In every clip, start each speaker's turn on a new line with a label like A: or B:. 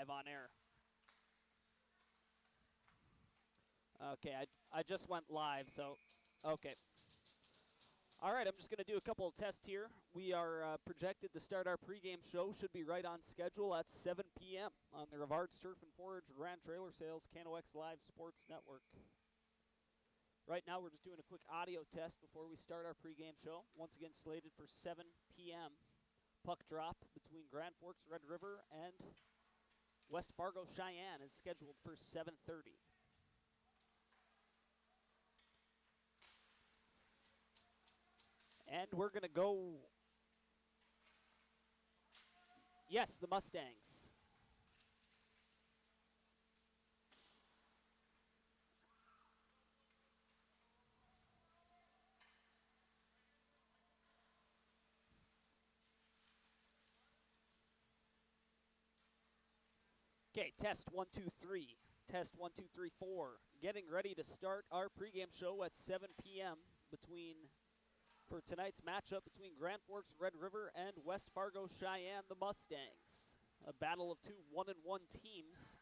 A: live on air. Okay, I just went live, so okay. All right, I'm just going to do a couple of tests here. We are projected to start our pregame show. Should be right on schedule at 7 p.m. on the Roughriders Turf and Forage Grand Trailer Sales KNOX Live Sports Network. Right now, we're just doing a quick audio test before we start our pregame show. Once again, slated for 7 p.m. Puck drop between Grand Forks, Red River, and West Fargo, Cheyenne is scheduled for 7:30. And we're going to go, yes, the Mustangs. Okay, test 1, 2, 3. Test 1, 2, 3, 4. Getting ready to start our pregame show at 7 p.m. for tonight's matchup between Grand Forks, Red River, and West Fargo, Cheyenne, the Mustangs. A battle of two 1-1 teams.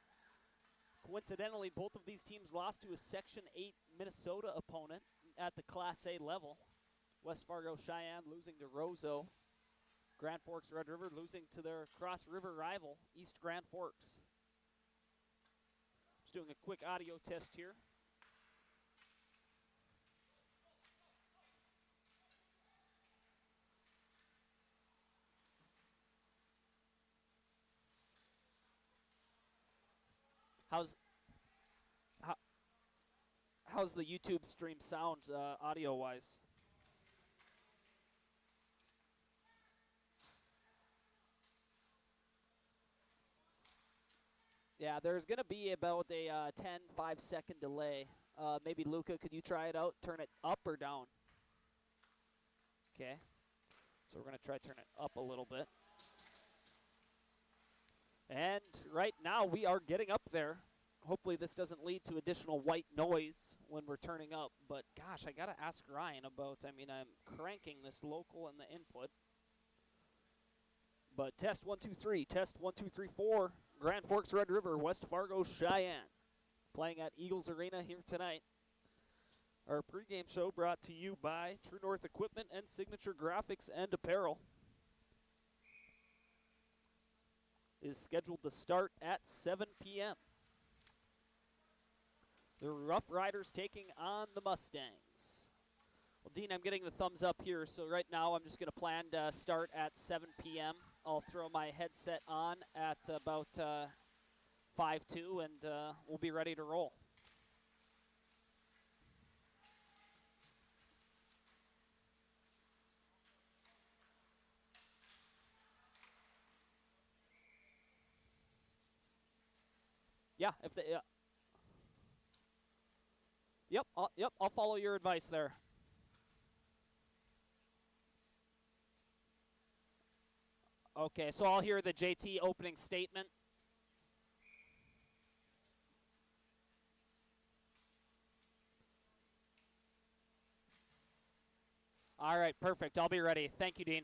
A: Coincidentally, both of these teams lost to a Section 8 Minnesota opponent at the Class A level. West Fargo, Cheyenne losing to Roseau. Grand Forks, Red River losing to their cross-river rival, East Grand Forks. Just doing a quick audio test here. How's the YouTube stream sound audio-wise? Yeah, there's going to be about a 10, 5-second delay. Maybe Luca, could you try it out? Turn it up or down? Okay. So we're going to try to turn it up a little bit. And right now we are getting up there. Hopefully this doesn't lead to additional white noise when we're turning up. But gosh, I got to ask Ryan about, I'm cranking this local and the input. But test 1, 2, 3. Test 1, 2, 3, 4. Grand Forks, Red River, West Fargo, Cheyenne. Playing at Eagles Arena here tonight. Our pregame show brought to you by True North Equipment and Signature Graphics and Apparel is scheduled to start at 7 p.m. The Roughriders taking on the Mustangs. Well, Dean, I'm getting the thumbs up here, so right now I'm just going to plan to start at 7 p.m. I'll throw my headset on at about 5:02, and we'll be ready to roll. Yeah, if they, Yep, I'll follow your advice there. Okay, so I'll hear the JT opening statement. All right, perfect. I'll be ready. Thank you, Dean.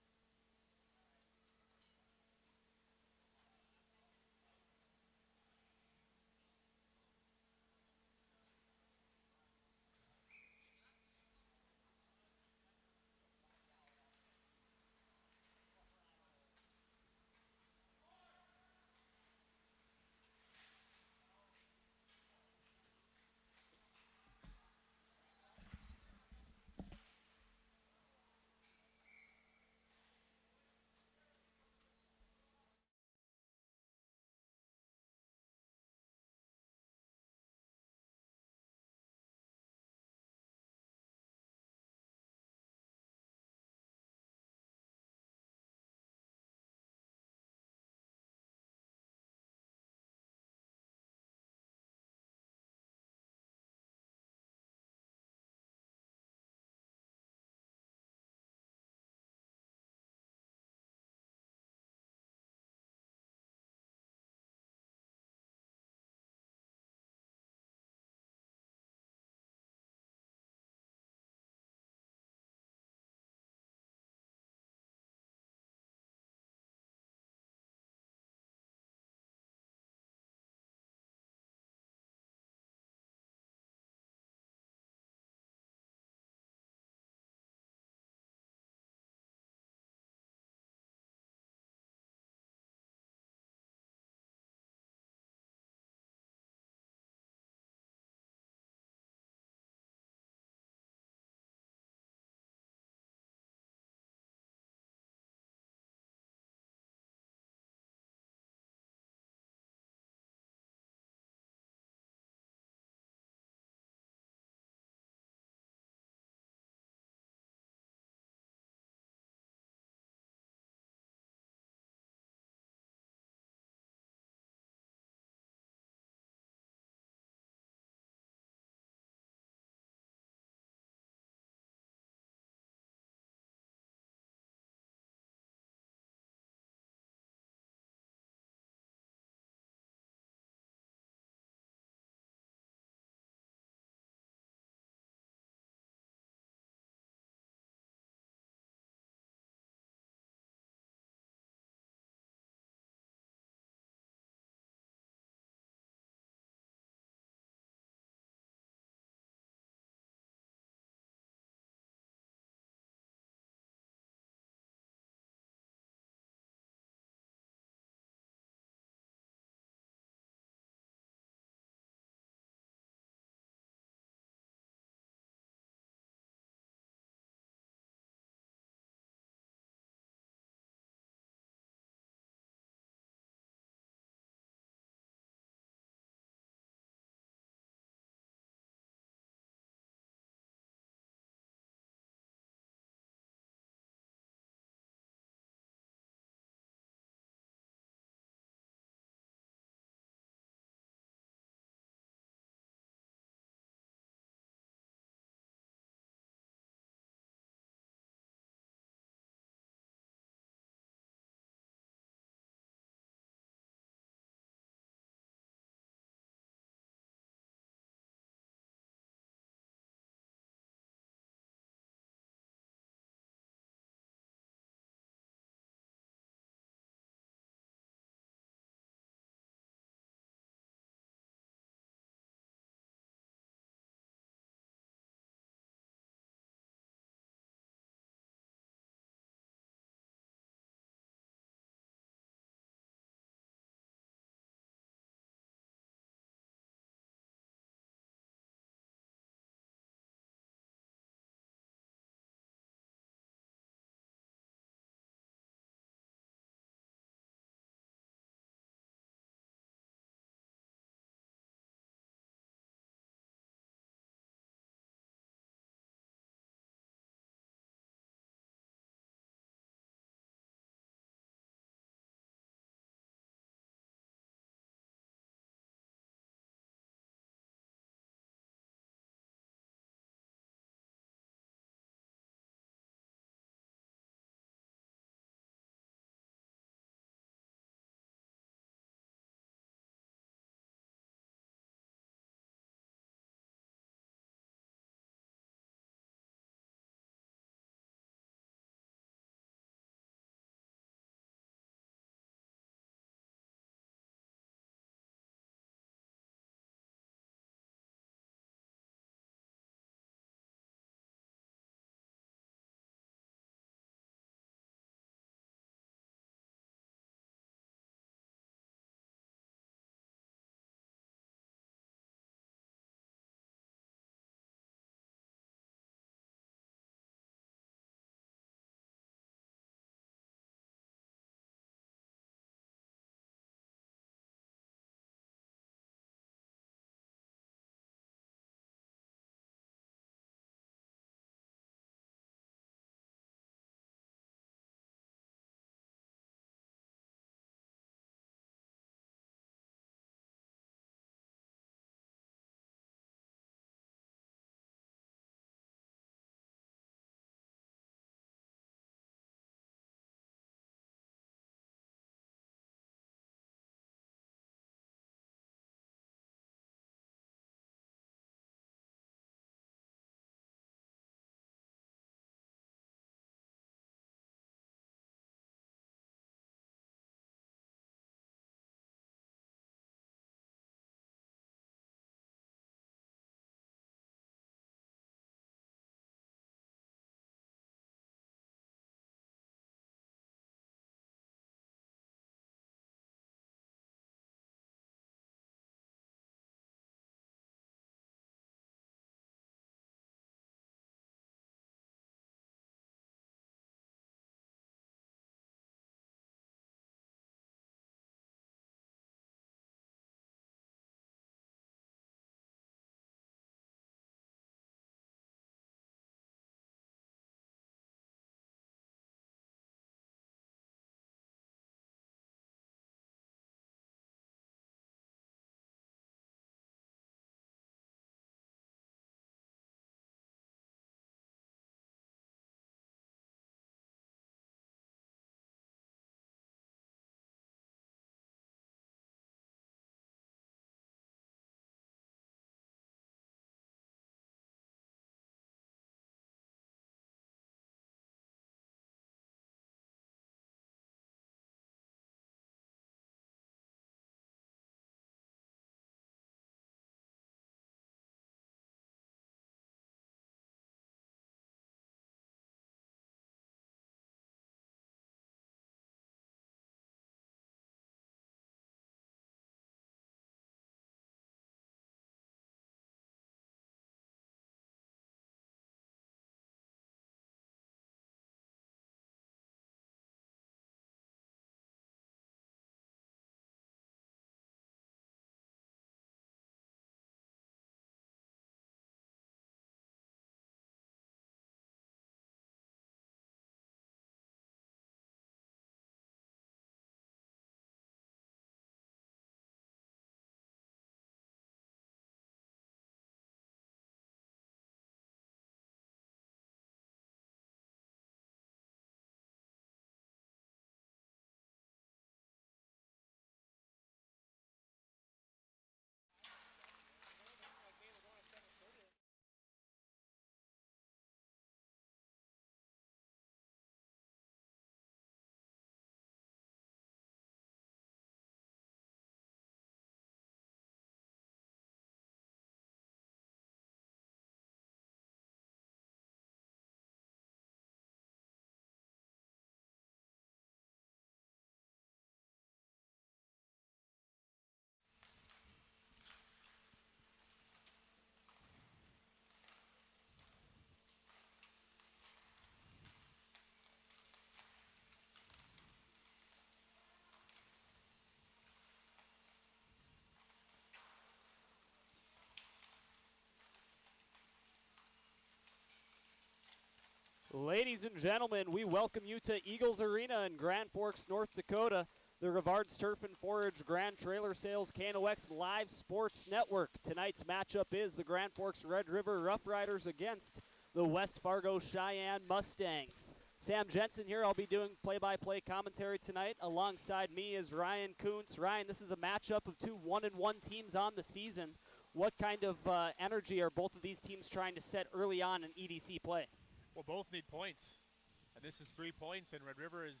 A: Ladies and gentlemen, we welcome you to Eagles Arena in Grand Forks, North Dakota, the Rivards Turf and Forage Grand Trailer Sales KNOX Live Sports Network. Tonight's matchup is the Grand Forks Red River Roughriders against the West Fargo Sheyenne Mustangs. Sam Jensen here. I'll be doing play-by-play commentary tonight. Alongside me is Ryan Kuntz. Ryan, this is a matchup of two 1-1 teams on the season. What kind of energy are both of these teams trying to set early on in EDC play?
B: Well, both need points, and this is 3 points, and Red River is,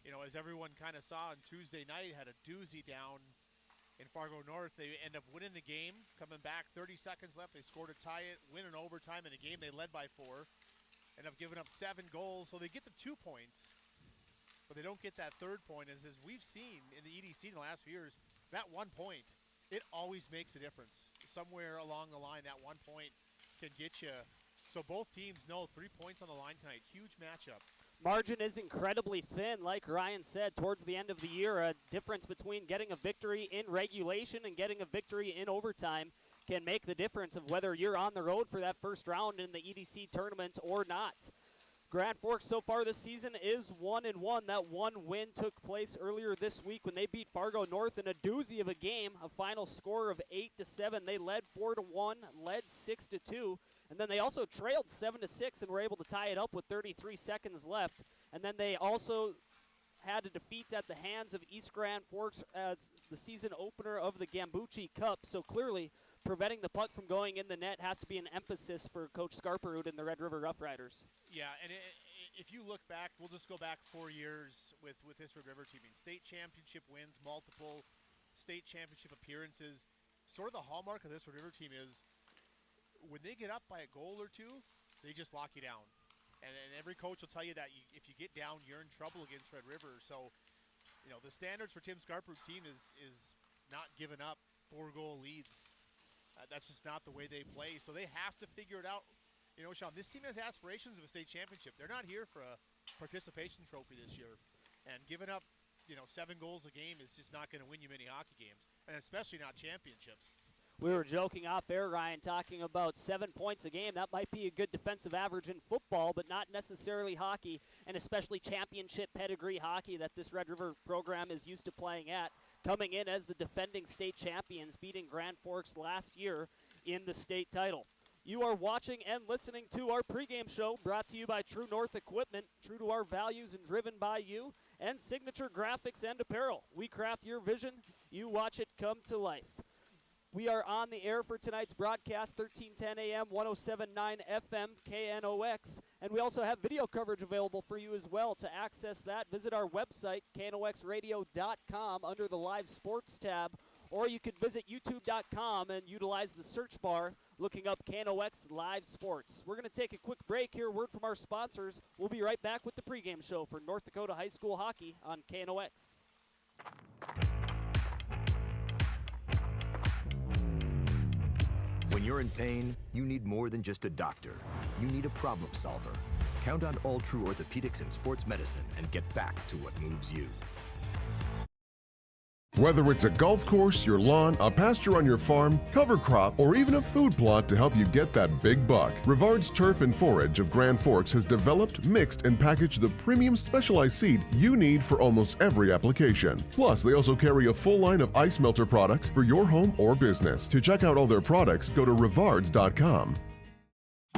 B: you know, as everyone kind of saw on Tuesday night, had a doozy down in Fargo North. They end up winning the game, coming back 30 seconds left. They scored to tie it, win in overtime in a game they led by 4, end up giving up 7 goals, so they get the 2 points, but they don't get that 3rd point. As we've seen in the EDC in the last few years, that 1 point, it always makes a difference. Somewhere along the line, that 1 point can get you. So both teams know 3 points on the line tonight. Huge matchup.
A: Margin is incredibly thin, like Ryan said, towards the end of the year. A difference between getting a victory in regulation and getting a victory in overtime can make the difference of whether you're on the road for that first round in the EDC tournament or not. Grand Forks so far this season is 1-1. That one win took place earlier this week when they beat Fargo North in a doozy of a game, a final score of 8-7. They led 4-1, led 6-2. And then they also trailed 7-6 and were able to tie it up with 33 seconds left. And then they also had a defeat at the hands of East Grand Forks as the season opener of the Gambucci Cup. So clearly, preventing the puck from going in the net has to be an emphasis for Coach Scarperud and the Red River Roughriders.
B: Yeah, and if you look back, we'll just go back 4 years with this Red River team. State championship wins, multiple state championship appearances. Sort of the hallmark of this Red River team is when they get up by a goal or 2, they just lock you down. And every coach will tell you that if you get down, you're in trouble against Red River. So, you know, the standards for Tim Scarperud's team is not giving up 4-goal leads. That's just not the way they play. So they have to figure it out. You know, Sean, this team has aspirations of a state championship. They're not here for a participation trophy this year. And giving up, 7 goals a game is just not going to win you many hockey games, and especially not championships.
A: We were joking off air, Ryan, talking about 7 points a game. That might be a good defensive average in football, but not necessarily hockey, and especially championship pedigree hockey that this Red River program is used to playing at. Coming in as the defending state champions, beating Grand Forks last year in the state title. You are watching and listening to our pregame show, brought to you by True North Equipment, true to our values and driven by you, and Signature Graphics and Apparel. We craft your vision, you watch it come to life. We are on the air for tonight's broadcast, 1310 AM, 107.9 FM, KNOX. And we also have video coverage available for you as well. To access that, visit our website, knoxradio.com, under the Live Sports tab. Or you could visit youtube.com and utilize the search bar, looking up KNOX Live Sports. We're going to take a quick break here. Word from our sponsors. We'll be right back with the pregame show for North Dakota High School Hockey on KNOX.
C: When you're in pain, you need more than just a doctor. You need a problem solver. Count on All True Orthopedics and Sports Medicine and get back to what moves you.
D: Whether it's a golf course, your lawn, a pasture on your farm, cover crop, or even a food plot to help you get that big buck, Rivards Turf and Forage of Grand Forks has developed, mixed, and packaged the premium specialized seed you need for almost every application. Plus, they also carry a full line of ice melter products for your home or business. To check out all their products, go to rivards.com.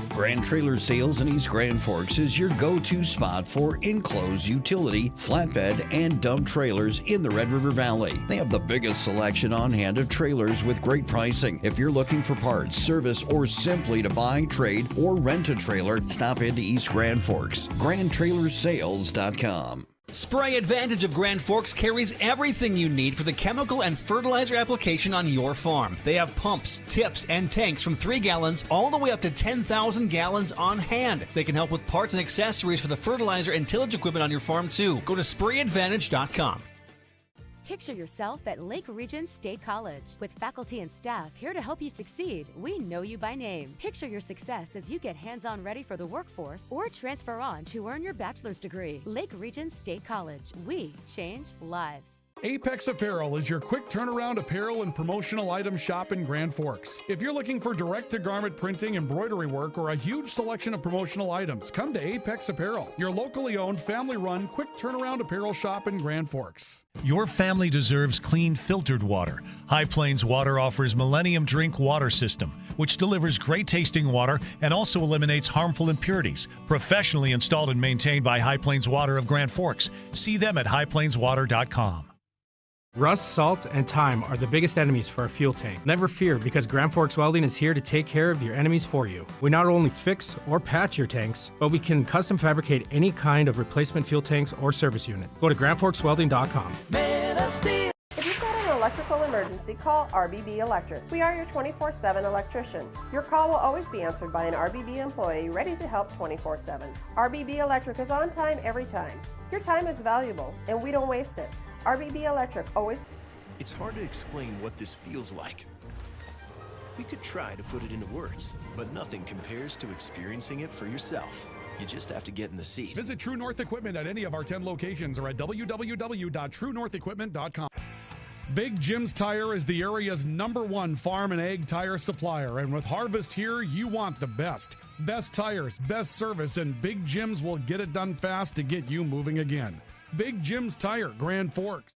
E: Grand Trailer Sales in East Grand Forks is your go-to spot for enclosed utility, flatbed, and dump trailers in the Red River Valley. They have the biggest selection on hand of trailers with great pricing. If you're looking for parts, service, or simply to buy, trade, or rent a trailer, stop into East Grand Forks. GrandTrailersSales.com.
F: Spray Advantage of Grand Forks carries everything you need for the chemical and fertilizer application on your farm. They have pumps, tips, and tanks from 3 gallons all the way up to 10,000 gallons on hand. They can help with parts and accessories for the fertilizer and tillage equipment on your farm too. Go to SprayAdvantage.com.
G: Picture yourself at Lake Region State College. With faculty and staff here to help you succeed, we know you by name. Picture your success as you get hands-on ready for the workforce or transfer on to earn your bachelor's degree. Lake Region State College. We change lives.
H: Apex Apparel is your quick turnaround apparel and promotional item shop in Grand Forks. If you're looking for direct-to-garment printing, embroidery work, or a huge selection of promotional items, come to Apex Apparel, your locally owned, family-run, quick turnaround apparel shop in Grand Forks.
I: Your family deserves clean, filtered water. High Plains Water offers Millennium Drink Water System, which delivers great-tasting water and also eliminates harmful impurities. Professionally installed and maintained by High Plains Water of Grand Forks. See them at highplainswater.com.
J: Rust, salt, and time are the biggest enemies for a fuel tank. Never fear, because Grand Forks Welding is here to take care of your enemies for you. We not only fix or patch your tanks, but we can custom fabricate any kind of replacement fuel tanks or service unit. Go to grandforkswelding.com.
K: If you've got an electrical emergency, call RBB Electric. We are your 24/7 electrician. Your call will always be answered by an RBB employee ready to help 24/7. RBB Electric is on time every time. Your time is valuable, and we don't waste it. RBB Electric always...
L: It's hard to explain what this feels like. We could try to put it into words, but nothing compares to experiencing it for yourself. You just have to get in the seat.
H: Visit True North Equipment at any of our 10 locations or at www.truenorthequipment.com. Big Jim's Tire is the area's #1 farm and ag tire supplier, and with Harvest here, you want the best. Best tires, best service, and Big Jim's will get it done fast to get you moving again. Big Jim's Tire, Grand Forks.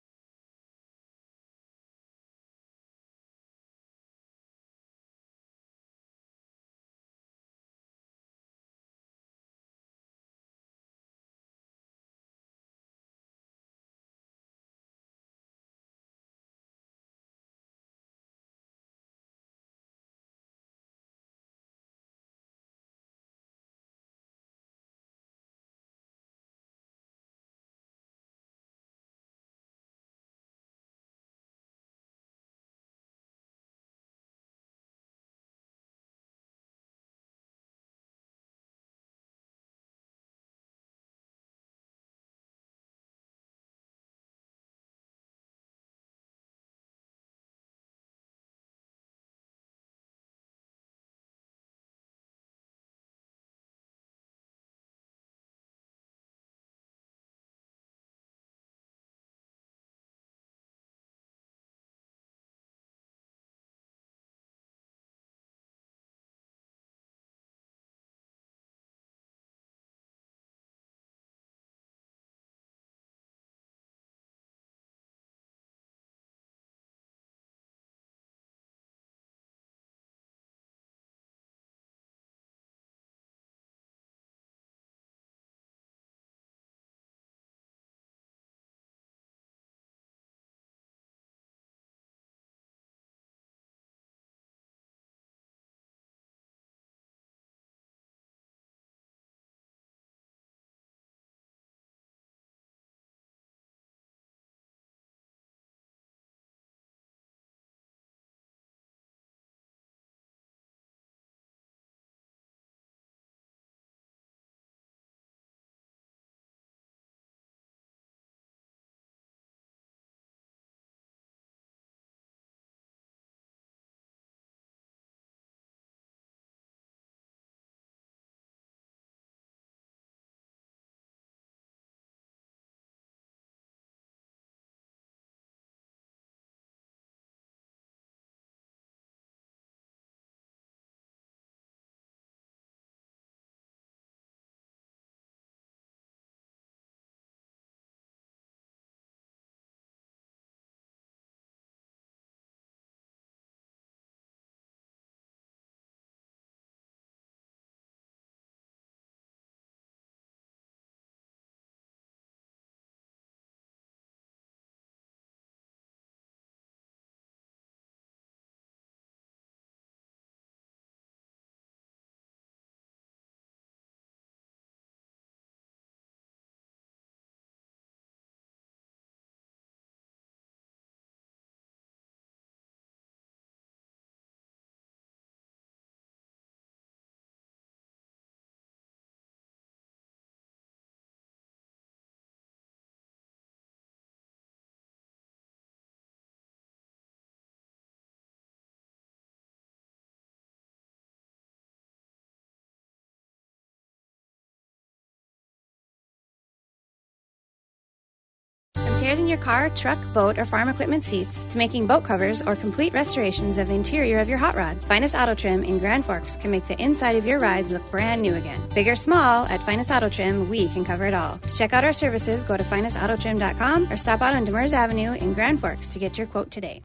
M: chairs in your car, truck, boat, or farm equipment seats to making boat covers or complete restorations of the interior of your hot rod. Finest Auto Trim in Grand Forks can make the inside of your rides look brand new again. Big or small, at Finest Auto Trim, we can cover it all. To check out our services, go to finestautotrim.com or stop out on Demers Avenue in Grand Forks to get your quote today.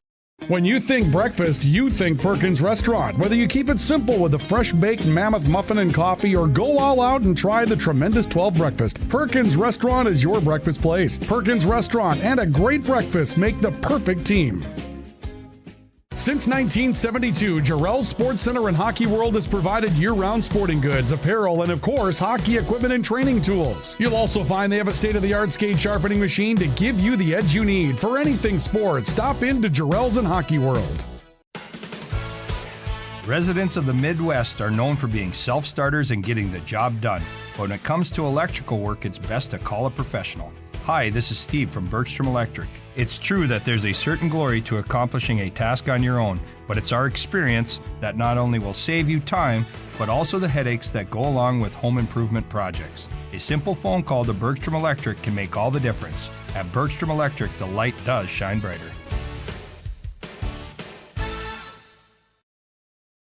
H: When you think breakfast, you think Perkins Restaurant. Whether you keep it simple with a fresh baked mammoth muffin and coffee or go all out and try the tremendous 12 breakfast, Perkins Restaurant is your breakfast place. Perkins Restaurant and a great breakfast make the perfect team. Since 1972, Jarrell's Sports Center and Hockey World has provided year-round sporting goods, apparel, and of course, hockey equipment and training tools. You'll also find they have a state-of-the-art skate sharpening machine to give you the edge you need. For anything sports, stop into Jarrell's and Hockey World.
N: Residents of the Midwest are known for being self-starters and getting the job done. But when it comes to electrical work, it's best to call a professional. Hi, this is Steve from Bergstrom Electric. It's true that there's a certain glory to accomplishing a task on your own, but it's our experience that not only will save you time, but also the headaches that go along with home improvement projects. A simple phone call to Bergstrom Electric can make all the difference. At Bergstrom Electric, the light does shine brighter.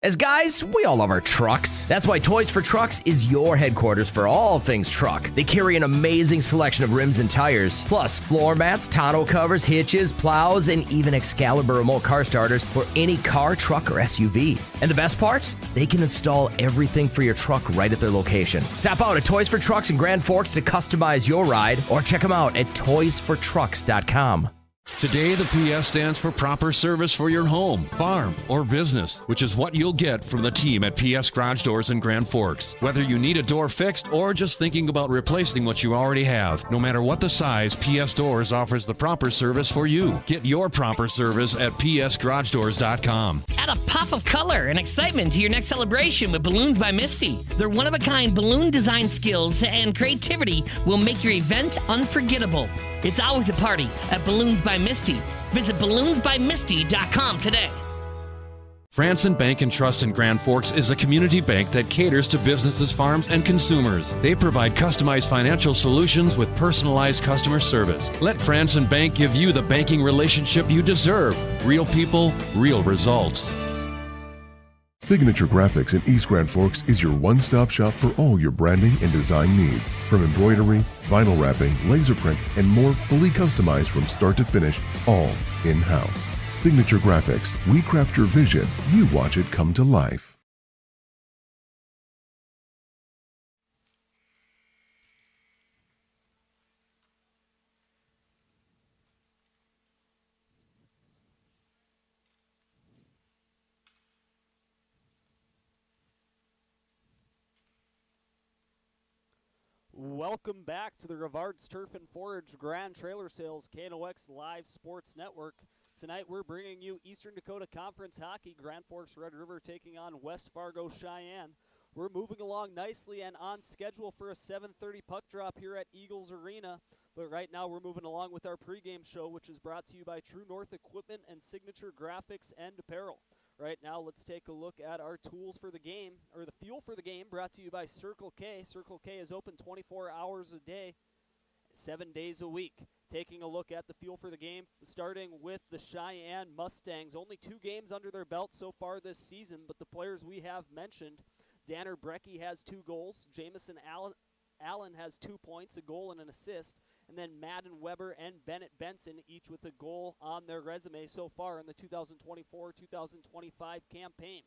O: As guys, we all love our trucks. That's why Toys for Trucks is your headquarters for all things truck. They carry an amazing selection of rims and tires, plus floor mats, tonneau covers, hitches, plows, and even Excalibur remote car starters for any car, truck, or SUV. And the best part? They can install everything for your truck right at their location. Stop out at Toys for Trucks in Grand Forks to customize your ride, or check them out at toysfortrucks.com.
P: Today, the PS stands for proper service for your home, farm, or business, which is what you'll get from the team at PS Garage Doors in Grand Forks. Whether you need a door fixed or just thinking about replacing what you already have, no matter what the size, PS Doors offers the proper service for you. Get your proper service at psgaragedoors.com.
Q: Add a pop of color and excitement to your next celebration with Balloons by Misty. Their one-of-a-kind balloon design skills and creativity will make your event unforgettable. It's always a party at Balloons by Misty. Visit balloonsbymisty.com today.
P: Franson Bank and Trust in Grand Forks is a community bank that caters to businesses, farms, and consumers. They provide customized financial solutions with personalized customer service. Let Franson Bank give you the banking relationship you deserve. Real people, real results.
D: Signature Graphics in East Grand Forks is your one-stop shop for all your branding and design needs. From embroidery, vinyl wrapping, laser print, and more, fully customized from start to finish, all in-house. Signature Graphics. We craft your vision. You watch it come to life.
A: Welcome back to the Rivard's Turf and Forage Grand Trailer Sales KNOX Live Sports Network. Tonight we're bringing you Eastern Dakota Conference Hockey, Grand Forks Red River taking on West Fargo Cheyenne. We're moving along nicely and on schedule for a 7:30 puck drop here at Eagles Arena. But right now we're moving along with our pregame show, which is brought to you by True North Equipment and Signature Graphics and Apparel. Right now, let's take a look at our tools for the game, or the fuel for the game, brought to you by Circle K. Circle K is open 24 hours a day, 7 days a week. Taking a look at the fuel for the game, starting with the Cheyenne Mustangs. Only 2 games under their belt so far this season, but the players we have mentioned, Danner Brecky has 2 goals, Jamison Allen has 2 points, a goal and an assist, and then Madden Weber and Bennett Benson, each with a goal on their resume so far in the 2024-2025 campaign.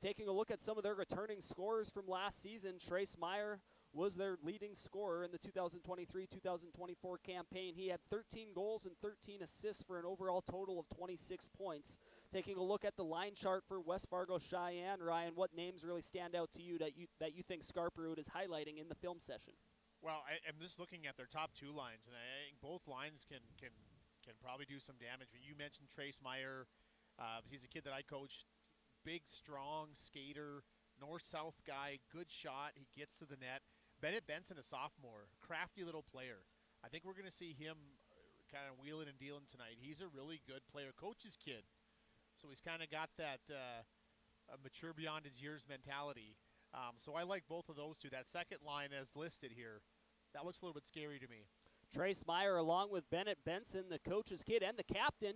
A: Taking a look at some of their returning scorers from last season, Trace Meyer was their leading scorer in the 2023-2024 campaign. He had 13 goals and 13 assists for an overall total of 26 points. Taking a look at the line chart for West Fargo Cheyenne, Ryan, what names really stand out to you that you think Scarperud is highlighting in the film session?
B: Well, I'm just looking at their top 2 lines, and I think both lines can probably do some damage. You mentioned Trace Meyer. He's a kid that I coached. Big, strong skater, north-south guy, good shot. He gets to the net. Bennett Benson, a sophomore, crafty little player. I think we're going to see him kind of wheeling and dealing tonight. He's a really good player, coach's kid. So he's kind of got that mature beyond his years mentality. So I like both of those two. That second line as listed here, that looks a little bit scary to me.
A: Trace Meyer along with Bennett Benson, the coach's kid, and the captain,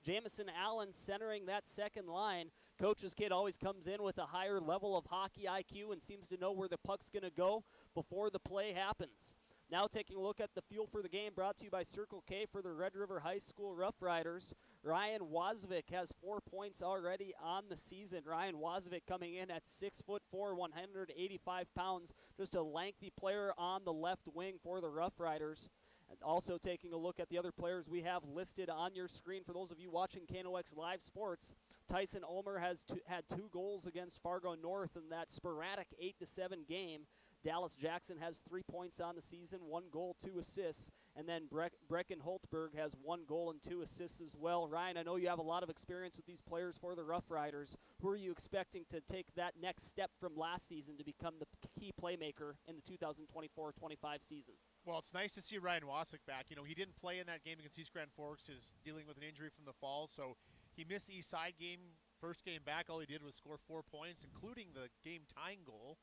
A: Jamison Allen, centering that second line. Coach's kid always comes in with a higher level of hockey IQ and seems to know where the puck's going to go before the play happens. Now taking a look at the fuel for the game, brought to you by Circle K for the Red River High School Roughriders. Ryan Wozvik has 4 points already on the season. Ryan Wozvik coming in at 6'4", 185 pounds, just a lengthy player on the left wing for the Roughriders. And also taking a look at the other players we have listed on your screen for those of you watching KNOX Live Sports. Tyson Ulmer has had 2 goals against Fargo North in that sporadic 8-7 game. Dallas Jackson has 3 points on the season, 1 goal, 2 assists. And then Brecken Holtberg has 1 goal and 2 assists as well. Ryan, I know you have a lot of experience with these players for the Roughriders. Who are you expecting to take that next step from last season to become the key playmaker in the 2024-25 season?
B: Well, it's nice to see Ryan Wozvik back. You know, he didn't play in that game against East Grand Forks. He's dealing with an injury from the fall, so he missed the East Side game. First game back, all he did was score 4 points, including the game-tying goal,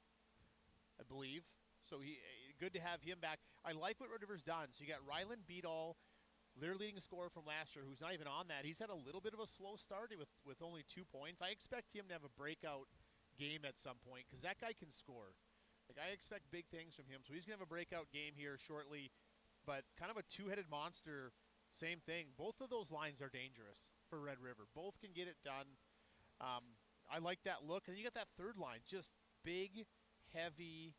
B: I believe. So good to have him back. I like what Red River's done. So you got Rylan Beadall, their leading scorer from last year, who's not even on that. He's had a little bit of a slow start with only 2 points. I expect him to have a breakout game at some point because that guy can score. Like, I expect big things from him. So he's going to have a breakout game here shortly. But kind of a two-headed monster, same thing. Both of those lines are dangerous for Red River. Both can get it done. I like that look. And then you got that third line, just big, heavy,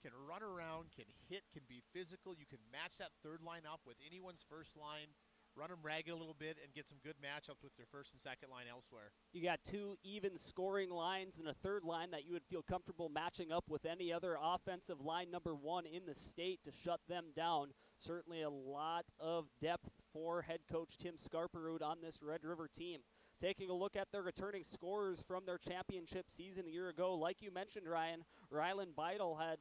B: can run around, can hit, can be physical. You can match that third line up with anyone's first line, run them ragged a little bit, and get some good matchups with your first and second line elsewhere.
A: You got 2 even scoring lines and a third line that you would feel comfortable matching up with any other offensive line number 1 in the state to shut them down. Certainly a lot of depth for head coach Tim Scarperud on this Red River team. Taking a look at their returning scorers from their championship season a year ago, like you mentioned, Ryan, Rylan Beadall had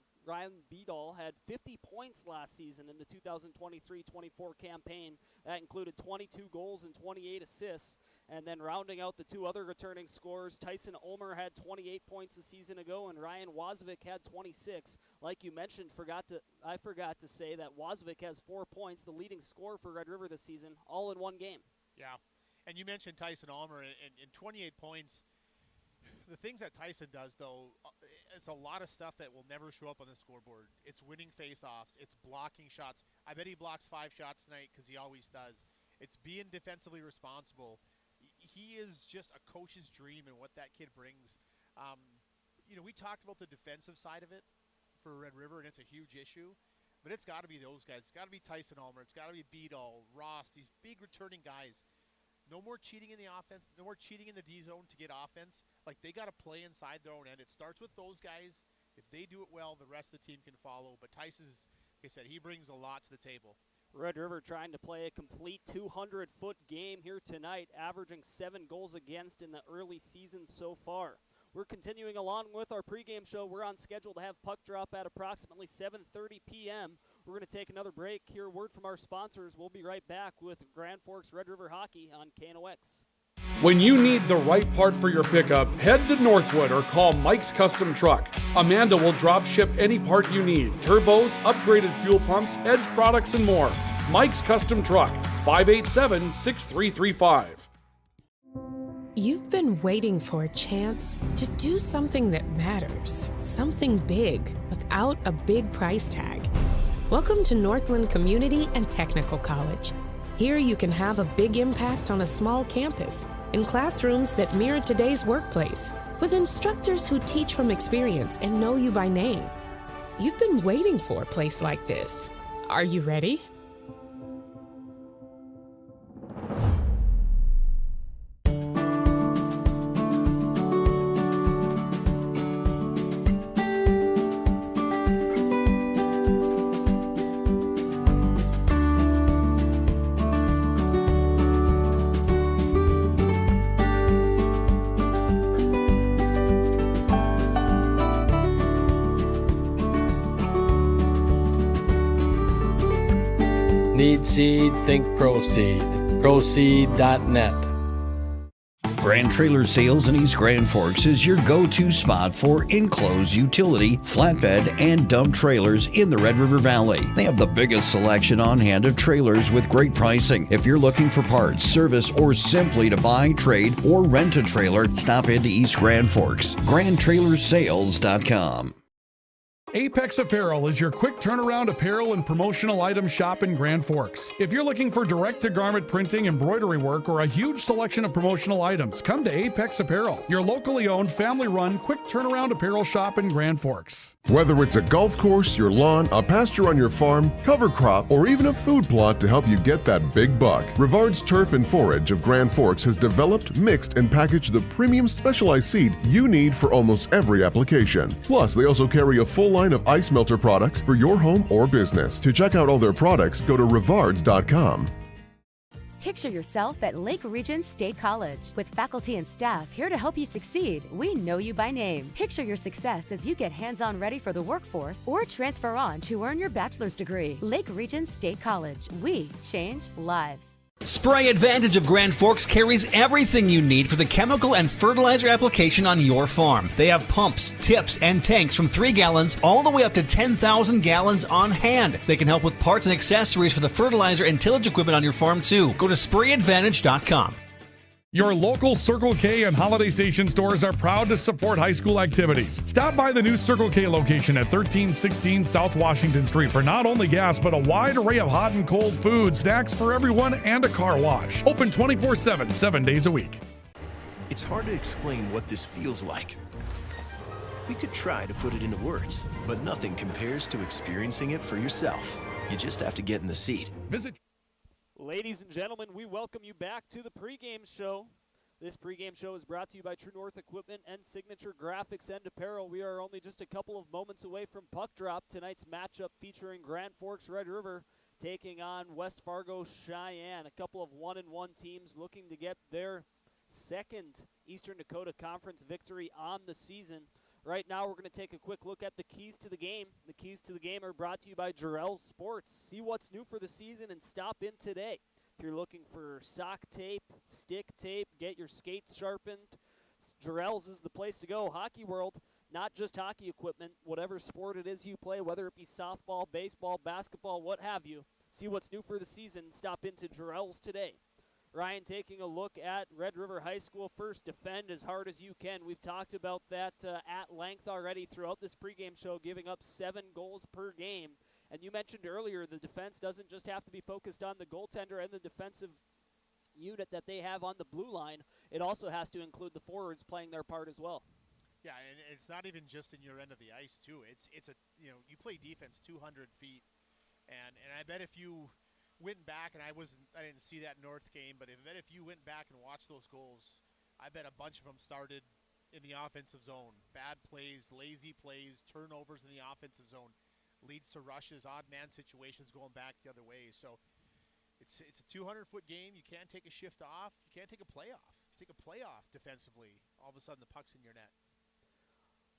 A: 50 points last season in the 2023-24 campaign. That included 22 goals and 28 assists. And then rounding out the 2 other returning scorers, Tyson Ulmer had 28 points a season ago, and Ryan Wozvik had 26. Like you mentioned, I forgot to say that Wozvik has 4 points, the leading scorer for Red River this season, all in 1 game.
B: Yeah. And you mentioned Tyson Ulmer, and 28 points. The things that Tyson does, though, it's a lot of stuff that will never show up on the scoreboard. It's winning face-offs. It's blocking shots. I bet he blocks 5 shots tonight because he always does. It's being defensively responsible. He is just a coach's dream and what that kid brings. You know, we talked about the defensive side of it for Red River, and it's a huge issue. But it's got to be those guys. It's got to be Tyson Ulmer. It's got to be Beadall, Ross, these big returning guys. No more cheating in the offense. No more cheating in the D zone to get offense. Like, they got to play inside their own end. It starts with those guys. If they do it well, the rest of the team can follow. But Tyson's, like I said, he brings a lot to the table.
A: Red River trying to play a complete 200-foot game here tonight, averaging 7 goals against in the early season so far. We're continuing along with our pregame show. We're on schedule to have puck drop at approximately 7:30 p.m. We're going to take another break, hear a word from our sponsors. We'll be right back with Grand Forks Red River Hockey on KNOX.
H: When you need the right part for your pickup, head to Northwood or call Mike's Custom Truck. Amanda will drop ship any part you need. Turbos, upgraded fuel pumps, Edge products, and more. Mike's Custom Truck, 587-6335.
R: You've been waiting for a chance to do something that matters. Something big without a big price tag. Welcome to Northland Community and Technical College. Here you can have a big impact on a small campus, in classrooms that mirror today's workplace, with instructors who teach from experience and know you by name. You've been waiting for a place like this. Are you ready?
S: Need seed, think Proseed. Proseed.net.
E: Grand Trailer Sales in East Grand Forks is your go-to spot for enclosed utility, flatbed, and dump trailers in the Red River Valley. They have the biggest selection on hand of trailers with great pricing. If you're looking for parts, service, or simply to buy, trade, or rent a trailer, stop into East Grand Forks. GrandTrailersSales.com.
H: Apex Apparel is your quick turnaround apparel and promotional item shop in Grand Forks. If you're looking for direct-to-garment printing, embroidery work, or a huge selection of promotional items, come to Apex Apparel, your locally owned, family-run, quick turnaround apparel shop in Grand Forks.
D: Whether it's a golf course, your lawn, a pasture on your farm, cover crop, or even a food plot to help you get that big buck, Rivard's Turf and Forage of Grand Forks has developed, mixed, and packaged the premium specialized seed you need for almost every application. Plus, they also carry a full line of ice melter products for your home or business. To check out all their products, go to rivards.com.
G: Picture yourself at Lake Region State College. With faculty and staff here to help you succeed, we know you by name. Picture your success as you get hands-on ready for the workforce or transfer on to earn your bachelor's degree. Lake Region State College. We change lives.
F: Spray Advantage of Grand Forks carries everything you need for the chemical and fertilizer application on your farm. They have pumps, tips, and tanks from 3 gallons all the way up to 10,000 gallons on hand. They can help with parts and accessories for the fertilizer and tillage equipment on your farm too. Go to sprayadvantage.com.
H: Your local Circle K and Holiday Station stores are proud to support high school activities. Stop by the new Circle K location at 1316 South Washington Street for not only gas, but a wide array of hot and cold food, snacks for everyone, and a car wash. Open 24/7, 7 days a week.
L: It's hard to explain what this feels like. We could try to put it into words, but nothing compares to experiencing it for yourself. You just have to get in the seat.
H: Visit.
A: Ladies and gentlemen, we welcome you back to the pregame show. This pregame show is brought to you by True North Equipment and Signature Graphics and Apparel. We are only just a couple of moments away from puck drop. Tonight's matchup featuring Grand Forks Red River taking on West Fargo Cheyenne. A couple of 1-1 teams looking to get their second Eastern Dakota Conference victory on the season. Right now, we're going to take a quick look at the keys to the game. The keys to the game are brought to you by Jarrell's Sports. See what's new for the season and stop in today. If you're looking for sock tape, stick tape, get your skates sharpened, Jarrell's is the place to go. Hockey World, not just hockey equipment, whatever sport it is you play, whether it be softball, baseball, basketball, what have you. See what's new for the season. Stop into Jarrell's today. Ryan, taking a look at Red River High School. First, defend as hard as you can. We've talked about that at length already throughout this pregame show, giving up 7 goals per game. And you mentioned earlier the defense doesn't just have to be focused on the goaltender and the defensive unit that they have on the blue line. It also has to include the forwards playing their part as well.
B: Yeah, and it's not even just in your end of the ice too. It's a you play defense 200 feet, and I bet if you went back, and I didn't see that North game, but if you went back and watched those goals, I bet a bunch of them started in the offensive zone. Bad plays, lazy plays, turnovers in the offensive zone leads to rushes, odd man situations going back the other way. So it's a 200-foot game. You can't take a shift off. You can't take a play off. If you take a play off defensively, all of a sudden the puck's in your net.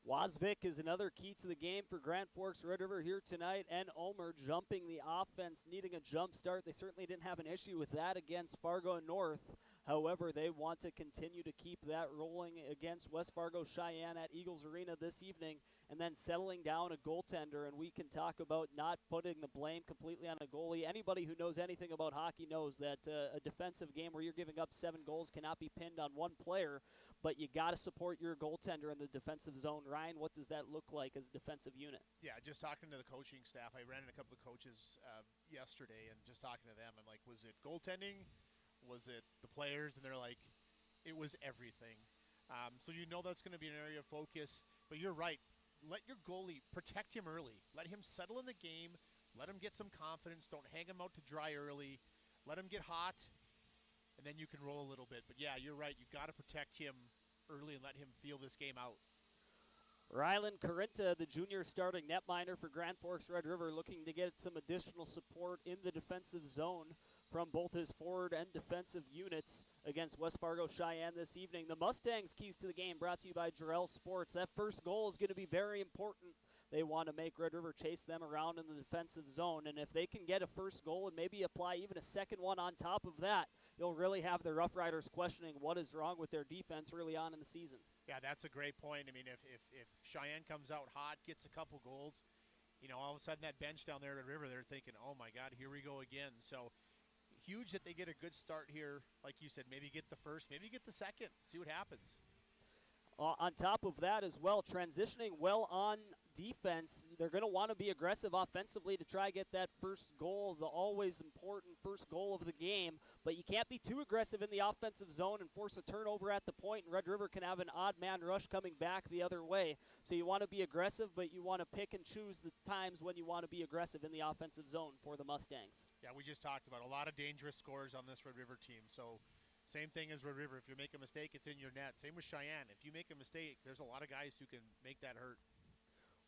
A: Wasvik is another key to the game for Grand Forks Red River here tonight, and Ulmer jumping the offense, needing a jump start. They certainly didn't have an issue with that against Fargo North. However, they want to continue to keep that rolling against West Fargo Cheyenne at Eagles Arena this evening, and then settling down a goaltender. And we can talk about not putting the blame completely on a goalie. Anybody who knows anything about hockey knows that a defensive game where you're giving up 7 goals cannot be pinned on one player, but you got to support your goaltender in the defensive zone. Ryan, what does that look like as a defensive unit?
B: Yeah, just talking to the coaching staff, I ran into a couple of coaches yesterday, and just talking to them, I'm like, was it goaltending? Was it the players? And they're like, it was everything. So you know that's going to be an area of focus. But you're right. Let your goalie protect him early. Let him settle in the game. Let him get some confidence. Don't hang him out to dry early. Let him get hot, and then you can roll a little bit. But, yeah, you're right. You've got to protect him early and let him feel this game out.
A: Rylan Carinta, the junior starting netminder for Grand Forks Red River, looking to get some additional support in the defensive zone from both his forward and defensive units against West Fargo Cheyenne this evening. The Mustangs' keys to the game brought to you by Jarrell Sports. That first goal is going to be very important They want to make Red River chase them around in the defensive zone. And if they can get a first goal and maybe apply even a second one on top of that, you'll really have the Roughriders questioning what is wrong with their defense early on in the season.
B: Yeah, that's a great point. I mean, if Sheyenne comes out hot, gets a couple goals, all of a sudden that bench down there at Red River, they're thinking, oh my God, here we go again. So huge that they get a good start here. Like you said, maybe get the first, maybe get the second, see what happens.
A: On top of that as well, transitioning well on defense, they're going to want to be aggressive offensively to try to get that first goal, the always important first goal of the game. But you can't be too aggressive in the offensive zone and force a turnover at the point, and Red River can have an odd man rush coming back the other way. So you want to be aggressive, but you want to pick and choose the times when you want to be aggressive in the offensive zone for the Mustangs.
B: Yeah, we just talked about a lot of dangerous scores on this Red River team. So same thing as Red River. If you make a mistake, it's in your net. Same with Sheyenne. If you make a mistake, there's a lot of guys who can make that hurt.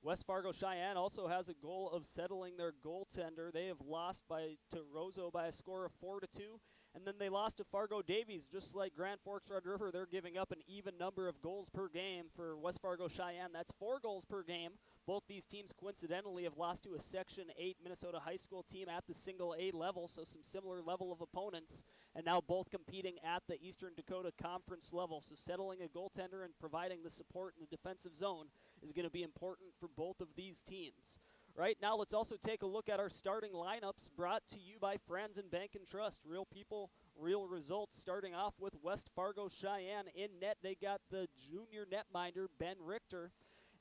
A: West Fargo Sheyenne also has a goal of settling their goaltender. They have lost to Roseau by a score of 4-2, and then they lost to Fargo Davies. Just like Grand Forks Red River, they're giving up an even number of goals per game. For West Fargo Sheyenne, that's 4 goals per game. Both these teams coincidentally have lost to a Section 8 Minnesota high school team at the single A level, so some similar level of opponents, and now both competing at the Eastern Dakota Conference level. So settling a goaltender and providing the support in the defensive zone is going to be important for both of these teams. Right now, let's also take a look at our starting lineups brought to you by Franzen Bank and Trust. Real people, real results. Starting off with West Fargo Sheyenne in net, they got the junior netminder Ben Richter.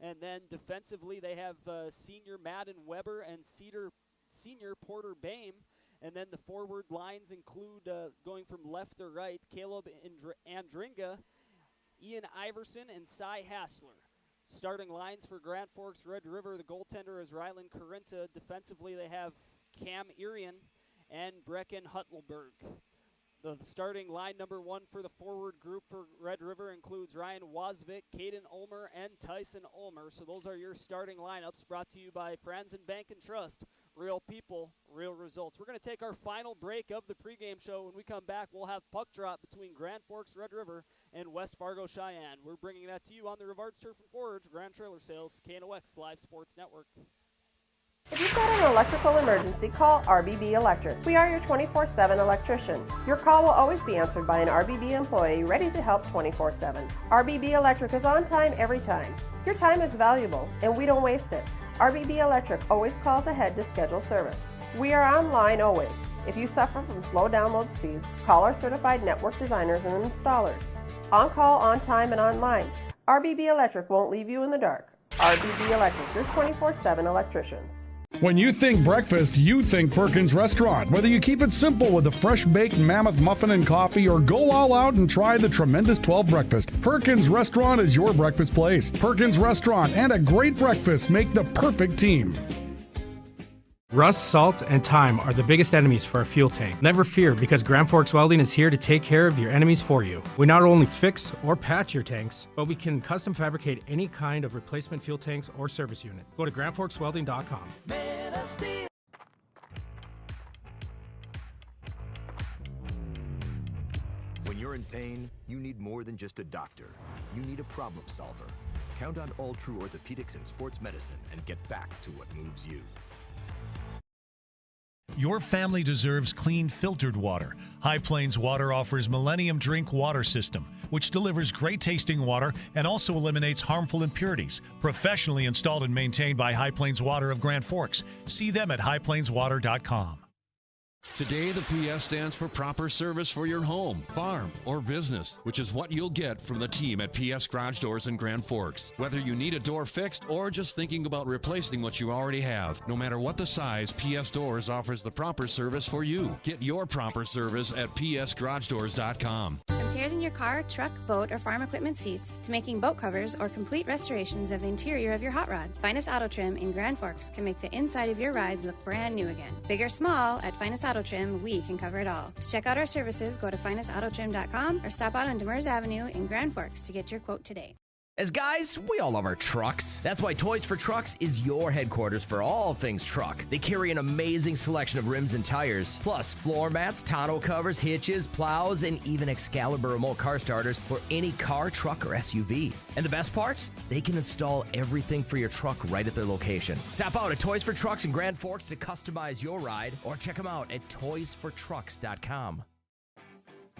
A: And then defensively, they have senior Madden Weber and senior Porter Bame. And then the forward lines include, going from left to right, Caleb Andringa, Ian Iverson, and Cy Hassler. Starting lines for Grand Forks Red River, the goaltender is Rylan Corinta. Defensively, they have Cam Irian and Brecken Huttelberg. The starting line number 1 for the forward group for Red River includes Ryan Wozvik, Caden Ulmer, and Tyson Ulmer. So those are your starting lineups brought to you by Franzen Bank and Trust. Real people, real results. We're going to take our final break of the pregame show. When we come back, we'll have puck drop between Grand Forks Red River and West Fargo Sheyenne. We're bringing that to you on the Rivards Turf and Forage Grand Trailer Sales KNOX Live Sports Network.
K: If you've got an electrical emergency, call RBB Electric. We are your 24/7 electrician. Your call will always be answered by an RBB employee ready to help 24/7. RBB Electric is on time every time. Your time is valuable, and we don't waste it. RBB Electric always calls ahead to schedule service. We are online always. If you suffer from slow download speeds, call our certified network designers and installers. On call, on time, and online. RBB Electric won't leave you in the dark. RBB Electric, your 24/7 electricians.
H: When you think breakfast, you think Perkins Restaurant. Whether you keep it simple with a fresh-baked mammoth muffin and coffee or go all out and try the tremendous 12 breakfast, Perkins Restaurant is your breakfast place. Perkins Restaurant and a great breakfast make the perfect team.
J: Rust, salt, and time are the biggest enemies for a fuel tank. Never fear, because Grand Forks Welding is here to take care of your enemies for you. We not only fix or patch your tanks, but we can custom fabricate any kind of replacement fuel tanks or service unit. Go to grandforkswelding.com.
C: When you're in pain, you need more than just a doctor. You need a problem solver. Count on All True Orthopedics and Sports Medicine and get back to what moves you.
I: Your family deserves clean, filtered water. High Plains Water offers Millennium Drink Water System, which delivers great-tasting water and also eliminates harmful impurities. Professionally installed and maintained by High Plains Water of Grand Forks. See them at highplainswater.com.
P: Today, the PS stands for proper service for your home, farm, or business, which is what you'll get from the team at PS Garage Doors in Grand Forks. Whether you need a door fixed or just thinking about replacing what you already have, no matter what the size, PS Doors offers the proper service for you. Get your proper service at psgaragedoors.com.
M: From tears in your car, truck, boat, or farm equipment seats to making boat covers or complete restorations of the interior of your hot rod, Finest Auto Trim in Grand Forks can make the inside of your rides look brand new again. Big or small, at Finest Auto Trim, we can cover it all. To check out our services, go to finestautotrim.com or stop out on Demers Avenue in Grand Forks to get your quote today.
O: As guys, we all love our trucks. That's why Toys for Trucks is your headquarters for all things truck. They carry an amazing selection of rims and tires, plus floor mats, tonneau covers, hitches, plows, and even Excalibur remote car starters for any car, truck, or SUV. And the best part? They can install everything for your truck right at their location. Stop out at Toys for Trucks in Grand Forks to customize your ride, or check them out at toysfortrucks.com.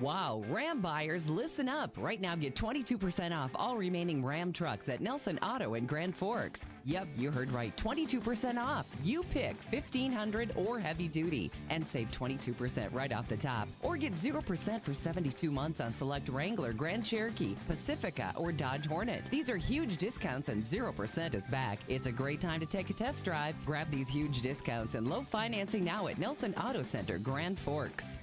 S: Wow, Ram buyers, listen up. Right now, get 22% off all remaining Ram trucks at Nelson Auto in Grand Forks. Yep, you heard right, 22% off. You pick 1500 or heavy duty and save 22% right off the top. Or get 0% for 72 months on select Wrangler, Grand Cherokee, Pacifica, or Dodge Hornet. These are huge discounts and 0% is back. It's a great time to take a test drive. Grab these huge discounts and low financing now at Nelson Auto Center, Grand Forks.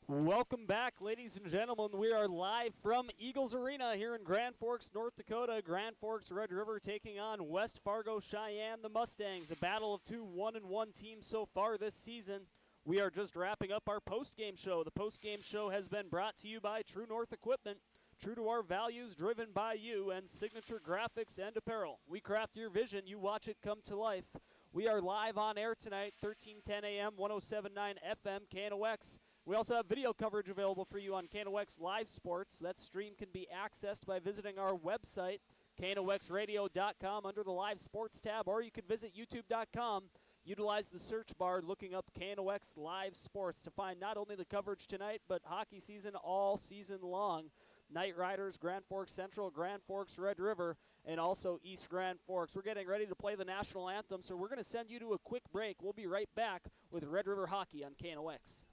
A: Welcome back, ladies and gentlemen. We are live from Eagles Arena here in Grand Forks, North Dakota. Grand Forks Red River taking on West Fargo Cheyenne, the Mustangs. A battle of two 1-1 teams so far this season. We are just wrapping up our post-game show. The post-game show has been brought to you by True North Equipment. True to our values, driven by you, and Signature Graphics and Apparel. We craft your vision, you watch it come to life. We are live on air tonight, 1310 AM, 107.9 FM, KNOX. We also have video coverage available for you on KNOX Live Sports. That stream can be accessed by visiting our website, knoxradio.com, under the Live Sports tab, or you can visit youtube.com. Utilize the search bar looking up KNOX Live Sports to find not only the coverage tonight, but hockey season all season long. Night Riders, Grand Forks Central, Grand Forks Red River, and also East Grand Forks. We're getting ready to play the national anthem, so we're going to send you to a quick break. We'll be right back with Red River Hockey on KNOX.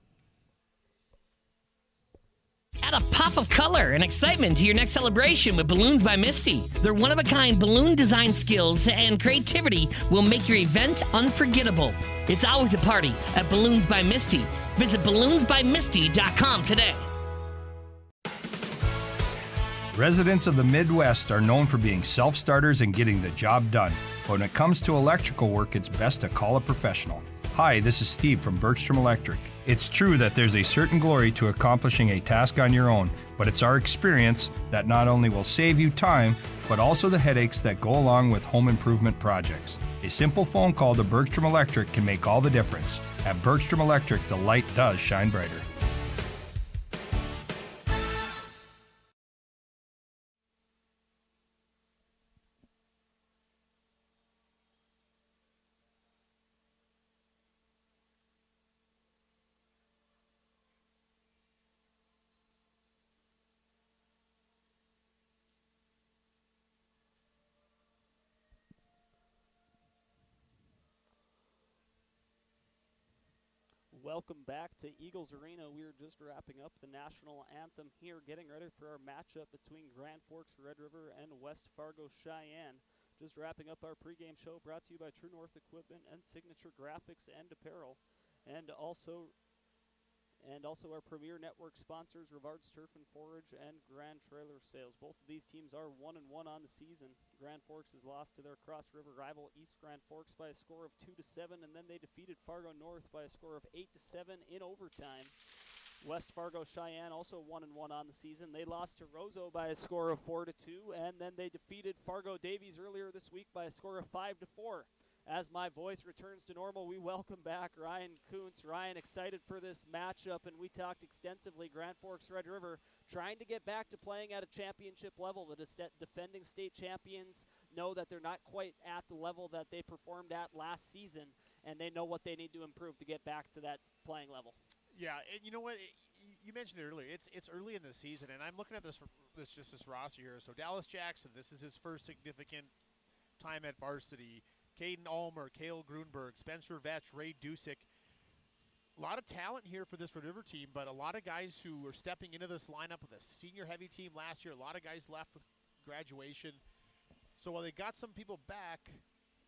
Q: Add a pop of color and excitement to your next celebration with Balloons by Misty. Their one-of-a-kind balloon design skills and creativity will make your event unforgettable. It's always a party at Balloons by Misty. Visit balloonsbymisty.com today.
N: Residents of the Midwest are known for being self-starters and getting the job done. But when it comes to electrical work, it's best to call a professional. Hi, this is Steve from Bergstrom Electric. It's true that there's a certain glory to accomplishing a task on your own, but it's our experience that not only will save you time, but also the headaches that go along with home improvement projects. A simple phone call to Bergstrom Electric can make all the difference. At Bergstrom Electric, the light does shine brighter.
A: Welcome back to Eagles Arena. We are just wrapping up the national anthem here, getting ready for our matchup between Grand Forks Red River and West Fargo Cheyenne. Just wrapping up our pregame show, brought to you by True North Equipment and Signature Graphics and Apparel, and also our premier network sponsors, Rivard's Turf and Forage and Grand Trailer Sales. Both of these teams are 1-1 on the season. Grand Forks has lost to their Cross River rival East Grand Forks by a score of 2-7, and then they defeated Fargo North by a score of 8-7 in overtime. West Fargo Cheyenne also 1-1 on the season. They lost to Roseau by a score of 4-2, and then they defeated Fargo Davies earlier this week by a score of 5-4. As my voice returns to normal, we welcome back Ryan Kuntz. Ryan, excited for this matchup, and we talked extensively Grand Forks Red River trying to get back to playing at a championship level. The defending state champions know that they're not quite at the level that they performed at last season, and they know what they need to improve to get back to that playing level.
B: Yeah, and you know what? You mentioned it earlier. It's early in the season, and I'm looking at this roster here. So Dallas Jackson, this is his first significant time at varsity. Caden Ulmer, Cale Grunberg, Spencer Vetch, Ray Dusick. A lot of talent here for this Red River team, but a lot of guys who are stepping into this lineup with a senior heavy team last year. A lot of guys left with graduation. So while they got some people back,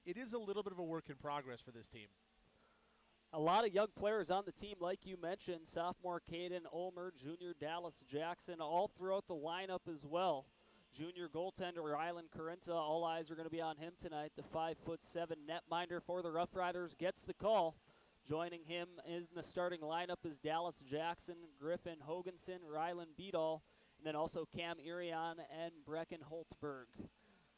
B: it is a little bit of a work in progress for this team.
A: A lot of young players on the team, like you mentioned. Sophomore Caden Ulmer, junior Dallas Jackson, all throughout the lineup as well. Junior goaltender Rylan Carinta, all eyes are going to be on him tonight. The 5'7" netminder for the Roughriders gets the call. Joining him in the starting lineup is Dallas Jackson, Griffin Hoganson, Rylan Beadall, and then also Cam Irion and Brecken Holtberg.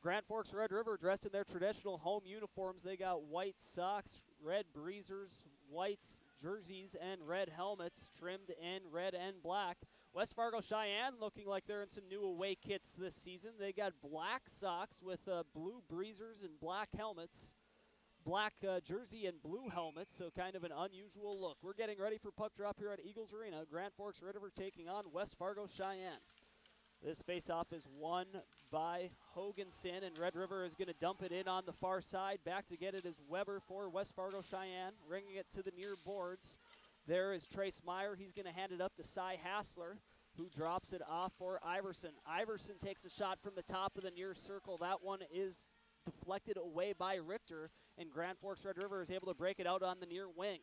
A: Grand Forks Red River dressed in their traditional home uniforms. They got white socks, red breezers, white jerseys, and red helmets trimmed in red and black. West Fargo Sheyenne looking like they're in some new away kits this season. They got black socks with blue breezers and black helmets, black jersey and blue helmets, so kind of an unusual look. We're getting ready for puck drop here at Eagles Arena. Grand Forks Red River taking on West Fargo Sheyenne. This faceoff is won by Hoganson, and Red River is going to dump it in on the far side. Back to get it is Weber for West Fargo Sheyenne, ringing it to the near boards. There is Trace Meyer. He's going to hand it up to Cy Hassler, who drops it off for Iverson. Iverson takes a shot from the top of the near circle. That one is deflected away by Richter, and Grand Forks Red River is able to break it out on the near wing.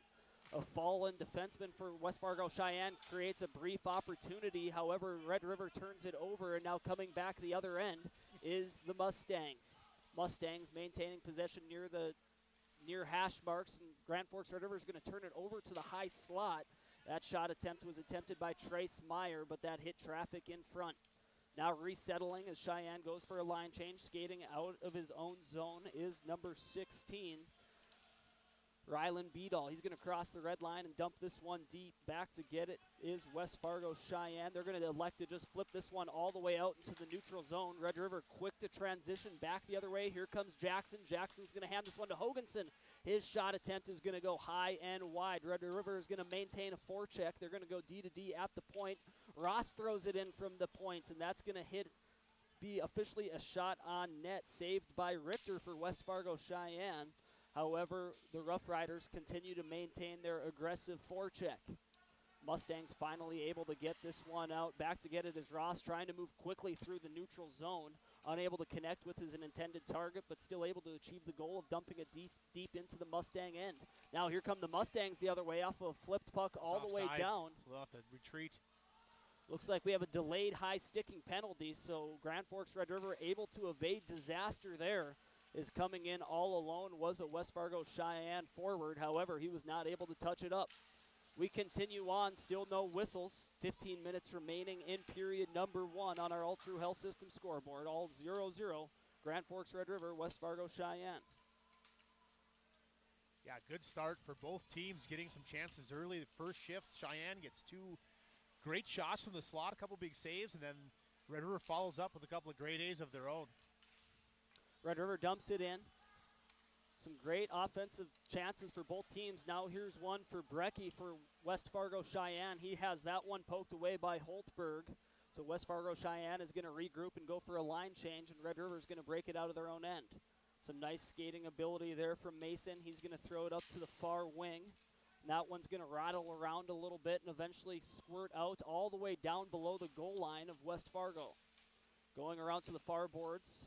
A: A fallen defenseman for West Fargo Sheyenne creates a brief opportunity. However, Red River turns it over, and now coming back the other end is the Mustangs. Mustangs maintaining possession near hash marks, and Grand Forks Red River is going to turn it over to the high slot. That shot attempt was attempted by Trace Meyer, but that hit traffic in front. Now resettling as Sheyenne goes for a line change. Skating out of his own zone is number 16, Rylan Beadall. He's going to cross the red line and dump this one deep. Back to get it is West Fargo Sheyenne. They're going to elect to just flip this one all the way out into the neutral zone. Red River quick to transition back the other way. Here comes Jackson. Jackson's going to hand this one to Hoganson. His shot attempt is going to go high and wide. Red River is going to maintain a forecheck. They're going to go D to D at the point. Ross throws it in from the point, and that's going to be officially a shot on net, saved by Richter for West Fargo Sheyenne. However, the Roughriders continue to maintain their aggressive forecheck. Mustangs finally able to get this one out. Back to get it is Ross, trying to move quickly through the neutral zone. Unable to connect with his intended target, but still able to achieve the goal of dumping it deep into the Mustang end. Now here come the Mustangs the other way off of a flipped puck all the way down.
B: We'll have to retreat.
A: Looks like we have a delayed high sticking penalty, so Grand Forks Red River able to evade disaster there. Is coming in all alone was a West Fargo Sheyenne forward. However, he was not able to touch it up. We continue on, still no whistles. 15 minutes remaining in period number 1 on our All True Health System scoreboard. All 0-0. Grand Forks Red River, West Fargo Sheyenne.
B: Yeah, good start for both teams, getting some chances early. The first shift, Sheyenne gets 2 great shots from the slot, a couple big saves, and then Red River follows up with a couple of great A's of their own.
A: Red River dumps it in. Some great offensive chances for both teams. Now here's one for Brecky for West Fargo Sheyenne. He has that one poked away by Holtberg. So West Fargo Sheyenne is going to regroup and go for a line change, and Red River is going to break it out of their own end. Some nice skating ability there from Mason. He's going to throw it up to the far wing. And that one's going to rattle around a little bit and eventually squirt out all the way down below the goal line of West Fargo. Going around to the far boards.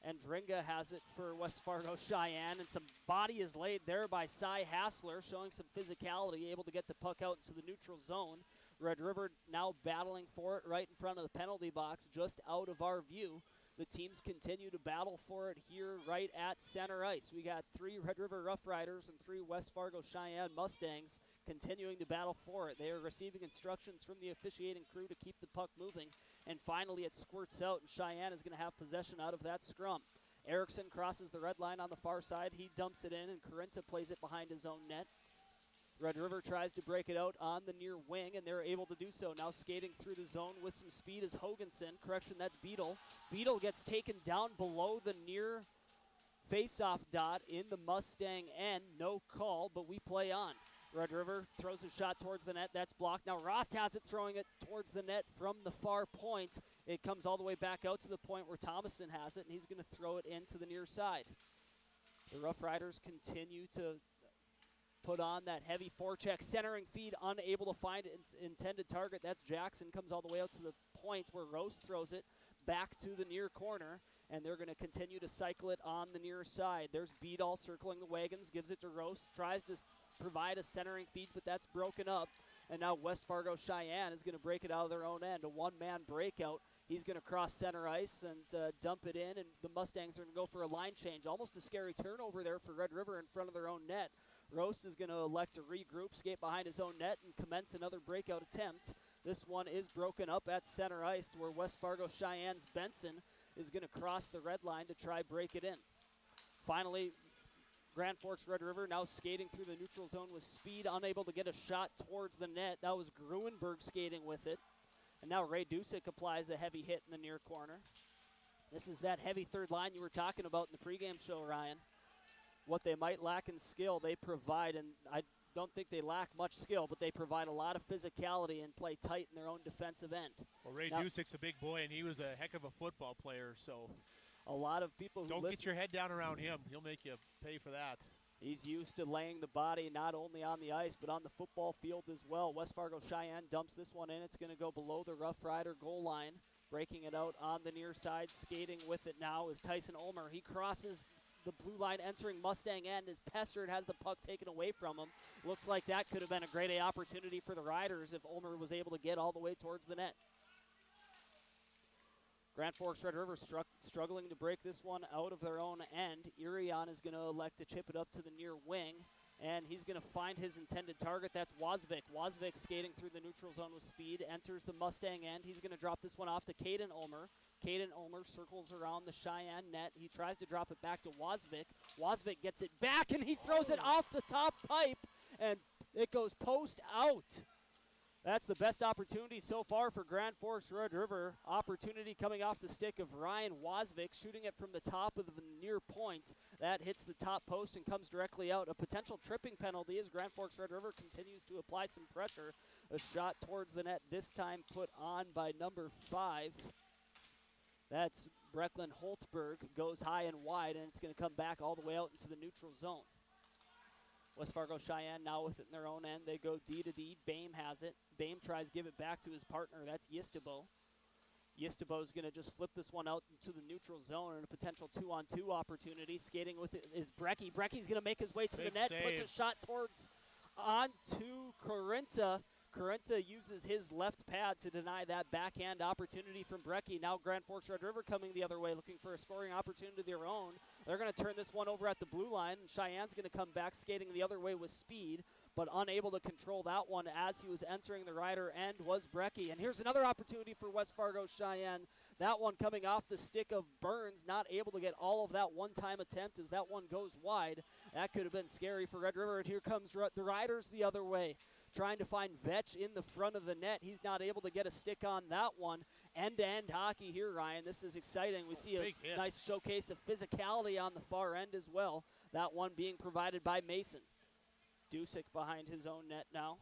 A: And Dringa has it for West Fargo Sheyenne, and some body is laid there by Cy Hassler, showing some physicality, able to get the puck out into the neutral zone. Red River now battling for it right in front of the penalty box, just out of our view. The teams continue to battle for it here right at center ice. We got 3 Red River Roughriders and 3 West Fargo Sheyenne Mustangs continuing to battle for it. They are receiving instructions from the officiating crew to keep the puck moving. And finally it squirts out, and Sheyenne is going to have possession out of that scrum. Erickson crosses the red line on the far side. He dumps it in, and Carenta plays it behind his own net. Red River tries to break it out on the near wing, and they're able to do so. Now skating through the zone with some speed is Hoganson. Correction, that's Beadle. Beadle gets taken down below the near face-off dot in the Mustang end. No call, but we play on. Red River throws a shot towards the net. That's blocked. Now Rost has it, throwing it towards the net from the far point. It comes all the way back out to the point where Thomason has it, and he's going to throw it into the near side. The Roughriders continue to put on that heavy forecheck. Centering feed, unable to find its intended target. That's Jackson. Comes all the way out to the point where Rost throws it back to the near corner, and they're going to continue to cycle it on the near side. There's Beadall circling the wagons, gives it to Rost, tries to provide a centering feed, but that's broken up. And now West Fargo Sheyenne is going to break it out of their own end. A one-man breakout. He's going to cross center ice and dump it in, and the Mustangs are going to go for a line change. Almost a scary turnover there for Red River in front of their own net. Roast is going to elect to regroup, skate behind his own net, and commence another breakout attempt. This one is broken up at center ice where West Fargo Cheyenne's Benson is going to cross the red line to try break it in. Finally, Grand Forks Red River now skating through the neutral zone with speed, unable to get a shot towards the net. That was Gruenberg skating with it. And now Ray Dusick applies a heavy hit in the near corner. This is that heavy third line you were talking about in the pregame show, Ryan. What they might lack in skill, they provide, and I don't think they lack much skill, but they provide a lot of physicality and play tight in their own defensive end.
B: Well, Ray Dusick's a big boy, and he was a heck of a football player, so
A: a lot of people who
B: don't get your head down around him. He'll make you pay for that.
A: He's used to laying the body not only on the ice, but on the football field as well. West Fargo Cheyenne dumps this one in. It's going to go below the Rough Rider goal line. Breaking it out on the near side, skating with it now is Tyson Ulmer. He crosses the blue line entering Mustang end. Is pestered, has the puck taken away from him. Looks like that could have been a great opportunity for the Riders if Ulmer was able to get all the way towards the net. Grand Forks Red River struggling to break this one out of their own end. Irion is going to elect to chip it up to the near wing, and he's going to find his intended target. That's Wozvik. Wozvik skating through the neutral zone with speed, enters the Mustang end. He's going to drop this one off to Caden Ulmer. Caden Ulmer circles around the Cheyenne net. He tries to drop it back to Wozvik. Wozvik gets it back, and he throws it off the top pipe, and it goes post out. That's the best opportunity so far for Grand Forks Red River. Opportunity coming off the stick of Ryan Wozvik, shooting it from the top of the near point. That hits the top post and comes directly out. A potential tripping penalty as Grand Forks Red River continues to apply some pressure. A shot towards the net, this time put on by number 5. That's Brecklin Holtberg, goes high and wide, and it's going to come back all the way out into the neutral zone. West Fargo Cheyenne now with it in their own end. They go D to D. Bame has it. Bame tries to give it back to his partner. That's Yistabo. Yistabo's going to just flip this one out into the neutral zone and a potential 2-on-2 opportunity. Skating with it is Brecky. Brecky's going to make his way to the net.
B: Save.
A: Puts a shot towards onto Corinta. Corinta uses his left pad to deny that backhand opportunity from Brecky. Now Grand Forks Red River coming the other way, looking for a scoring opportunity of their own. They're going to turn this one over at the blue line, and Cheyenne's going to come back skating the other way with speed, but unable to control that one as he was entering the rider end was Brecky. And here's another opportunity for West Fargo Cheyenne. That one coming off the stick of Burns, not able to get all of that one-time attempt as that one goes wide. That could have been scary for Red River, and here comes the Riders the other way. Trying to find Vetch in the front of the net. He's not able to get a stick on that one. End-to-end hockey here, Ryan. This is exciting. We see a nice showcase of physicality on the far end as well. That one being provided by Mason. Dusick behind his own net now.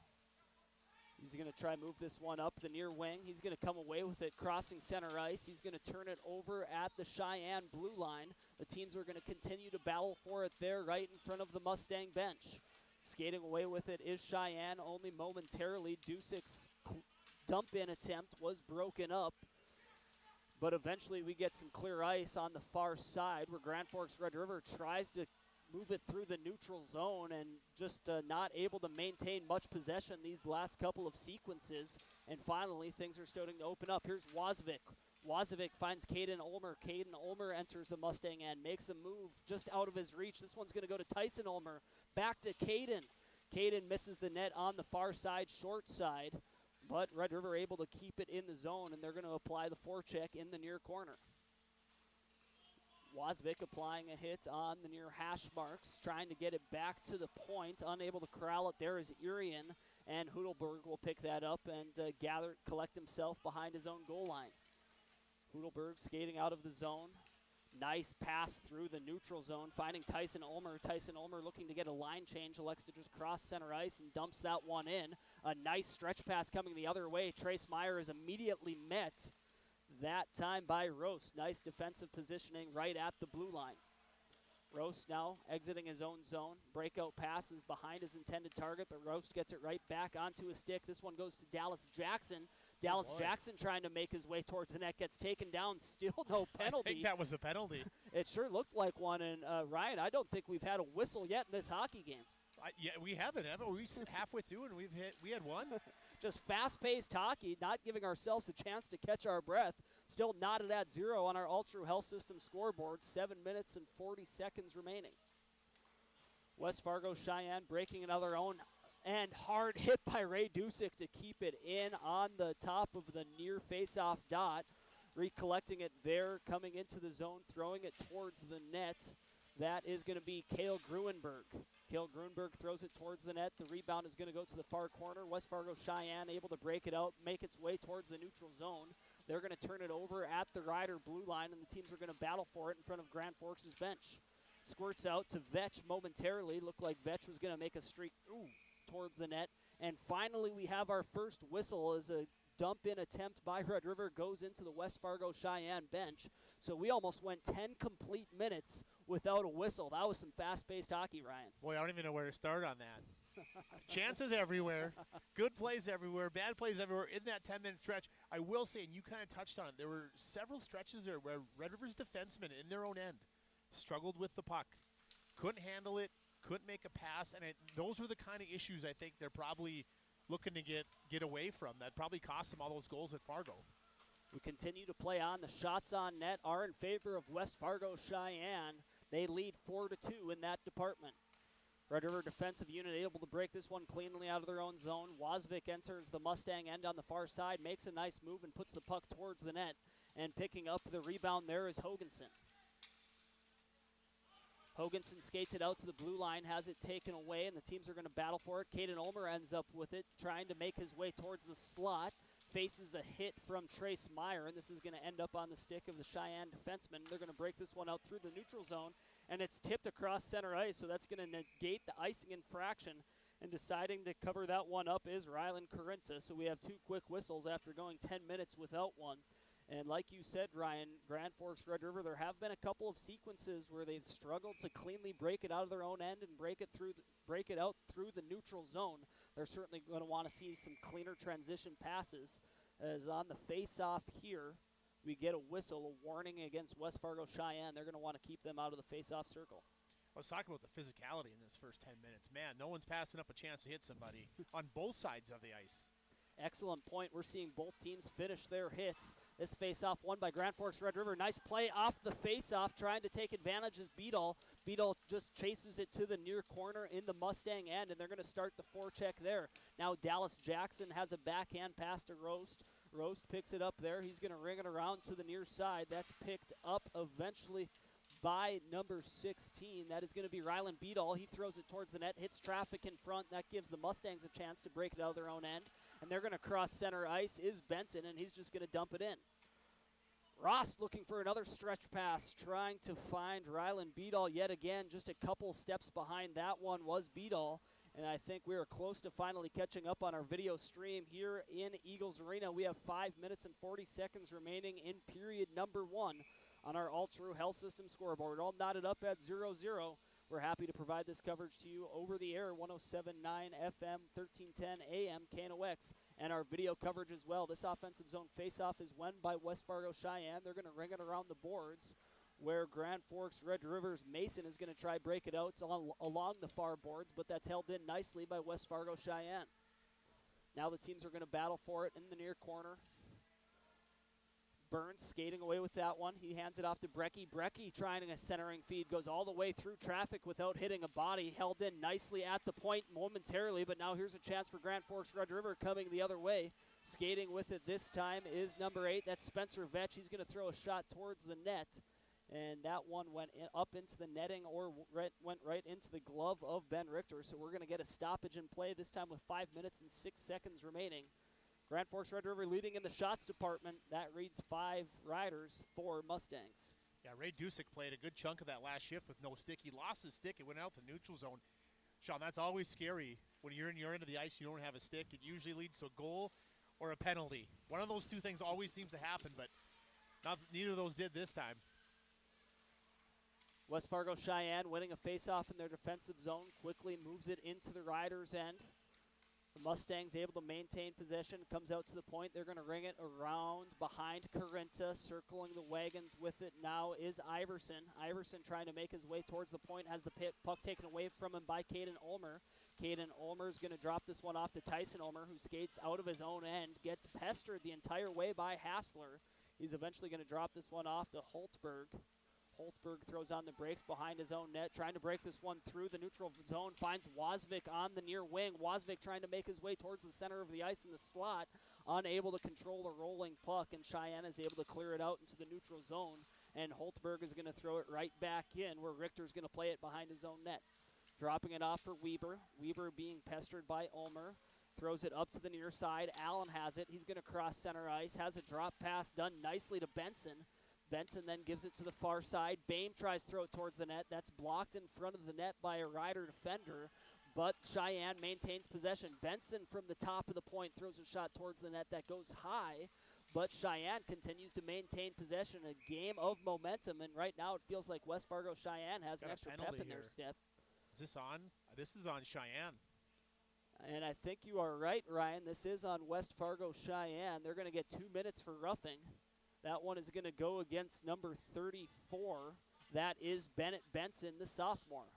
A: He's going to try move this one up the near wing. He's going to come away with it, crossing center ice. He's going to turn it over at the Cheyenne blue line. The teams are going to continue to battle for it there right in front of the Mustang bench. Skating away with it is Cheyenne only momentarily. Dusick's dump-in attempt was broken up, but eventually we get some clear ice on the far side where Grand Forks Red River tries to move it through the neutral zone and just not able to maintain much possession these last couple of sequences. And finally, things are starting to open up. Here's Wozvik. Wozvik finds Caden Ulmer. Caden Ulmer enters the Mustang end, makes a move just out of his reach. This one's going to go to Tyson Ulmer. Back to Caden. Caden misses the net on the far side, short side, but Red River able to keep it in the zone, and they're going to apply the forecheck in the near corner. Wozvik applying a hit on the near hash marks, trying to get it back to the point. Unable to corral it there is Irion, and Hudelberg will pick that up and collect himself behind his own goal line. Hudelberg skating out of the zone. Nice pass through the neutral zone, finding Tyson Ulmer. Tyson Ulmer looking to get a line change, elects to just cross center ice and dumps that one in. A nice stretch pass coming the other way. Trace Meyer is immediately met that time by Roast. Nice defensive positioning right at the blue line. Roast now exiting his own zone. Breakout passes behind his intended target, but Roast gets it right back onto his stick. This one goes to Dallas Jackson. Dallas Jackson trying to make his way towards the net, gets taken down, still no penalty.
B: I think that was a penalty.
A: It sure looked like one, and Ryan, I don't think we've had a whistle yet in this hockey game.
B: Yeah, we haven't, we halfway through and we had one.
A: Just fast-paced hockey, not giving ourselves a chance to catch our breath. Still knotted at 0 on our Ultra Health System scoreboard. 7 minutes and 40 seconds remaining. West Fargo Cheyenne breaking another own and hard hit by Ray Dusick to keep it in on the top of the near face-off dot. Recollecting it there, coming into the zone, throwing it towards the net. That is going to be Cale Gruenberg. Cale Gruenberg throws it towards the net. The rebound is going to go to the far corner. West Fargo Cheyenne able to break it out, make its way towards the neutral zone. They're going to turn it over at the Rider blue line, and the teams are going to battle for it in front of Grand Forks' bench. Squirts out to Vetch momentarily. Looked like Vetch was going to make a streak towards the net. And finally, we have our first whistle as a dump-in attempt by Red River goes into the West Fargo Cheyenne bench. So we almost went 10 complete minutes without a whistle. That was some fast-paced hockey, Ryan.
B: Boy, I don't even know where to start on that. Chances everywhere, good plays everywhere, bad plays everywhere in that 10-minute stretch. I will say, and you kind of touched on it, there were several stretches there where Red River's defensemen in their own end struggled with the puck, couldn't handle it, couldn't make a pass, and those were the kind of issues I think they're probably looking to get away from. That probably cost them all those goals at Fargo.
A: We continue to play on. The shots on net are in favor of West Fargo Cheyenne. They lead 4-2 in that department. Red River defensive unit able to break this one cleanly out of their own zone. Wozvik enters the Mustang end on the far side, makes a nice move and puts the puck towards the net. And picking up the rebound there is Hoganson. Hoganson skates it out to the blue line, has it taken away, and the teams are going to battle for it. Caden Ulmer ends up with it, trying to make his way towards the slot. Faces a hit from Trace Meyer, and this is going to end up on the stick of the Cheyenne defenseman. They're going to break this one out through the neutral zone, and it's tipped across center ice, so that's going to negate the icing infraction. And deciding to cover that one up is Rylan Corinta, so we have two quick whistles after going 10 minutes without one. And like you said, Ryan, Grand Forks, Red River, there have been a couple of sequences where they've struggled to cleanly break it out of their own end and break it out through the neutral zone. They're certainly going to want to see some cleaner transition passes. As on the face-off here, we get a whistle, a warning against West Fargo Cheyenne. They're going to want to keep them out of the face-off circle.
B: I was talking about the physicality in this first 10 minutes. Man, no one's passing up a chance to hit somebody on both sides of the ice.
A: Excellent point. We're seeing both teams finish their hits. This face-off won by Grand Forks Red River. Nice play off the face-off, trying to take advantage is Beadle. Beadle just chases it to the near corner in the Mustang end, and they're going to start the forecheck there. Now Dallas Jackson has a backhand pass to Roast. Roast picks it up there. He's going to ring it around to the near side. That's picked up eventually by number 16. That is going to be Rylan Beadle. He throws it towards the net, hits traffic in front. That gives the Mustangs a chance to break it out of their own end. And they're going to cross center ice is Benson, and he's just going to dump it in. Ross looking for another stretch pass, trying to find Rylan Beadle yet again. Just a couple steps behind that one was Beadle. And I think we are close to finally catching up on our video stream here in Eagles Arena. We have 5 minutes and 40 seconds remaining in period number 1 on our All-True Health System scoreboard. All knotted up at 0-0. We're happy to provide this coverage to you over the air, 107.9 FM, 1310 AM, KNOX, and our video coverage as well. This offensive zone faceoff is won by West Fargo Cheyenne. They're going to ring it around the boards, where Grand Forks Red River's Mason is going to try break it out along the far boards, but that's held in nicely by West Fargo Cheyenne. Now the teams are going to battle for it in the near corner. Burns skating away with that one. He hands it off to Brecky. Brecky trying a centering feed, goes all the way through traffic without hitting a body. Held in nicely at the point momentarily, but now here's a chance for Grand Forks Red River coming the other way. Skating with it this time is number 8. That's Spencer Vetch. He's going to throw a shot towards the net, and that one went up into the netting or went right into the glove of Ben Richter. So we're going to get a stoppage in play, this time with 5 minutes and 6 seconds remaining. Grand Forks Red River leading in the shots department. That reads 5 Riders, 4 Mustangs.
B: Yeah, Ray Dusick played a good chunk of that last shift with no stick. He lost his stick. It went out the neutral zone. Sean, that's always scary. When you're in your end of the ice, you don't have a stick. It usually leads to a goal or a penalty. One of those two things always seems to happen, but neither of those did this time.
A: West Fargo Cheyenne winning a faceoff in their defensive zone. Quickly moves it into the Riders' end. The Mustangs able to maintain possession, comes out to the point. They're going to ring it around behind Corinta, circling the wagons with it now is Iverson. Iverson trying to make his way towards the point, has the puck taken away from him by Caden Ulmer. Caden Ulmer is going to drop this one off to Tyson Ulmer, who skates out of his own end, gets pestered the entire way by Hassler. He's eventually going to drop this one off to Holtberg. Holtberg throws on the brakes behind his own net, trying to break this one through the neutral zone, finds Wozvik on the near wing. Wozvik trying to make his way towards the center of the ice in the slot, unable to control the rolling puck, and Sheyenne is able to clear it out into the neutral zone, and Holtberg is going to throw it right back in where Richter's going to play it behind his own net. Dropping it off for Weber. Weber being pestered by Ulmer. Throws it up to the near side. Allen has it. He's going to cross center ice. Has a drop pass done nicely to Benson. Benson then gives it to the far side. Boehm tries to throw it towards the net. That's blocked in front of the net by a Rider defender, but Sheyenne maintains possession. Benson from the top of the point throws a shot towards the net that goes high, but Sheyenne continues to maintain possession. A game of momentum, and right now it feels like West Fargo Cheyenne has an extra pep in their step.
B: Is this on? This is on Sheyenne.
A: And I think you are right, Ryan. This is on West Fargo Cheyenne. They're going to get 2 minutes for roughing. That one is going to go against number 34. That is Bennett Benson, the sophomore.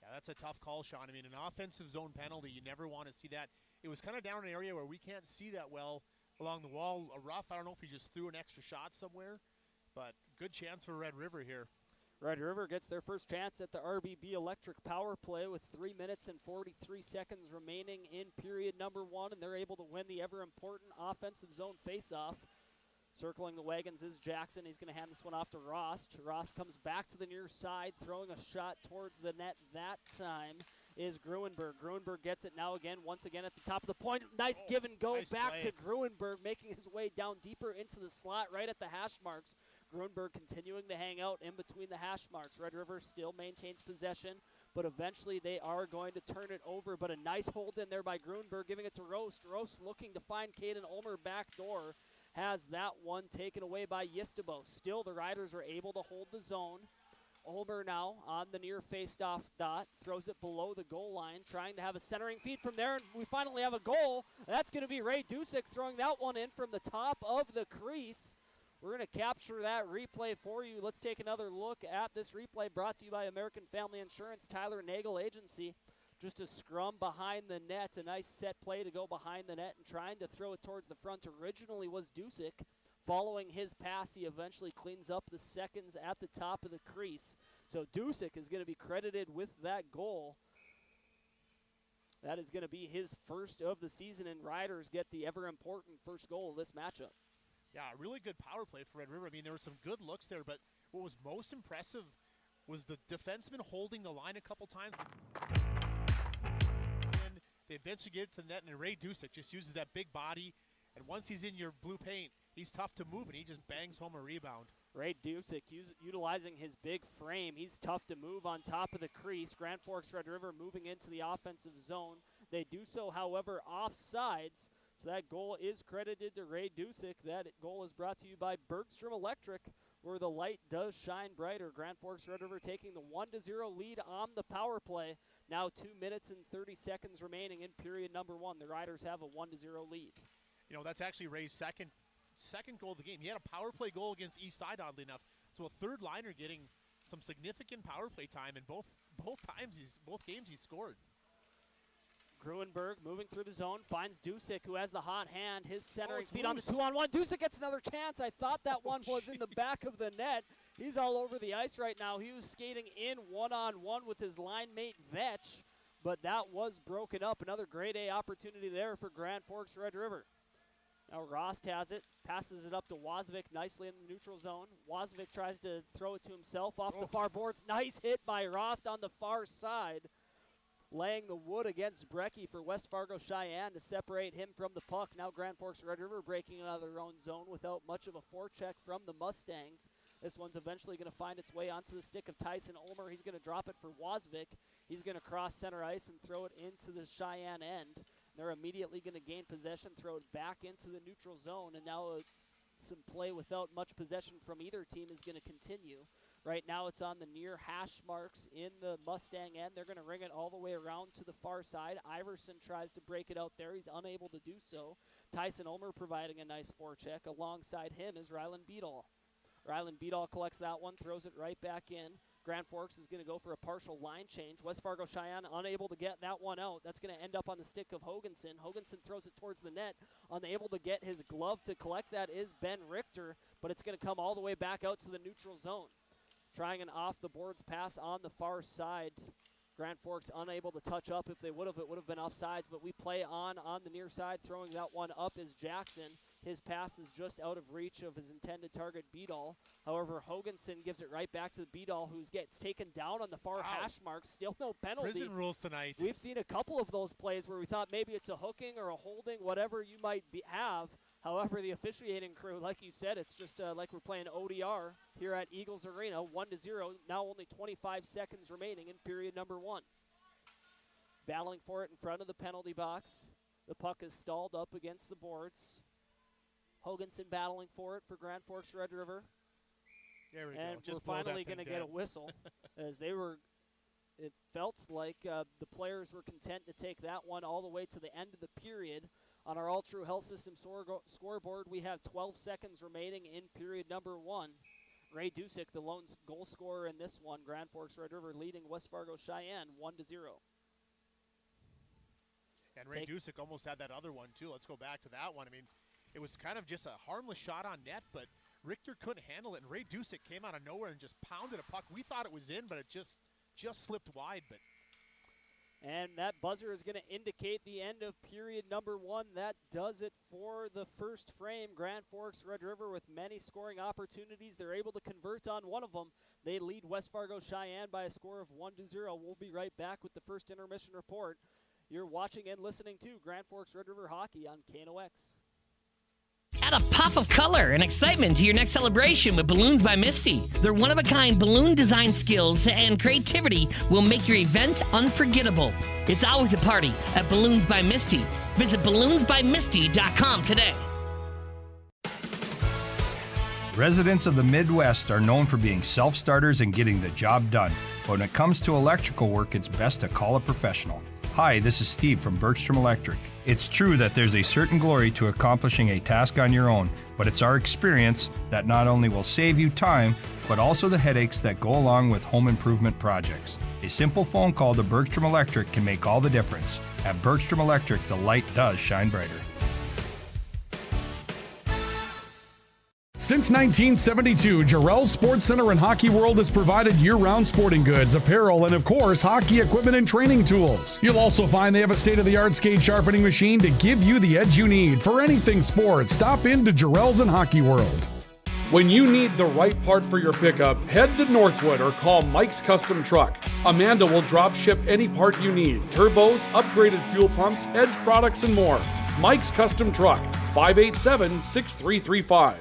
B: Yeah, that's a tough call, Sean. I mean, an offensive zone penalty, you never want to see that. It was kind of down an area where we can't see that well along the wall. A rough, I don't know if he just threw an extra shot somewhere, but good chance for Red River here.
A: Red River gets their first chance at the RBB Electric power play with 3 minutes and 43 seconds remaining in period number 1, and they're able to win the ever-important offensive zone faceoff. Circling the wagons is Jackson. He's going to hand this one off to Rost. Rost comes back to the near side, throwing a shot towards the net. That time is Gruenberg. Gruenberg gets it now again, once again at the top of the point. Nice give and go back to Gruenberg, making his way down deeper into the slot right at the hash marks. Gruenberg continuing to hang out in between the hash marks. Red River still maintains possession, but eventually they are going to turn it over. But a nice hold in there by Gruenberg, giving it to Rost. Rost looking to find Caden Ulmer back door. Has that one taken away by Yistabo. Still, the Riders are able to hold the zone. Ulmer now on the near faced-off dot, throws it below the goal line, trying to have a centering feed from there, and we finally have a goal. That's going to be Ray Dusick throwing that one in from the top of the crease. We're going to capture that replay for you. Let's take another look at this replay brought to you by American Family Insurance, Tyler Nagel Agency. Just a scrum behind the net, a nice set play to go behind the net and trying to throw it towards the front. Originally was Dusick. Following his pass, he eventually cleans up the seconds at the top of the crease. So Dusick is going to be credited with that goal. That is going to be his first of the season, and Riders get the ever-important first goal of this matchup.
B: Yeah, a really good power play for Red River. I mean, there were some good looks there, but what was most impressive was the defenseman holding the line a couple times. And they eventually get it to the net, and Ray Dusick just uses that big body, and once he's in your blue paint, he's tough to move, and he just bangs home a rebound.
A: Ray Dusick utilizing his big frame. He's tough to move on top of the crease. Grand Forks Red River moving into the offensive zone. They do so, however, offsides. So that goal is credited to Ray Dusick. That goal is brought to you by Bergstrom Electric, where the light does shine brighter. Grand Forks Red River taking the 1-0 lead on the power play. Now 2 minutes and 30 seconds remaining in period number 1. The Riders have a 1-0 lead.
B: You know, that's actually Ray's second goal of the game. He had a power play goal against East Side, oddly enough. So a third liner getting some significant power play time, and both games he scored.
A: Gruenberg moving through the zone, finds Dusick, who has the hot hand. His centering feed on the 2-on-1. Dusick gets another chance. I thought that one was in the back of the net. He's all over the ice right now. He was skating in one-on-one with his line mate Vetch, but that was broken up. Another grade A opportunity there for Grand Forks Red River. Now Rost has it, passes it up to Wozvik nicely in the neutral zone. Wozvik tries to throw it to himself off the far boards. Nice hit by Rost on the far side, laying the wood against Brecky for West Fargo Cheyenne to separate him from the puck. Now Grand Forks Red River breaking out of their own zone without much of a forecheck from the Mustangs. This one's eventually going to find its way onto the stick of Tyson Ulmer. He's going to drop it for Wozvik. He's going to cross center ice and throw it into the Cheyenne end. They're immediately going to gain possession, throw it back into the neutral zone, and now some play without much possession from either team is going to continue. Right now it's on the near hash marks in the Mustang end. They're going to ring it all the way around to the far side. Iverson tries to break it out there. He's unable to do so. Tyson Ulmer providing a nice forecheck. Alongside him is Rylan Beadall. Rylan Beadall collects that one, throws it right back in. Grand Forks is going to go for a partial line change. West Fargo Cheyenne unable to get that one out. That's going to end up on the stick of Hoganson. Hoganson throws it towards the net. Unable to get his glove to collect that is Ben Richter, but it's going to come all the way back out to the neutral zone. trying an off-the-boards pass on the far side. Grand Forks unable to touch up. If they would have, it would have been offsides, but we play on the near side. Throwing that one up is Jackson. His pass is just out of reach of his intended target, Beadall. However, Hoganson gives it right back to the Beadall, who gets taken down on the far hash mark. Still no penalty.
B: Prison rules tonight.
A: We've seen a couple of those plays where we thought maybe it's a hooking or a holding, whatever you might have. However, the officiating crew, like you said, it's just like we're playing ODR here at Eagles Arena, 1-0. Now only 25 seconds remaining in period number 1. Battling for it in front of the penalty box. The puck is stalled up against the boards. Hoganson battling for it for Grand Forks Red River.
B: There we
A: and
B: go. Just
A: we're finally going to get a whistle as they were. It felt like the players were content to take that one all the way to the end of the period. On our All True Health System scoreboard, we have 12 seconds remaining in period number 1. Ray Dusick, the lone goal scorer in this one. Grand Forks Red River leading West Fargo Cheyenne 1-0.
B: And Ray Dusick almost had that other one, too. Let's go back to that one. I mean, it was kind of just a harmless shot on net, but Richter couldn't handle it, and Ray Dusick came out of nowhere and just pounded a puck. We thought it was in, but it just slipped wide. But
A: and that buzzer is going to indicate the end of period number 1. That does it for the first frame. Grand Forks Red River with many scoring opportunities. They're able to convert on one of them. They lead West Fargo Cheyenne by a score of 1-0. We'll be right back with the first intermission report. You're watching and listening to Grand Forks Red River Hockey on KNOX.
Q: Add a pop of color and excitement to your next celebration with Balloons by Misty. Their one-of-a-kind balloon design skills and creativity will make your event unforgettable. It's always a party at Balloons by Misty. Visit balloonsbymisty.com today.
N: Residents of the Midwest are known for being self-starters and getting the job done. But when it comes to electrical work, it's best to call a professional. Hi, this is Steve from Bergstrom Electric. It's true that there's a certain glory to accomplishing a task on your own, but it's our experience that not only will save you time, but also the headaches that go along with home improvement projects. A simple phone call to Bergstrom Electric can make all the difference. At Bergstrom Electric, the light does shine brighter.
H: Since 1972, Jarrell's Sports Center and Hockey World has provided year-round sporting goods, apparel, and of course, hockey equipment and training tools. You'll also find they have a state-of-the-art skate sharpening machine to give you the edge you need. For anything sports, stop into Jarrell's and Hockey World. When you need the right part for your pickup, head to Northwood or call Mike's Custom Truck. Amanda will drop ship any part you need. Turbos, upgraded fuel pumps, edge products, and more. Mike's Custom Truck, 587-6335.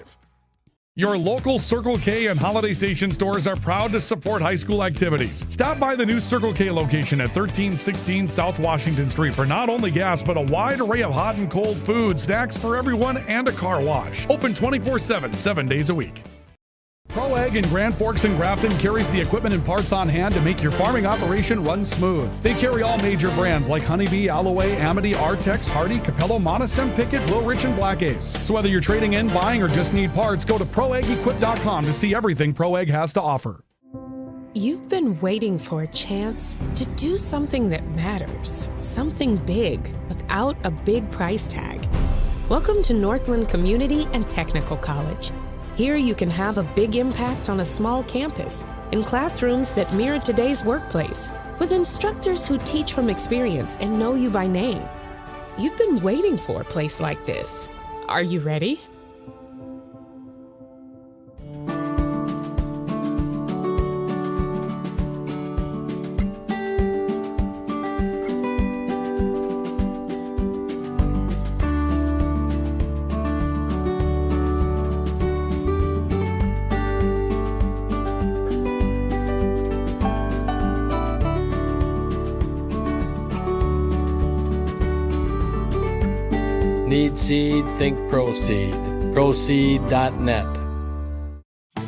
H: Your local Circle K and Holiday Station stores are proud to support high school activities. Stop by the new Circle K location at 1316 South Washington Street for not only gas, but a wide array of hot and cold food, snacks for everyone, and a car wash. Open 24/7, 7 days a week. ProAg in Grand Forks and Grafton carries the equipment and parts on hand to make your farming operation run smooth. They carry all major brands like Honeybee, Alloway, Amity, Artex, Hardy, Capello, Monosem, Pickett, Wilrich, and Black Ace. So whether you're trading in, buying, or just need parts, go to ProAgEquip.com to see everything ProAg has to offer.
R: You've been waiting for a chance to do something that matters. Something big without a big price tag. Welcome to Northland Community and Technical College. Here you can have a big impact on a small campus, in classrooms that mirror today's workplace, with instructors who teach from experience and know you by name. You've been waiting for a place like this. Are you ready?
T: Need seed, think Proseed. Proseed.net.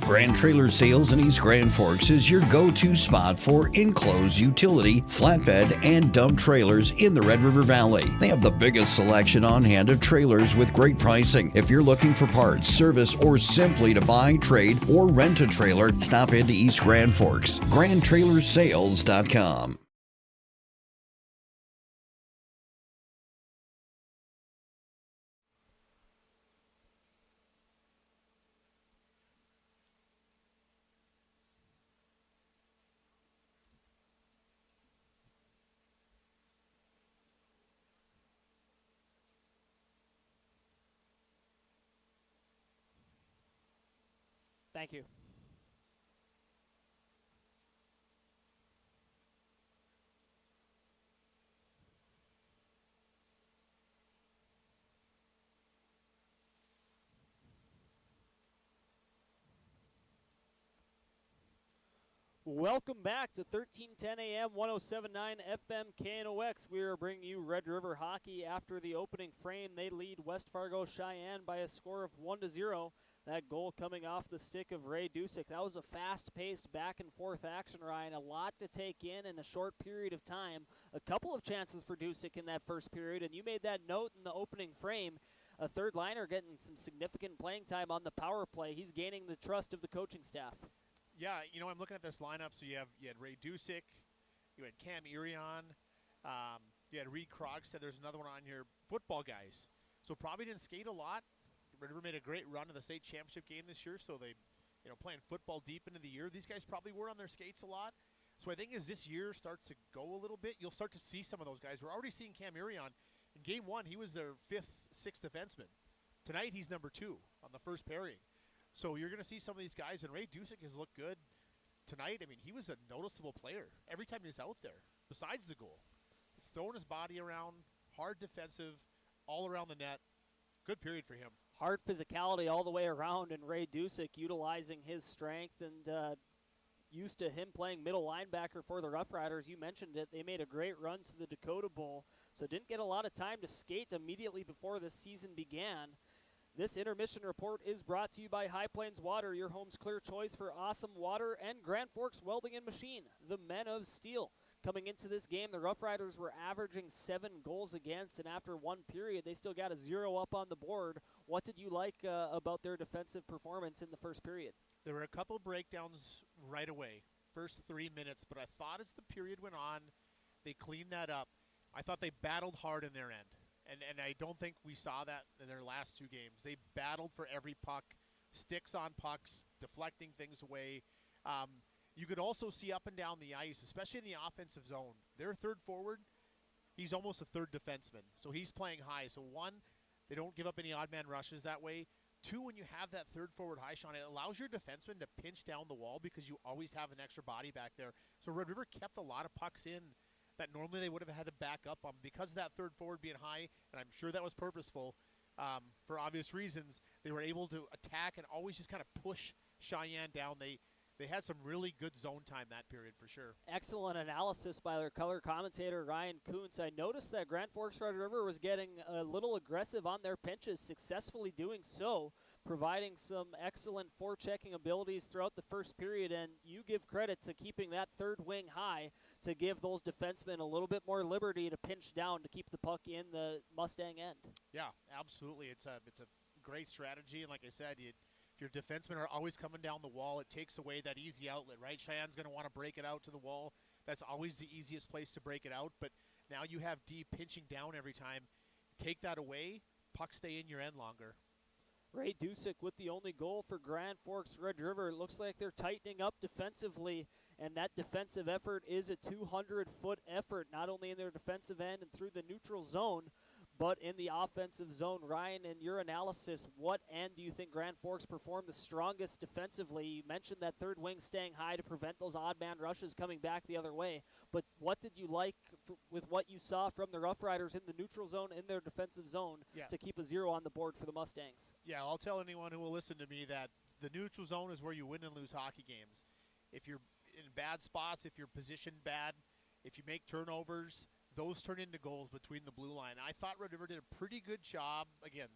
E: Grand Trailer Sales in East Grand Forks is your go-to spot for enclosed utility, flatbed, and dump trailers in the Red River Valley. They have the biggest selection on hand of trailers with great pricing. If you're looking for parts, service, or simply to buy, trade, or rent a trailer, stop into East Grand Forks. GrandTrailersales.com.
A: Thank you. Welcome back to 1310 AM, 107.9 FM KNOX. We are bringing you Red River Hockey after the opening frame. They lead West Fargo Cheyenne by a score of 1-0. That goal coming off the stick of Ray Dusick. That was a fast-paced back-and-forth action, Ryan. A lot to take in a short period of time. A couple of chances for Dusick in that first period, and you made that note in the opening frame. A third liner getting some significant playing time on the power play. He's gaining the trust of the coaching staff.
B: Yeah, I'm looking at this lineup. So you had Ray Dusick, you had Cam Irion, you had Reed Krogstad. There's another one on here. Football guys. So probably didn't skate a lot. Red River made a great run in the state championship game this year. So they, playing football deep into the year. These guys probably were on their skates a lot. So I think as this year starts to go a little bit, you'll start to see some of those guys. We're already seeing Cam Irion. In game one, he was their 5th, 6th defenseman. Tonight, he's number 2 on the first pairing. So you're going to see some of these guys, and Ray Dusick has looked good tonight. I mean, he was a noticeable player every time he was out there, besides the goal. Throwing his body around, hard defensive, all around the net. Good period for him.
A: Hard physicality all the way around, and Ray Dusick utilizing his strength and used to him playing middle linebacker for the Roughriders. You mentioned it. They made a great run to the Dakota Bowl, so didn't get a lot of time to skate immediately before the season began. This intermission report is brought to you by High Plains Water, your home's clear choice for awesome water, and Grand Forks Welding and Machine, the men of steel. Coming into this game, the Roughriders were averaging 7 goals against, and after one period, they still got a 0 up on the board. What did you like about their defensive performance in the first period?
B: There were a couple breakdowns right away, first 3 minutes, but I thought as the period went on, they cleaned that up. I thought they battled hard in their end. And I don't think we saw that in their last 2 games. They battled for every puck, sticks on pucks, deflecting things away. You could also see up and down the ice, especially in the offensive zone. Their third forward, he's almost a third defenseman. So he's playing high. So 1, they don't give up any odd man rushes that way. 2, when you have that third forward high, Sean, it allows your defenseman to pinch down the wall because you always have an extra body back there. So Red River kept a lot of pucks in that normally they would have had to back up on because of that third forward being high, and I'm sure that was purposeful for obvious reasons. They were able to attack and always just kind of push Sheyenne down. They had some really good zone time that period for sure.
A: Excellent analysis by their color commentator, Ryan Kuntz. I noticed that Grand Forks Red River was getting a little aggressive on their pinches, successfully doing so, providing some excellent forechecking abilities throughout the first period, and you give credit to keeping that third wing high to give those defensemen a little bit more liberty to pinch down to keep the puck in the Mustang end.
B: Yeah, absolutely. It's a great strategy, and like I said, if your defensemen are always coming down the wall, it takes away that easy outlet, right? Cheyenne's going to want to break it out to the wall. That's always the easiest place to break it out, but now you have D pinching down every time. Take that away, pucks stay in your end longer.
A: Ray Dusick with the only goal for Grand Forks Red River. It looks like they're tightening up defensively, and that defensive effort is a 200-foot effort, not only in their defensive end and through the neutral zone, but in the offensive zone. Ryan, in your analysis, what end do you think Grand Forks performed the strongest defensively? You mentioned that third wing staying high to prevent those odd man rushes coming back the other way, but what did you like with what you saw from the Roughriders in the neutral zone, in their defensive zone, to keep a 0 on the board for the Mustangs?
B: Yeah, I'll tell anyone who will listen to me that the neutral zone is where you win and lose hockey games. If you're in bad spots, if you're positioned bad, if you make turnovers, those turn into goals between the blue line. I thought Red River did a pretty good job. Again,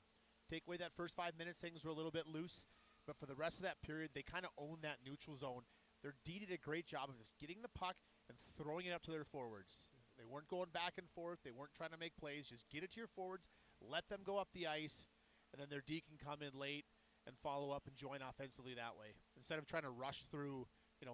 B: take away that first 5 minutes, things were a little bit loose. But for the rest of that period, they kind of owned that neutral zone. Their D did a great job of just getting the puck and throwing it up to their forwards. They weren't going back and forth. They weren't trying to make plays. Just get it to your forwards, let them go up the ice, and then their D can come in late and follow up and join offensively that way, instead of trying to rush through,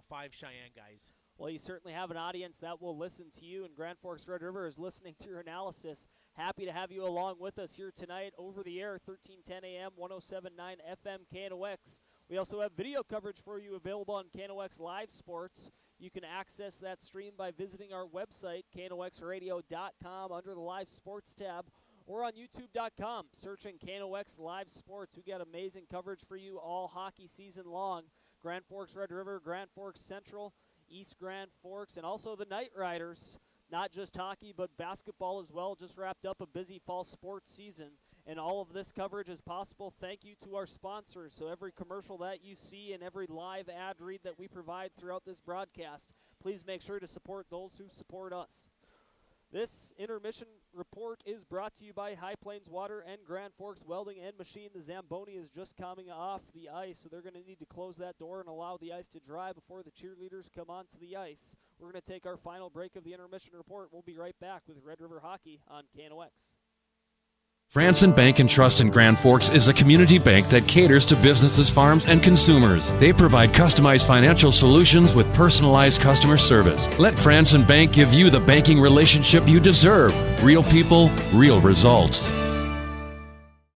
B: 5 Cheyenne guys.
A: Well, you certainly have an audience that will listen to you, and Grand Forks Red River is listening to your analysis. Happy to have you along with us here tonight over the air, 1310 AM, 107.9 FM, KNOX. We also have video coverage for you available on KNOX Live Sports. You can access that stream by visiting our website, knoxradio.com, under the Live Sports tab, or on YouTube.com, searching KNOX Live Sports. We got amazing coverage for you all hockey season long. Grand Forks Red River, Grand Forks Central, East Grand Forks, and also the Night Riders. Not just hockey, but basketball as well. Just wrapped up a busy fall sports season, and all of this coverage is possible thank you to our sponsors. So every commercial that you see and every live ad read that we provide throughout this broadcast, please make sure to support those who support us. This intermission report is brought to you by High Plains Water and Grand Forks Welding and Machine. The Zamboni is just coming off the ice, so they're going to need to close that door and allow the ice to dry before the cheerleaders come onto the ice. We're going to take our final break of the intermission report. We'll be right back with Red River Hockey on KNOX.
P: Franson Bank and Trust in Grand Forks is a community bank that caters to businesses, farms, and consumers. They provide customized financial solutions with personalized customer service. Let Franson Bank give you the banking relationship you deserve. Real people, real results.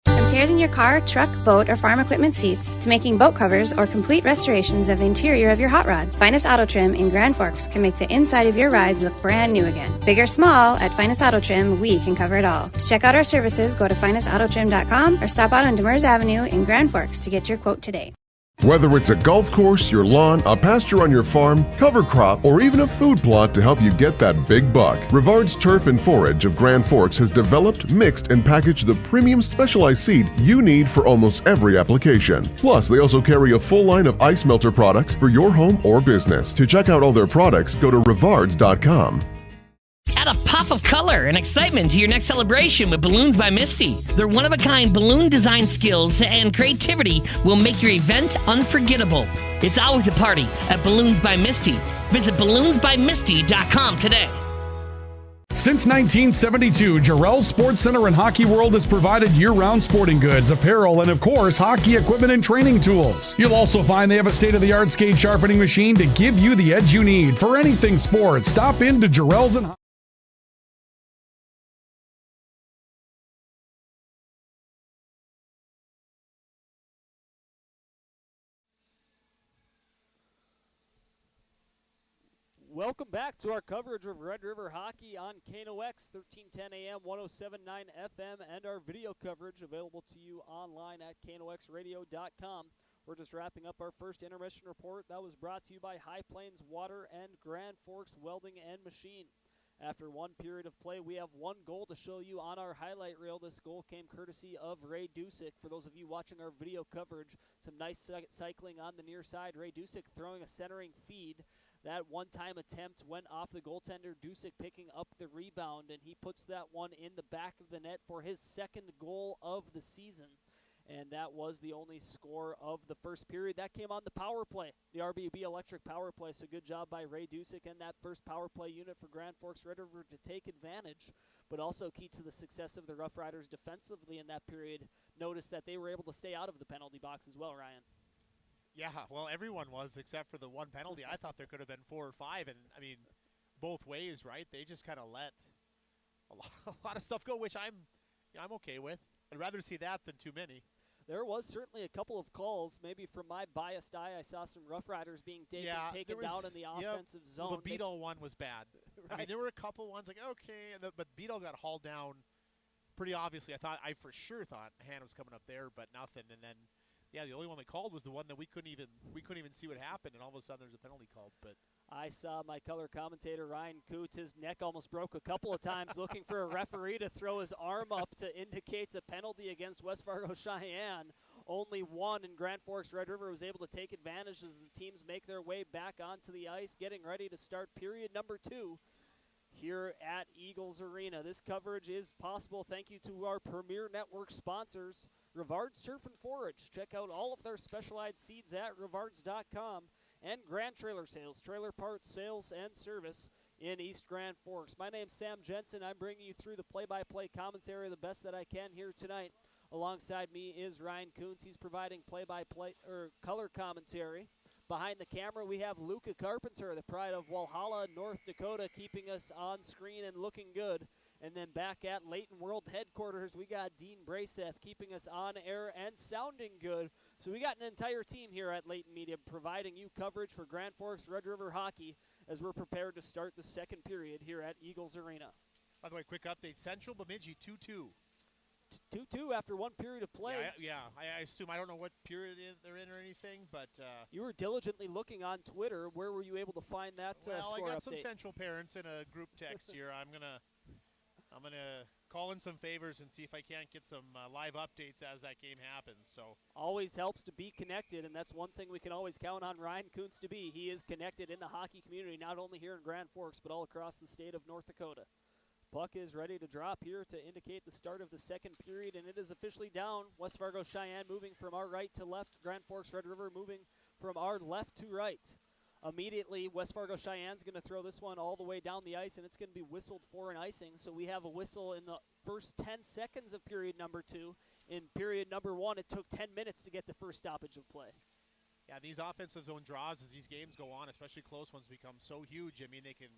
M: From tears in your car, truck, boat, or farm equipment seats to making boat covers or complete restorations of the interior of your hot rod, Finest Auto Trim in Grand Forks can make the inside of your rides look brand new again. Big or small, at Finest Auto Trim, we can cover it all. To check out our services, go to finestautotrim.com or stop out on Demers Avenue in Grand Forks to get your quote today.
D: Whether it's a golf course, your lawn, a pasture on your farm, cover crop, or even a food plot to help you get that big buck, Rivard's Turf and Forage of Grand Forks has developed, mixed, and packaged the premium specialized seed you need for almost every application. Plus, they also carry a full line of ice melter products for your home or business. To check out all their products, go to rivards.com.
Q: Add a pop of color and excitement to your next celebration with Balloons by Misty. Their one-of-a-kind balloon design skills and creativity will make your event unforgettable. It's always a party at Balloons by Misty. Visit balloonsbymisty.com today.
H: Since 1972, Jarrell's Sports Center and Hockey World has provided year-round sporting goods, apparel, and of course, hockey equipment and training tools. You'll also find they have a state-of-the-art skate sharpening machine to give you the edge you need for anything sports. Stop in to Jarrell's and
A: Welcome back to our coverage of Red River Hockey on KNOX, 1310 AM, 107.9 FM, and our video coverage available to you online at knoxradio.com. We're just wrapping up our first intermission report. That was brought to you by High Plains Water and Grand Forks Welding and Machine. After one period of play, we have one goal to show you on our highlight reel. This goal came courtesy of Ray Dusick. For those of you watching our video coverage, some nice cycling on the near side. Ray Dusick throwing a centering feed. That one-time attempt went off the goaltender, Dusick picking up the rebound, and he puts that one in the back of the net for his second goal of the season. And that was the only score of the first period. That came on the power play, the RBB Electric power play. So good job by Ray Dusick and that first power play unit for Grand Forks Red River to take advantage, but also key to the success of the Roughriders defensively in that period. Notice that they were able to stay out of the penalty box as well, Ryan.
B: Yeah, well, everyone was except for the one penalty. I thought there could have been 4 or 5, and, I mean, both ways, right? They just kind of let a lot of stuff go, which I'm okay with. I'd rather see that than too many.
A: There was certainly a couple of calls. Maybe from my biased eye, I saw some Roughriders being taken down in the offensive zone.
B: Well, the Beetle one was bad. Right. I mean, there were a couple ones like, okay, but Beetle got hauled down pretty obviously. I for sure thought a hand was coming up there, but nothing. And then, yeah, the only one they called was the one that we couldn't even see what happened, and all of a sudden there's a penalty called. But
A: I saw my color commentator, Ryan Coots, his neck almost broke a couple of times looking for a referee to throw his arm up to indicate a penalty against West Fargo Cheyenne. Only one, and Grand Forks Red River was able to take advantage as the teams make their way back onto the ice, getting ready to start period number 2 here at Eagles Arena. This coverage is possible thank you to our premier network sponsors, Rivard's Turf and Forage. Check out all of their specialized seeds at rivards.com. And Grand Trailer Sales, trailer parts, sales, and service in East Grand Forks. My name's Sam Jensen. I'm bringing you through the play-by-play commentary the best that I can here tonight. Alongside me is Ryan Coons. He's providing play-by-play or color commentary. Behind the camera, we have Luca Carpenter, the pride of Walhalla, North Dakota, keeping us on screen and looking good. And then back at Layton World Headquarters, we got Dean Braceth keeping us on air and sounding good. So we got an entire team here at Layton Media providing you coverage for Grand Forks Red River Hockey as we're prepared to start the second period here at Eagles Arena.
B: By the way, quick update. Central Bemidji 2-2.
A: 2-2 after one period of play.
B: I assume. I don't know what period they're in or anything, but
A: you were diligently looking on Twitter. Where were you able to find that
B: well,
A: score
B: I got
A: update?
B: some Central parents in a group text here. I'm gonna call in some favors and see if I can't get some live updates as that game happens. So
A: always helps to be connected, and that's one thing we can always count on Ryan Kuntz to be. He is connected in the hockey community, not only here in Grand Forks, but all across the state of North Dakota. Puck is ready to drop here to indicate the start of the second period, and it is officially down. West Fargo Cheyenne moving from our right to left. Grand Forks Red River moving from our left to right. Immediately, West Fargo Cheyenne's going to throw this one all the way down the ice, and it's going to be whistled for an icing. So we have a whistle in the first 10 seconds of period number 2. In period number 1, it took 10 minutes to get the first stoppage of play.
B: Yeah, these offensive zone draws as these games go on, especially close ones, become so huge. I mean, they can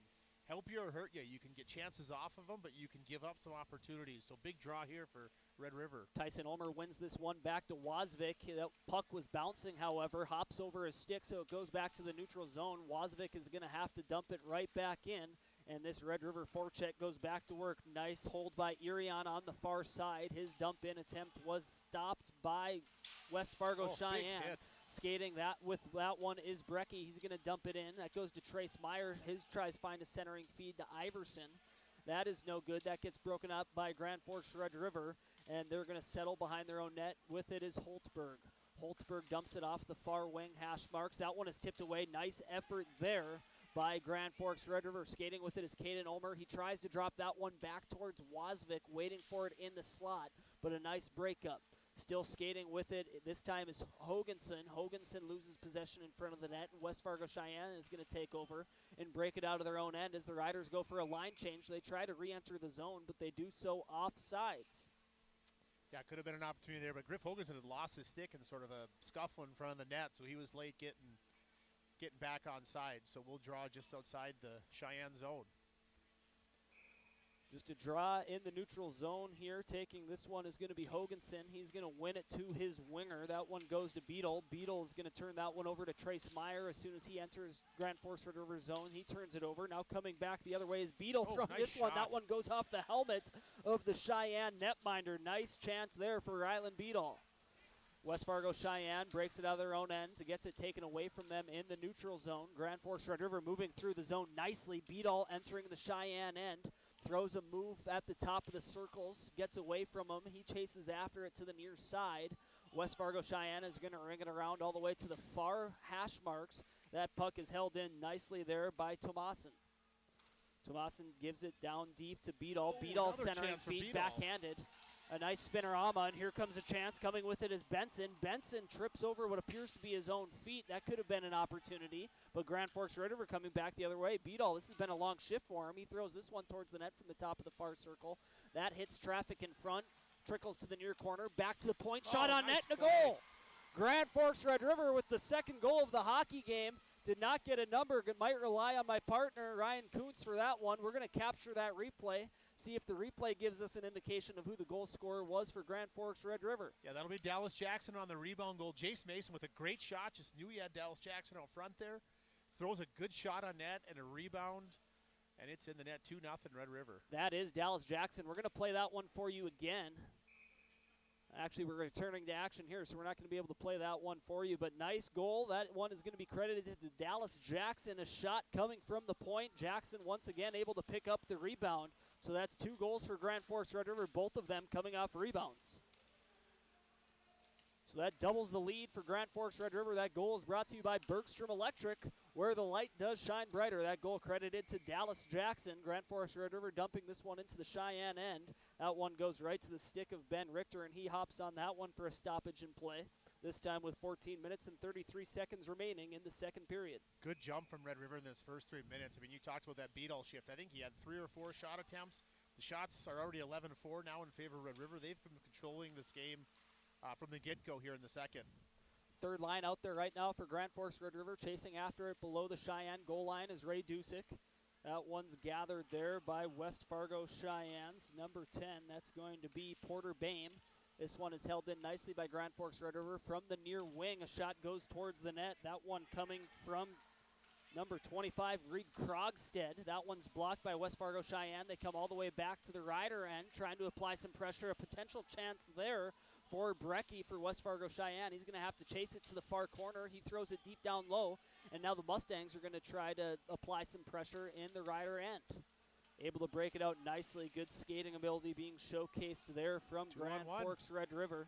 B: help you or hurt you. You can get chances off of them, but you can give up some opportunities. So big draw here for Red River.
A: Tyson Ulmer wins this one back to Wozvik. That puck was bouncing, however, hops over his stick, so it goes back to the neutral zone. Wozvik is going to have to dump it right back in, and this Red River forecheck goes back to work. Nice hold by Irion on the far side. His dump-in attempt was stopped by West Fargo Cheyenne. Skating that with that one is Brecky. He's going to dump it in. That goes to Trace Meyer. His tries find a centering feed to Iverson. That is no good. That gets broken up by Grand Forks Red River, and they're going to settle behind their own net. With it is Holtberg. Holtberg dumps it off the far wing, hash marks. That one is tipped away. Nice effort there by Grand Forks Red River. Skating with it is Caden Ulmer. He tries to drop that one back towards Wozvik, waiting for it in the slot, but a nice breakup. Still skating with it. This time is Hoganson. Hoganson loses possession in front of the net, and West Fargo Cheyenne is going to take over and break it out of their own end as the Riders go for a line change. They try to re-enter the zone, but they do so offsides.
B: Yeah, could have been an opportunity there, but Griff Hoganson had lost his stick in sort of a scuffle in front of the net, so he was late getting back on side. So we'll draw just outside the Cheyenne zone.
A: Just a draw in the neutral zone here. Taking this one is going to be Hoganson. He's going to win it to his winger. That one goes to Beadle. Beadle is going to turn that one over to Trace Meyer as soon as he enters Grand Forks Red River zone. He turns it over. Now coming back the other way is Beadle throwing
B: nice
A: this one.
B: shot.
A: That one goes off the helmet of the Cheyenne netminder. Nice chance there for Rylan Beadle. West Fargo Cheyenne breaks it out of their own end, gets it taken away from them in the neutral zone. Grand Forks Red River moving through the zone nicely. Beadle entering the Cheyenne end. Throws a move at the top of the circles, gets away from him. He chases after it to the near side. West Fargo Cheyenne is going to ring it around all the way to the far hash marks. That puck is held in nicely there by Tomasin. Tomasin gives it down deep to Beadle. Beadle centering feed, backhanded. A nice spinorama, and here comes a chance. Coming with it is Benson. Benson trips over what appears to be his own feet. That could have been an opportunity, but Grand Forks Red River coming back the other way. Beadle, this has been a long shift for him. He throws this one towards the net from the top of the far circle. That hits traffic in front, trickles to the near corner, back to the point, shot on net, and a goal. Grand Forks Red River with the second goal of the hockey game. Did not get a number. Might rely on my partner, Ryan Kuntz, for that one. We're going to capture that replay, see if the replay gives us an indication of who the goal scorer was for Grand Forks Red River.
B: Yeah, that'll be Dallas Jackson on the rebound goal. Jace Mason with a great shot. Just knew he had Dallas Jackson out front there. Throws a good shot on net and a rebound, and it's in the net. 2-0 Red River.
A: That is Dallas Jackson. We're going to play that one for you again. Actually, we're returning to action here, so we're not going to be able to play that one for you. But nice goal. That one is going to be credited to Dallas Jackson. A shot coming from the point. Jackson once again able to pick up the rebound. So that's 2 goals for Grand Forks Red River, both of them coming off rebounds. So that doubles the lead for Grand Forks Red River. That goal is brought to you by Bergstrom Electric, where the light does shine brighter. That goal credited to Dallas Jackson. Grand Forks Red River dumping this one into the Cheyenne end. That one goes right to the stick of Ben Richter, and he hops on that one for a stoppage in play. This time with 14 minutes and 33 seconds remaining in the second period.
B: Good jump from Red River in this first 3 minutes. I mean, you talked about that Beadle shift. I think he had 3 or 4 shot attempts. The shots are already 11-4 now in favor of Red River. They've been controlling this game from the get-go here in the second.
A: Third line out there right now for Grand Forks Red River. Chasing after it below the Cheyenne goal line is Ray Dusick. That one's gathered there by West Fargo Cheyenne's number 10. That's going to be Porter Bame. This one is held in nicely by Grand Forks Red River from the near wing. A shot goes towards the net. That one coming from number 25, Reed Krogstead. That one's blocked by West Fargo Cheyenne. They come all the way back to the rider end, trying to apply some pressure. A potential chance there for Brecky for West Fargo Cheyenne. He's going to have to chase it to the far corner. He throws it deep down low, and now the Mustangs are going to try to apply some pressure in the rider end. Able to break it out nicely. Good skating ability being showcased there from Grand Forks Red River.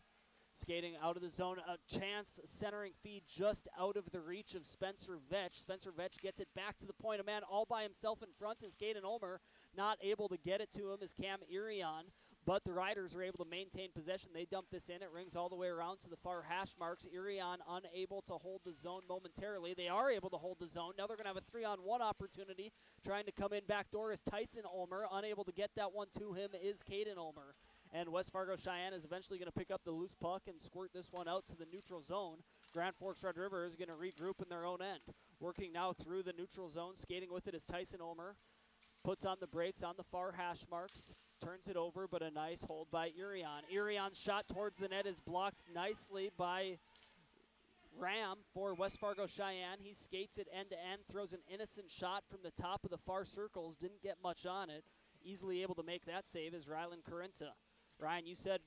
A: Skating out of the zone, a chance, centering feed just out of the reach of Spencer Vetch. Spencer Vetch gets it back to the point. A man all by himself in front is Caden Ulmer. Not able to get it to him is Cam Irion, but the Riders are able to maintain possession. They dump this in. It rings all the way around to the far hash marks. Irion unable to hold the zone momentarily. They are able to hold the zone. Now they're going to have a 3-on-1 opportunity. Trying to come in backdoor is Tyson Ulmer. Unable to get that one to him is Caden Ulmer. And West Fargo Cheyenne is eventually going to pick up the loose puck and squirt this one out to the neutral zone. Grand Forks Red River is going to regroup in their own end. Working now through the neutral zone, skating with it is Tyson Ulmer. Puts on the brakes on the far hash marks. Turns it over, but a nice hold by Irion. Irion's shot towards the net is blocked nicely by Ram for West Fargo Cheyenne. He skates it end-to-end, throws an innocent shot from the top of the far circles. Didn't get much on it. Easily able to make that save is Rylan Corinta. Ryan, you said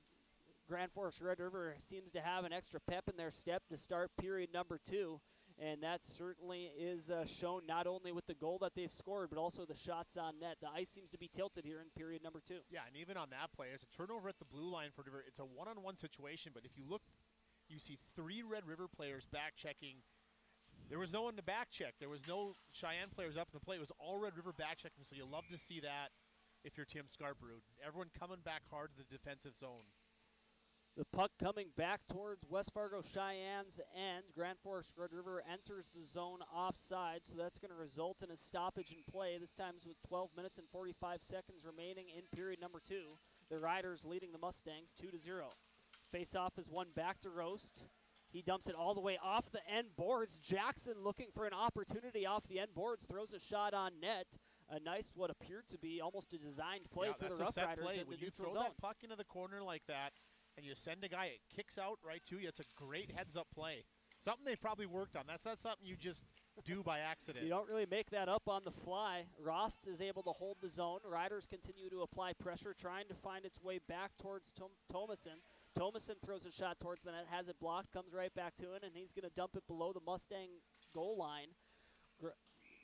A: Grand Forks Red River seems to have an extra pep in their step to start period number 2, and that certainly is shown not only with the goal that they've scored, but also the shots on net. The ice seems to be tilted here in period number 2.
B: Yeah, and even on that play, it's a turnover at the blue line for River. It's a one-on-one situation, but if you look, you see 3 Red River players back-checking. There was no one to back-check. There was no Cheyenne players up in the play. It was all Red River back-checking, so you love to see that. If you're Tim Scarborough, everyone coming back hard to the defensive zone.
A: The puck coming back towards West Fargo Cheyenne's end. Grand Forks Red River enters the zone offside, so that's going to result in a stoppage in play. This time with 12 minutes and 45 seconds remaining in period number 2. The Riders leading the Mustangs 2-0. Face-off is one back to Roast. He dumps it all the way off the end boards. Jackson looking for an opportunity off the end boards, throws a shot on net. A nice, what appeared to be almost a designed play for the Roughriders in the neutral zone.
B: When you throw that puck into the corner like that and you send a guy, it kicks out right to you. It's a great heads-up play. Something they've probably worked on. That's not something you just do by accident.
A: You don't really make that up on the fly. Rost is able to hold the zone. Riders continue to apply pressure, trying to find its way back towards Thomason. Thomason throws a shot towards the net, has it blocked, comes right back to it, and he's going to dump it below the Mustang goal line.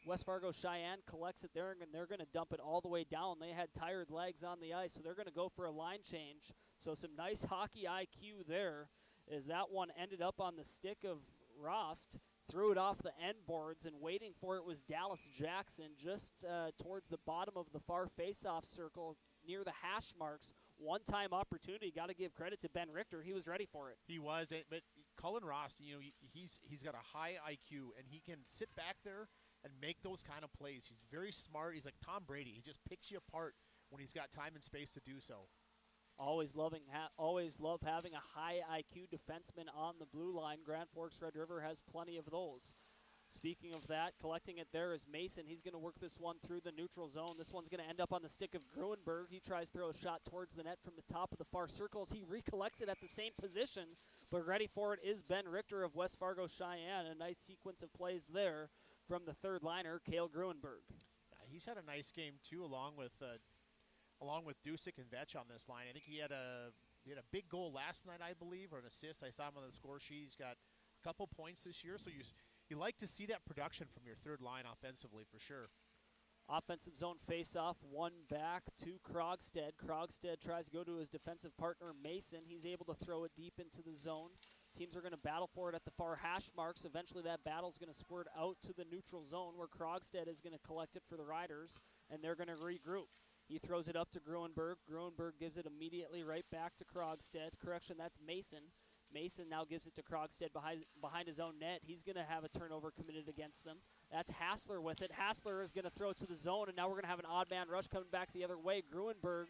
A: West Fargo Cheyenne collects it there, and they're going to dump it all the way down. They had tired legs on the ice, so they're going to go for a line change. So some nice hockey IQ there, as that one ended up on the stick of Rost, threw it off the end boards, and waiting for it was Dallas Jackson just towards the bottom of the far face-off circle near the hash marks. One-time opportunity. Got to give credit to Ben Richter. He was ready for it.
B: He was, but Cullen Rost, he's got a high IQ, and he can sit back there and make those kind of plays. He's very smart. He's like Tom Brady. He just picks you apart when he's got time and space to do so.
A: Always love having a high IQ defenseman on the blue line. Grand Forks Red River has plenty of those. Speaking of that, collecting it there is Mason. He's going to work this one through the neutral zone. This one's going to end up on the stick of Gruenberg. He tries to throw a shot towards the net from the top of the far circles. He recollects it at the same position, but ready for it is Ben Richter of West Fargo Cheyenne. A nice sequence of plays there from the third liner, Cale Gruenberg.
B: He's had a nice game too, along with Dusick and Vetch on this line. I think he had a big goal last night, I believe, or an assist. I saw him on the score sheet. He's got a couple points this year, so you like to see that production from your third line offensively for sure.
A: Offensive zone face-off, one back to Krogstead. Krogstead tries to go to his defensive partner, Mason. He's able to throw it deep into the zone. Teams are going to battle for it at the far hash marks. Eventually that battle's going to squirt out to the neutral zone where Krogstead is going to collect it for the Riders, and they're going to regroup. He throws it up to Gruenberg. Gruenberg gives it immediately right back to Krogstead. Correction, that's Mason. Mason now gives it to Krogstead behind his own net. He's going to have a turnover committed against them. That's Hassler with it. Hassler is going to throw it to the zone, and now we're going to have an odd man rush coming back the other way. Gruenberg,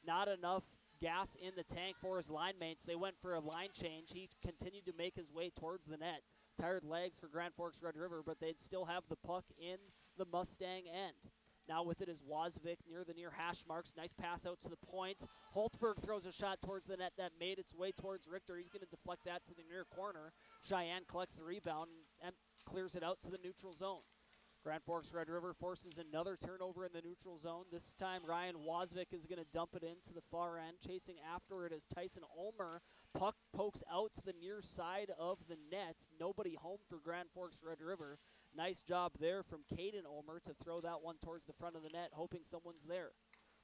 A: not enough gas in the tank for his line mates. They went for a line change. He continued to make his way towards the net. Tired legs for Grand Forks Red River, but they'd still have the puck in the Mustang end. Now with it is Wozvik near the near hash marks. Nice pass out to the point. Holtberg throws a shot towards the net that made its way towards Richter. He's going to deflect that to the near corner. Cheyenne collects the rebound and clears it out to the neutral zone. Grand Forks Red River forces another turnover in the neutral zone. This time Ryan Wozvik is going to dump it into the far end. Chasing after it is Tyson Ulmer. Puck pokes out to the near side of the net. Nobody home for Grand Forks Red River. Nice job there from Caden Ulmer to throw that one towards the front of the net, hoping someone's there.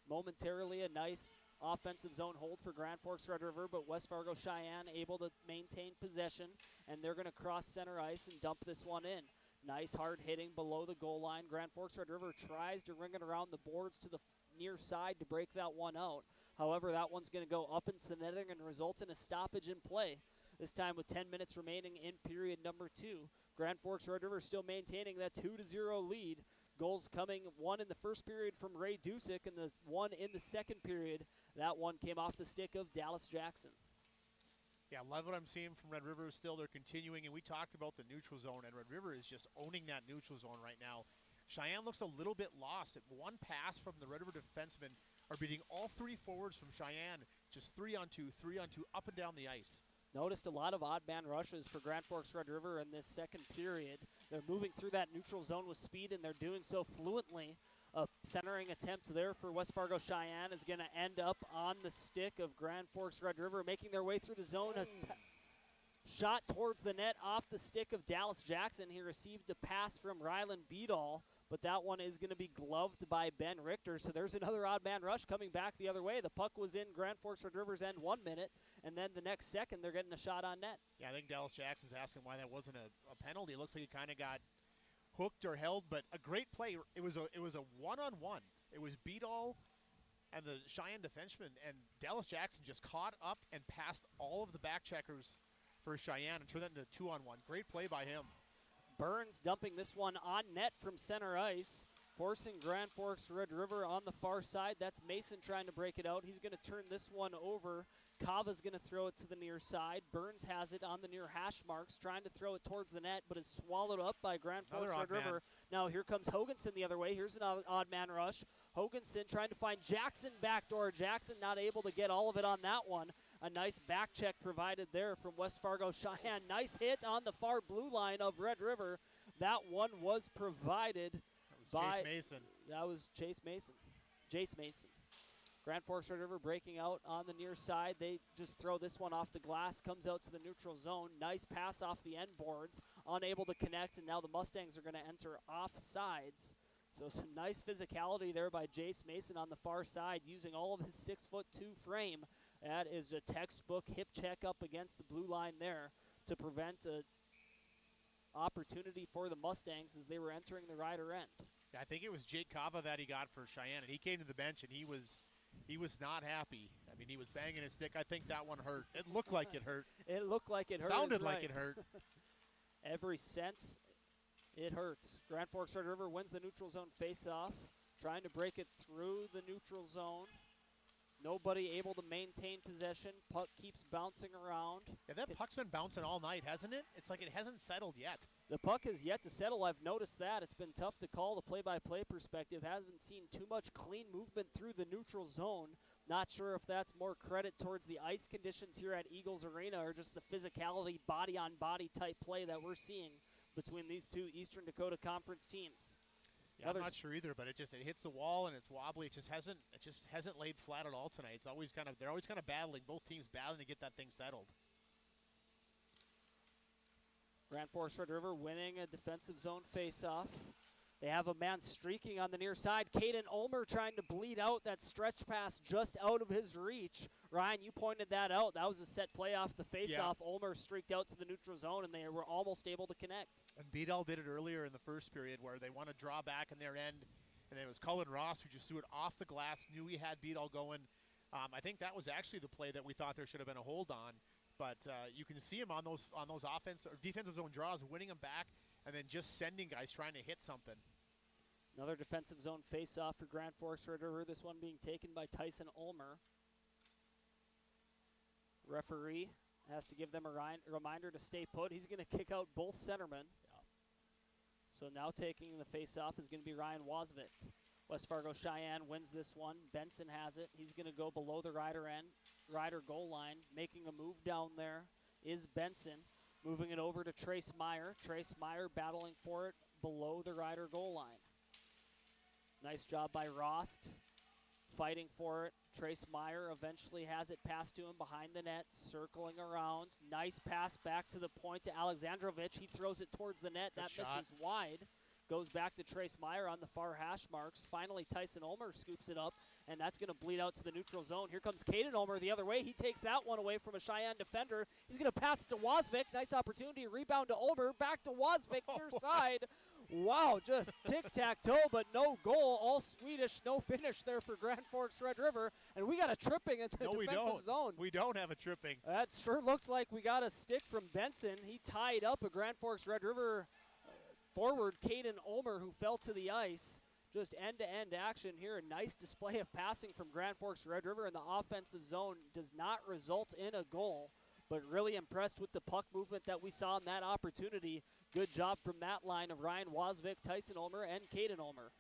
A: Momentarily a nice offensive zone hold for Grand Forks Red River, but West Fargo Cheyenne able to maintain possession, and they're going to cross center ice and dump this one in. Nice hard hitting below the goal line. Grand Forks Red River tries to ring it around the boards to the near side to break that one out. However, that one's going to go up into the netting and result in a stoppage in play. This time with 10 minutes remaining in period number 2. Grand Forks Red River still maintaining that 2-0 lead. Goals coming, one in the first period from Ray Dusick and the one in the second period. That one came off the stick of Dallas Jackson.
B: Yeah, love what I'm seeing from Red River still. They're continuing, and we talked about the neutral zone, and Red River is just owning that neutral zone right now. Cheyenne looks a little bit lost. One pass from the Red River defensemen are beating all 3 forwards from Cheyenne, just 3-on-2, 3-on-2, up and down the ice.
A: Noticed a lot of odd man rushes for Grand Forks Red River in this second period. They're moving through that neutral zone with speed, and they're doing so fluently. A centering attempt there for West Fargo Cheyenne is going to end up on the stick of Grand Forks Red River, making their way through the zone. Shot towards the net off the stick of Dallas Jackson. He received a pass from Rylan Beadall, but that one is going to be gloved by Ben Richter. So there's another odd man rush coming back the other way. The puck was in Grand Forks Red River's end 1 minute, and then the next second they're getting a shot on net.
B: Yeah, I think Dallas Jackson's asking why that wasn't a penalty. It looks like he kind of got hooked or held, but a great play. It was a one-on-one. It was Beadall and the Cheyenne defenseman, and Dallas Jackson just caught up and passed all of the back checkers for Cheyenne and turned that into a 2-on-1. Great play by him.
A: Burns dumping this one on net from center ice, forcing Grand Forks Red River on the far side. That's Mason trying to break it out. He's going to turn this one over. Kava's going to throw it to the near side. Burns has it on the near hash marks, trying to throw it towards the net, but is swallowed up by Grand Forks Red River. Now here comes Hoganson the other way. Here's an odd man rush. Hoganson trying to find Jackson backdoor. Jackson not able to get all of it on that one. A nice back check provided there from West Fargo Cheyenne. Nice hit on the far blue line of Red River. That one was provided by
B: Chase Mason.
A: That was Chase Mason. Jace Mason. Grand Forks Red River breaking out on the near side. They just throw this one off the glass, comes out to the neutral zone. Nice pass off the end boards, unable to connect, and now the Mustangs are going to enter offsides. So some nice physicality there by Jace Mason on the far side, using all of his 6'2" frame. That is a textbook hip check up against the blue line there to prevent a opportunity for the Mustangs as they were entering the Rider end.
B: Yeah, I think it was Jake Kava that he got for Cheyenne, and he came to the bench and he was not happy. I mean, he was banging his stick. I think that one hurt. It looked like it hurt.
A: It looked like it hurt.
B: Sounded like it hurt.
A: Every sense, it hurts. Grand Forks Red River wins the neutral zone face-off, trying to break it through the neutral zone. Nobody able to maintain possession. Puck keeps bouncing around.
B: Yeah, that puck's been bouncing all night, hasn't it? It's like it hasn't settled yet.
A: The puck has yet to settle. I've noticed that. It's been tough to call the play-by-play perspective. Haven't seen too much clean movement through the neutral zone. Not sure if that's more credit towards the ice conditions here at Eagles Arena or just the physicality, body-on-body type play that we're seeing between these two Eastern Dakota Conference teams.
B: Yeah, I'm not sure either, but it hits the wall and it's wobbly. It just hasn't laid flat at all tonight. They're always kind of battling, both teams battling to get that thing settled.
A: Grand Forks Red River winning a defensive zone face-off. They have a man streaking on the near side. Caden Ulmer trying to bleed out that stretch pass just out of his reach. Ryan, you pointed that out. That was a set play off the face-off. Yeah. Ulmer streaked out to the neutral zone, and they were almost able to connect.
B: And Beadall did it earlier in the first period where they want to draw back in their end, and it was Cullen Ross who just threw it off the glass, knew he had Beadall going. I think that was actually the play that we thought there should have been a hold on. But you can see him on those offense or defensive zone draws, winning them back, and then just sending guys trying to hit something.
A: Another defensive zone face-off for Grand Forks Red River, this one being taken by Tyson Ulmer. Referee has to give them a reminder to stay put. He's going to kick out both centermen. Yeah. So now taking the face-off is going to be Ryan Wozvik. West Fargo Cheyenne wins this one. Benson has it. He's going to go below the Rider goal line. Making a move down there is Benson. Moving it over to Trace Meyer. Trace Meyer battling for it. below the Rider goal line. Nice job by Rost, fighting for it. Trace Meyer eventually has it passed to him behind the net, circling around. Nice pass back to the point to Alexandrovich. He throws it towards the net. That misses wide. Goes back to Trace Meyer on the far hash marks. Finally, Tyson Ulmer scoops it up, and that's going to bleed out to the neutral zone. Here comes Caden Ulmer the other way. He takes that one away from a Cheyenne defender. He's going to pass it to Wozvik. Nice opportunity. Rebound to Ulmer. Back to Wozvik, near side. Wow, just tic-tac-toe, but no goal. All Swedish, no finish there for Grand Forks Red River. And we got a tripping in the defensive zone.
B: We don't have a tripping.
A: That sure looked like we got a stick from Benson. He tied up a Grand Forks Red River forward, Caden Ulmer, who fell to the ice. Just end-to-end action here. A nice display of passing from Grand Forks Red River in the offensive zone. Does not result in a goal, but really impressed with the puck movement that we saw in that opportunity. Good job from that line of Ryan Wozvik, Tyson Ulmer, and Caden Ulmer.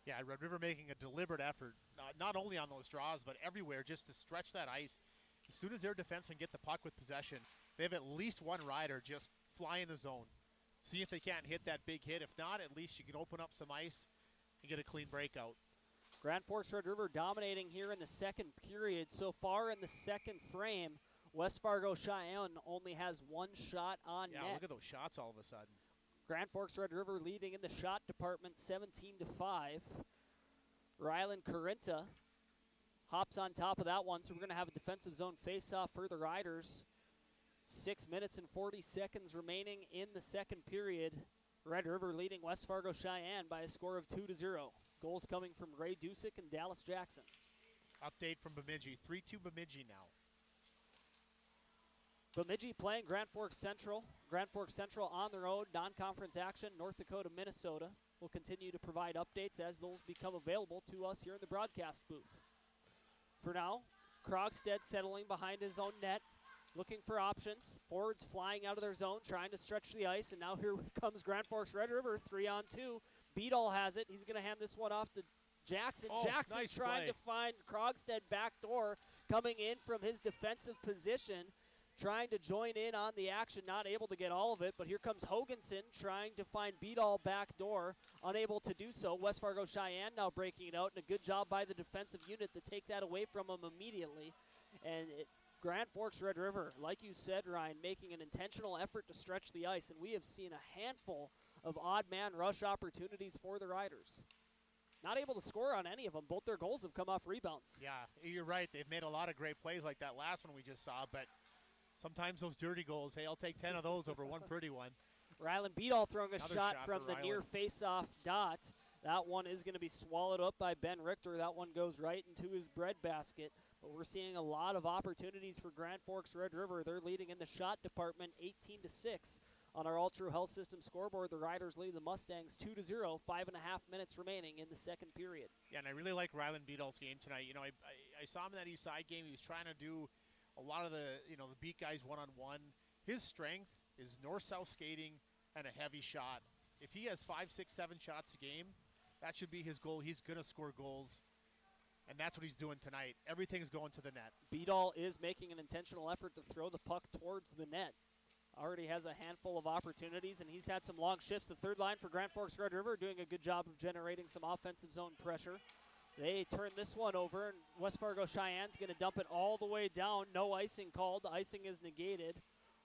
B: Yeah, Red River making a deliberate effort, not only on those draws, but everywhere, just to stretch that ice. As soon as their defensemen get the puck with possession, they have at least one rider just fly in the zone. See if they can't hit that big hit. If not, at least you can open up some ice and get a clean breakout.
A: Grand Forks Red River dominating here in the second period. So far in the second frame, West Fargo Cheyenne only has one shot on net.
B: Yeah, look at those shots all of a sudden.
A: Grand Forks Red River leading in the shot department 17-5. Rylan Carinta hops on top of that one, so we're going to have a defensive zone face-off for the Riders. 6 minutes and 40 seconds remaining in the second period. Red River leading West Fargo Cheyenne by a score of 2-0. Goals coming from Ray Dusick and Dallas Jackson.
B: Update from Bemidji. 3-2 Bemidji now.
A: Bemidji playing Grand Forks Central. Grand Forks Central on the road, non-conference action, North Dakota, Minnesota. We'll continue to provide updates as those become available to us here in the broadcast booth. For now, Krogstad settling behind his own net, looking for options. Forwards flying out of their zone, trying to stretch the ice, and now here comes Grand Forks Red River, 3-on-2. Beadall has it. He's going to hand this one off to Jackson. Jackson
B: nice
A: trying
B: play
A: to find Krogstad backdoor, coming in from his defensive position, trying to join in on the action, not able to get all of it, but here comes Hoganson trying to find Beadall backdoor, unable to do so. West Fargo Cheyenne now breaking it out, and a good job by the defensive unit to take that away from him immediately. And Grand Forks Red River, like you said, Ryan, making an intentional effort to stretch the ice, and we have seen a handful of odd man rush opportunities for the Riders. Not able to score on any of them. Both their goals have come off rebounds.
B: Yeah, you're right. They've made a lot of great plays like that last one we just saw, but sometimes those dirty goals, hey, I'll take 10 of those over one pretty one.
A: Rylan Beadall throwing
B: Another
A: a shot
B: shot
A: from
B: for
A: the
B: Rylan.
A: near face-off dot. That one is going to be swallowed up by Ben Richter. That one goes right into his breadbasket. But we're seeing a lot of opportunities for Grand Forks Red River. They're leading in the shot department 18-6. On our All-True Health System scoreboard, the Riders lead the Mustangs 2-0, 5.5 minutes remaining in the second period.
B: Yeah, and I really like Rylan Beadall's game tonight. You know, I saw him in that East Side game. He was trying to do a lot of the beat guys one-on-one. His strength is north-south skating and a heavy shot. If he has 5, 6, 7 shots a game, that should be his goal. He's going to score goals, and that's what he's doing tonight. Everything's going to the net.
A: Beadall is making an intentional effort to throw the puck towards the net. Already has a handful of opportunities, and he's had some long shifts. The third line for Grand Forks Red River doing a good job of generating some offensive zone pressure. They turn this one over, and West Fargo Cheyenne's going to dump it all the way down. No icing called. The icing is negated.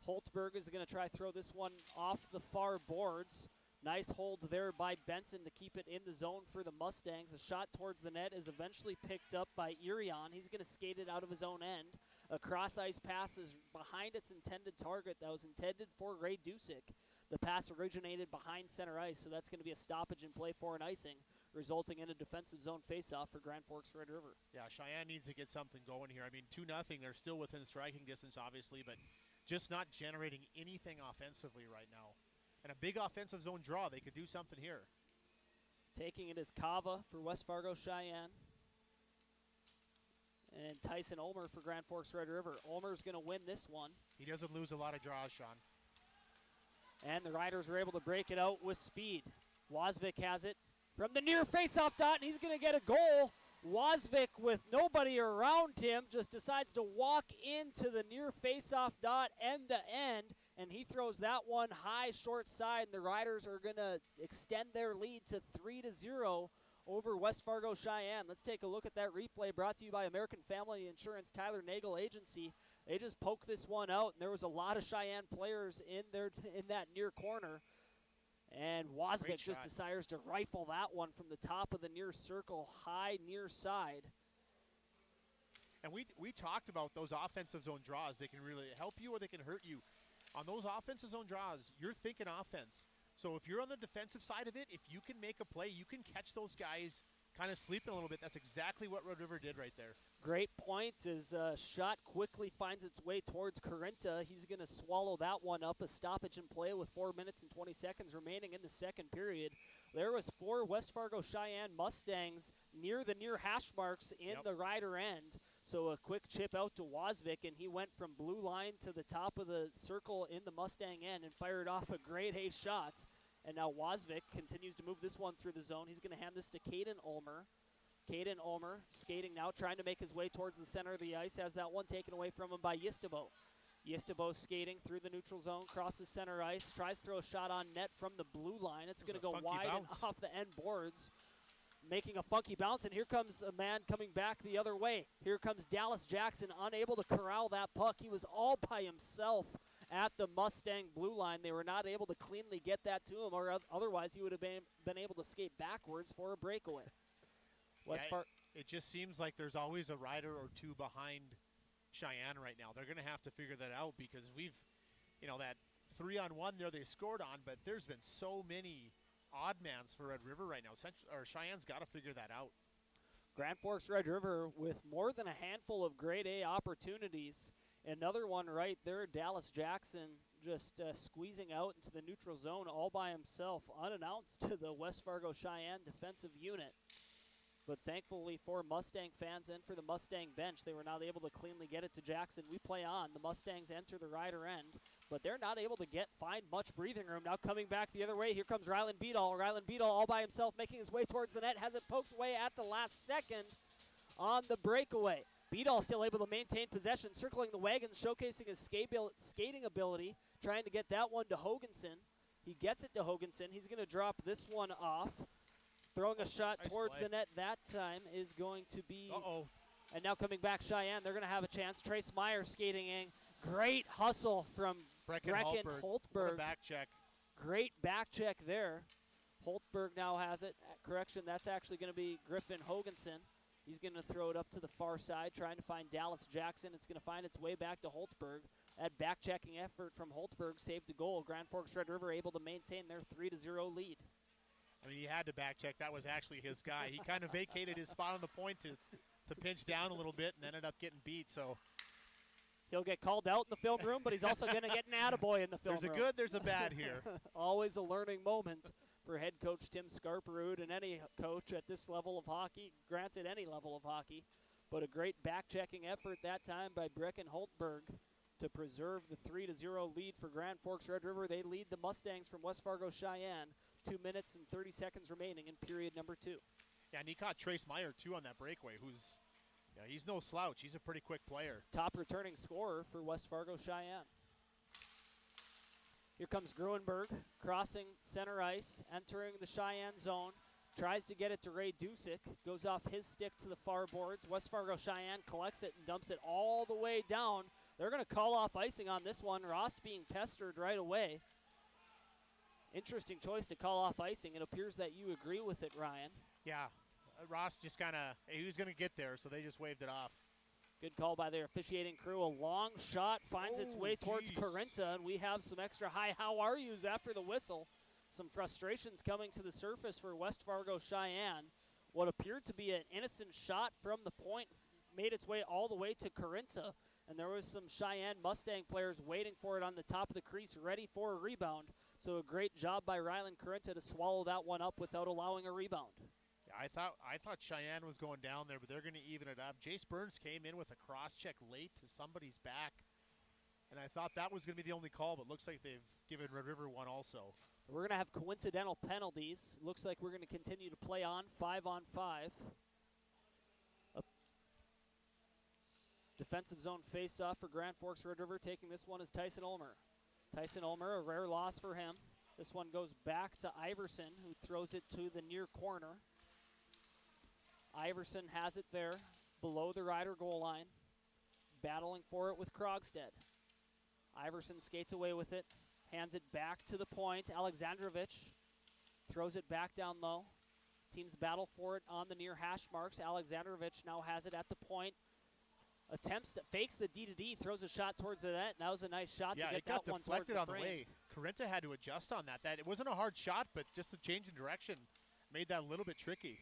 A: Holtberg is going to try to throw this one off the far boards. Nice hold there by Benson to keep it in the zone for the Mustangs. A shot towards the net is eventually picked up by Irion. He's going to skate it out of his own end. A cross-ice pass is behind its intended target that was intended for Ray Dusick. The pass originated behind center ice, so that's going to be a stoppage in play for an icing, resulting in a defensive zone faceoff for Grand Forks Red River.
B: Yeah, Cheyenne needs to get something going here. I mean, 2-0. They're still within striking distance, obviously, but just not generating anything offensively right now. And a big offensive zone draw, they could do something here.
A: Taking it is Kava for West Fargo Cheyenne. And Tyson Ulmer for Grand Forks Red River. Ulmer's going to win this one.
B: He doesn't lose a lot of draws, Sean.
A: And the Riders are able to break it out with speed. Wozvik has it from the near faceoff dot, and he's going to get a goal. Wozvik, with nobody around him, just decides to walk into the near faceoff dot end to end. and he throws that one high short side, and the Riders are going to extend their lead to 3-0 over West Fargo Sheyenne. Let's take a look at that replay brought to you by American Family Insurance Tyler Nagel Agency. They just poked this one out, and there was a lot of Sheyenne players in that near corner. And Wasvik just decides to rifle that one from the top of the near circle, high near side.
B: And we talked about those offensive zone draws. They can really help you or they can hurt you. On those offensive zone draws, you're thinking offense. So if you're on the defensive side of it, if you can make a play, you can catch those guys kind of sleeping a little bit. That's exactly what Red River did right there.
A: Great point. His shot quickly finds its way towards Corinta. He's going to swallow that one up. A stoppage in play with 4 minutes and 20 seconds remaining in the second period. There was 4 West Fargo Sheyenne Mustangs near the near hash marks in the Rider end. So a quick chip out to Wasvik, and he went from blue line to the top of the circle in the Mustang end and fired off a grade A shot. And now Wasvik continues to move this one through the zone. He's going to hand this to Caden Ulmer. Caden Ulmer skating now, trying to make his way towards the center of the ice. Has that one taken away from him by Yistabo. Yistabo skating through the neutral zone, crosses center ice, tries to throw a shot on net from the blue line. It's going to go wide and off the end boards, making a funky bounce. And here comes a man coming back the other way. Here comes Dallas Jackson, unable to corral that puck. He was all by himself at the Mustang blue line. They were not able to cleanly get that to him, or otherwise he would have been able to skate backwards for a breakaway.
B: It just seems like there's always a rider or two behind Sheyenne right now. They're going to have to figure that out because we've, that 3-on-1 there they scored on, but there's been so many odd mans for Red River right now. Cheyenne's got to figure that out.
A: Grand Forks Red River with more than a handful of grade A opportunities. Another one right there, Dallas Jackson just squeezing out into the neutral zone all by himself, unannounced to the West Fargo Sheyenne defensive unit. But thankfully for Mustang fans and for the Mustang bench, they were not able to cleanly get it to Jackson. We play on. The Mustangs enter the Rider end, but they're not able to find much breathing room. Now coming back the other way, here comes Rylan Beadall. Rylan Beadall all by himself, making his way towards the net, has it poked away at the last second on the breakaway. Beadall still able to maintain possession, circling the wagons, showcasing his skating ability, trying to get that one to Hoganson. He gets it to Hoganson. He's going to drop this one off. Throwing a shot towards the net that time is going to be. And now coming back Cheyenne, they're going to have a chance. Trace Meyer skating in. Great hustle from Brecken Holtberg.
B: What a back check.
A: Great back check there. Holtberg now has it. Correction, that's actually going to be Griffin Hoganson. He's going to throw it up to the far side, trying to find Dallas Jackson. It's going to find its way back to Holtberg. That back-checking effort from Holtberg saved the goal. Grand Forks Red River able to maintain their 3-0 lead.
B: I mean, he had to back-check. That was actually his guy. He kind of vacated his spot on the point to pinch down a little bit and ended up getting beat. So
A: he'll get called out in the film room, but he's also going to get an attaboy in the film room.
B: There's a good, there's a bad here.
A: Always a learning moment for head coach Tim Scarperud and any coach at this level of hockey, granted any level of hockey. But a great back-checking effort that time by Brecken Holtberg to preserve the 3-0 lead for Grand Forks Red River. They lead the Mustangs from West Fargo Cheyenne. 2 minutes and 30 seconds remaining in period number 2.
B: Yeah, and he caught Trace Meyer, too, on that breakaway, he's no slouch. He's a pretty quick player.
A: Top returning scorer for West Fargo Cheyenne. Here comes Gruenberg, crossing center ice, entering the Cheyenne zone. Tries to get it to Ray Dusick. Goes off his stick to the far boards. West Fargo Cheyenne collects it and dumps it all the way down. They're going to call off icing on this one. Ross being pestered right away. Interesting choice to call off icing. It appears that you agree with it, Ryan.
B: Yeah, Ross just kind of, he was going to get there, so they just waved it off.
A: Good call by their officiating crew. A long shot finds its way towards Corinta, and we have some extra high how are yous after the whistle. Some frustrations coming to the surface for West Fargo Cheyenne. What appeared to be an innocent shot from the point made its way all the way to Corinta, and there was some Cheyenne Mustang players waiting for it on the top of the crease, ready for a rebound. So a great job by Rylan Corinta to swallow that one up without allowing a rebound.
B: Yeah, I thought Cheyenne was going down there, but they're going to even it up. Jace Burns came in with a cross-check late to somebody's back, and I thought that was going to be the only call, but looks like they've given Red River one also.
A: We're going to have coincidental penalties. Looks like we're going to continue to play on 5-on-5. Defensive zone face-off for Grand Forks Red River. Taking this one is Tyson Ulmer. Tyson Ulmer, a rare loss for him. This one goes back to Iverson, who throws it to the near corner. Iverson has it there below the Rider goal line, battling for it with Krogstad. Iverson skates away with it, hands it back to the point. Alexandrovich throws it back down low. Teams battle for it on the near hash marks. Alexandrovich now has it at the point. Fakes the D-to-D, throws a shot towards the net. That was a nice shot to get that one towards the frame.
B: Yeah, it got deflected on the way. Carenta had to adjust on that. It wasn't a hard shot, but just the change in direction made that a little bit tricky.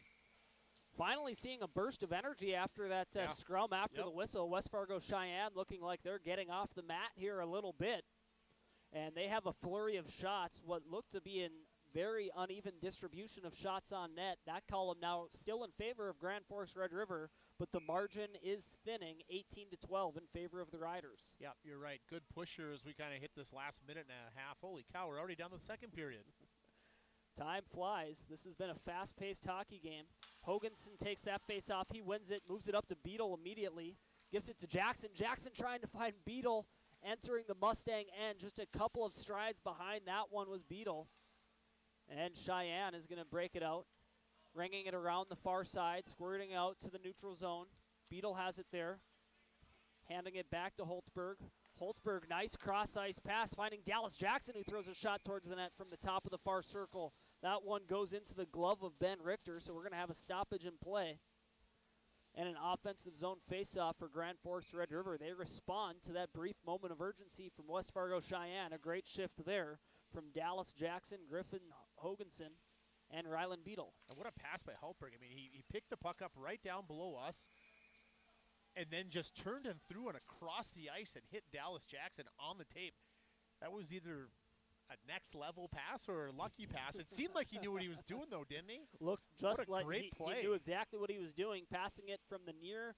A: Finally seeing a burst of energy after that scrum after the whistle. West Fargo Sheyenne looking like they're getting off the mat here a little bit. And they have a flurry of shots, what looked to be an very uneven distribution of shots on net. That column now still in favor of Grand Forks Red River, but the margin is thinning 18-12 in favor of the Riders.
B: Yeah, you're right. Good pusher as we kind of hit this last minute and a half. Holy cow, we're already down the second period.
A: Time flies. This has been a fast-paced hockey game. Hoganson takes that face-off. He wins it, moves it up to Beadle immediately, gives it to Jackson. Jackson trying to find Beadle, entering the Mustang end. Just a couple of strides behind that one was Beadle. And Sheyenne is going to break it out, ringing it around the far side, squirting out to the neutral zone. Beadle has it there, handing it back to Holtzberg. Holtzberg, nice cross-ice pass, finding Dallas Jackson, who throws a shot towards the net from the top of the far circle. That one goes into the glove of Ben Richter, so we're going to have a stoppage in play. And an offensive zone face-off for Grand Forks Red River. They respond to that brief moment of urgency from West Fargo Sheyenne. A great shift there from Dallas Jackson, Griffin Hoganson, and Ryland Beadle.
B: And what a pass by Holtzberg. I mean, he picked the puck up right down below us, and then just turned and threw it across the ice and hit Dallas Jackson on the tape. That was either a next-level pass or a lucky pass. It seemed like he knew what he was doing, though, didn't he?
A: Looked just like
B: great play.
A: He knew exactly what he was doing, passing it from the near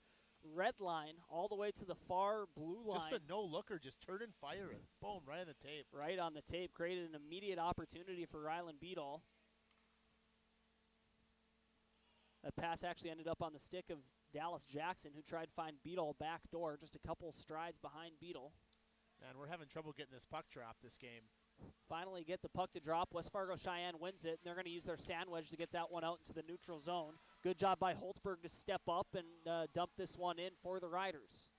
A: red line all the way to the far blue line.
B: Just a no-looker, just turn and fire it. Boom, right on the tape.
A: Right on the tape, created an immediate opportunity for Ryland Beadle. That pass actually ended up on the stick of Dallas Jackson, who tried to find Beadle back door, just a couple strides behind Beadle.
B: Man, we're having trouble getting this puck drop this game.
A: Finally get the puck to drop. West Fargo Sheyenne wins it, and they're going to use their sandwich to get that one out into the neutral zone. Good job by Holtzberg to step up and dump this one in for the Riders.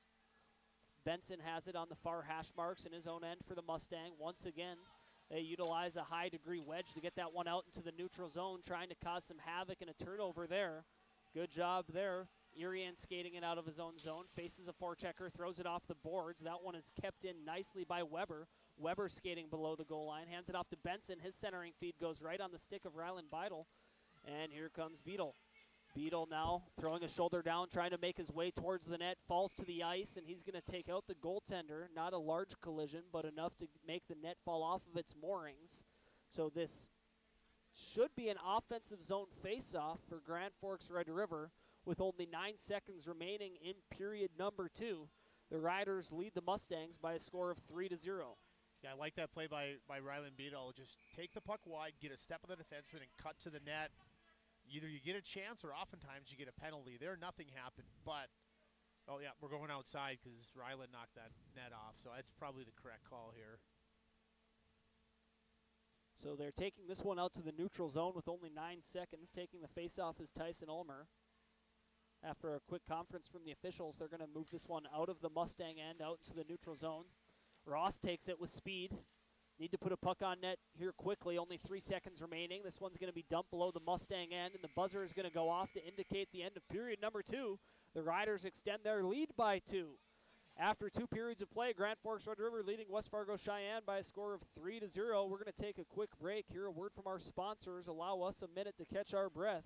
A: Benson has it on the far hash marks in his own end for the Mustang. Once again, they utilize a high-degree wedge to get that one out into the neutral zone, trying to cause some havoc and a turnover there. Good job there. Irian skating it out of his own zone, faces a forechecker, throws it off the boards. That one is kept in nicely by Weber. Weber skating below the goal line, hands it off to Benson. His centering feed goes right on the stick of Ryland Beadle. And here comes Beadle. Beadle now throwing a shoulder down, trying to make his way towards the net, falls to the ice, and he's going to take out the goaltender. Not a large collision, but enough to make the net fall off of its moorings. So this should be an offensive zone face-off for Grand Forks Red River with only 9 seconds remaining in period number 2. The Riders lead the Mustangs by a score of 3-0.
B: Yeah, I like that play by Ryland Beadle. Just take the puck wide, get a step of the defenseman, and cut to the net. Either you get a chance or oftentimes you get a penalty. There, nothing happened, but, oh yeah, we're going outside because Ryland knocked that net off, so that's probably the correct call here.
A: So they're taking this one out to the neutral zone with only 9 seconds. Taking the face-off is Tyson Ulmer. After a quick conference from the officials, they're going to move this one out of the Mustang end, out into the neutral zone. Ross takes it with speed. Need to put a puck on net here quickly. Only 3 seconds remaining. This one's going to be dumped below the Mustang end, and the buzzer is going to go off to indicate the end of period number 2. The Riders extend their lead by 2. After 2 periods of play, Grand Forks Red River leading West Fargo Sheyenne by a score of 3-0. We're going to take a quick break. Hear a word from our sponsors. Allow us a minute to catch our breath.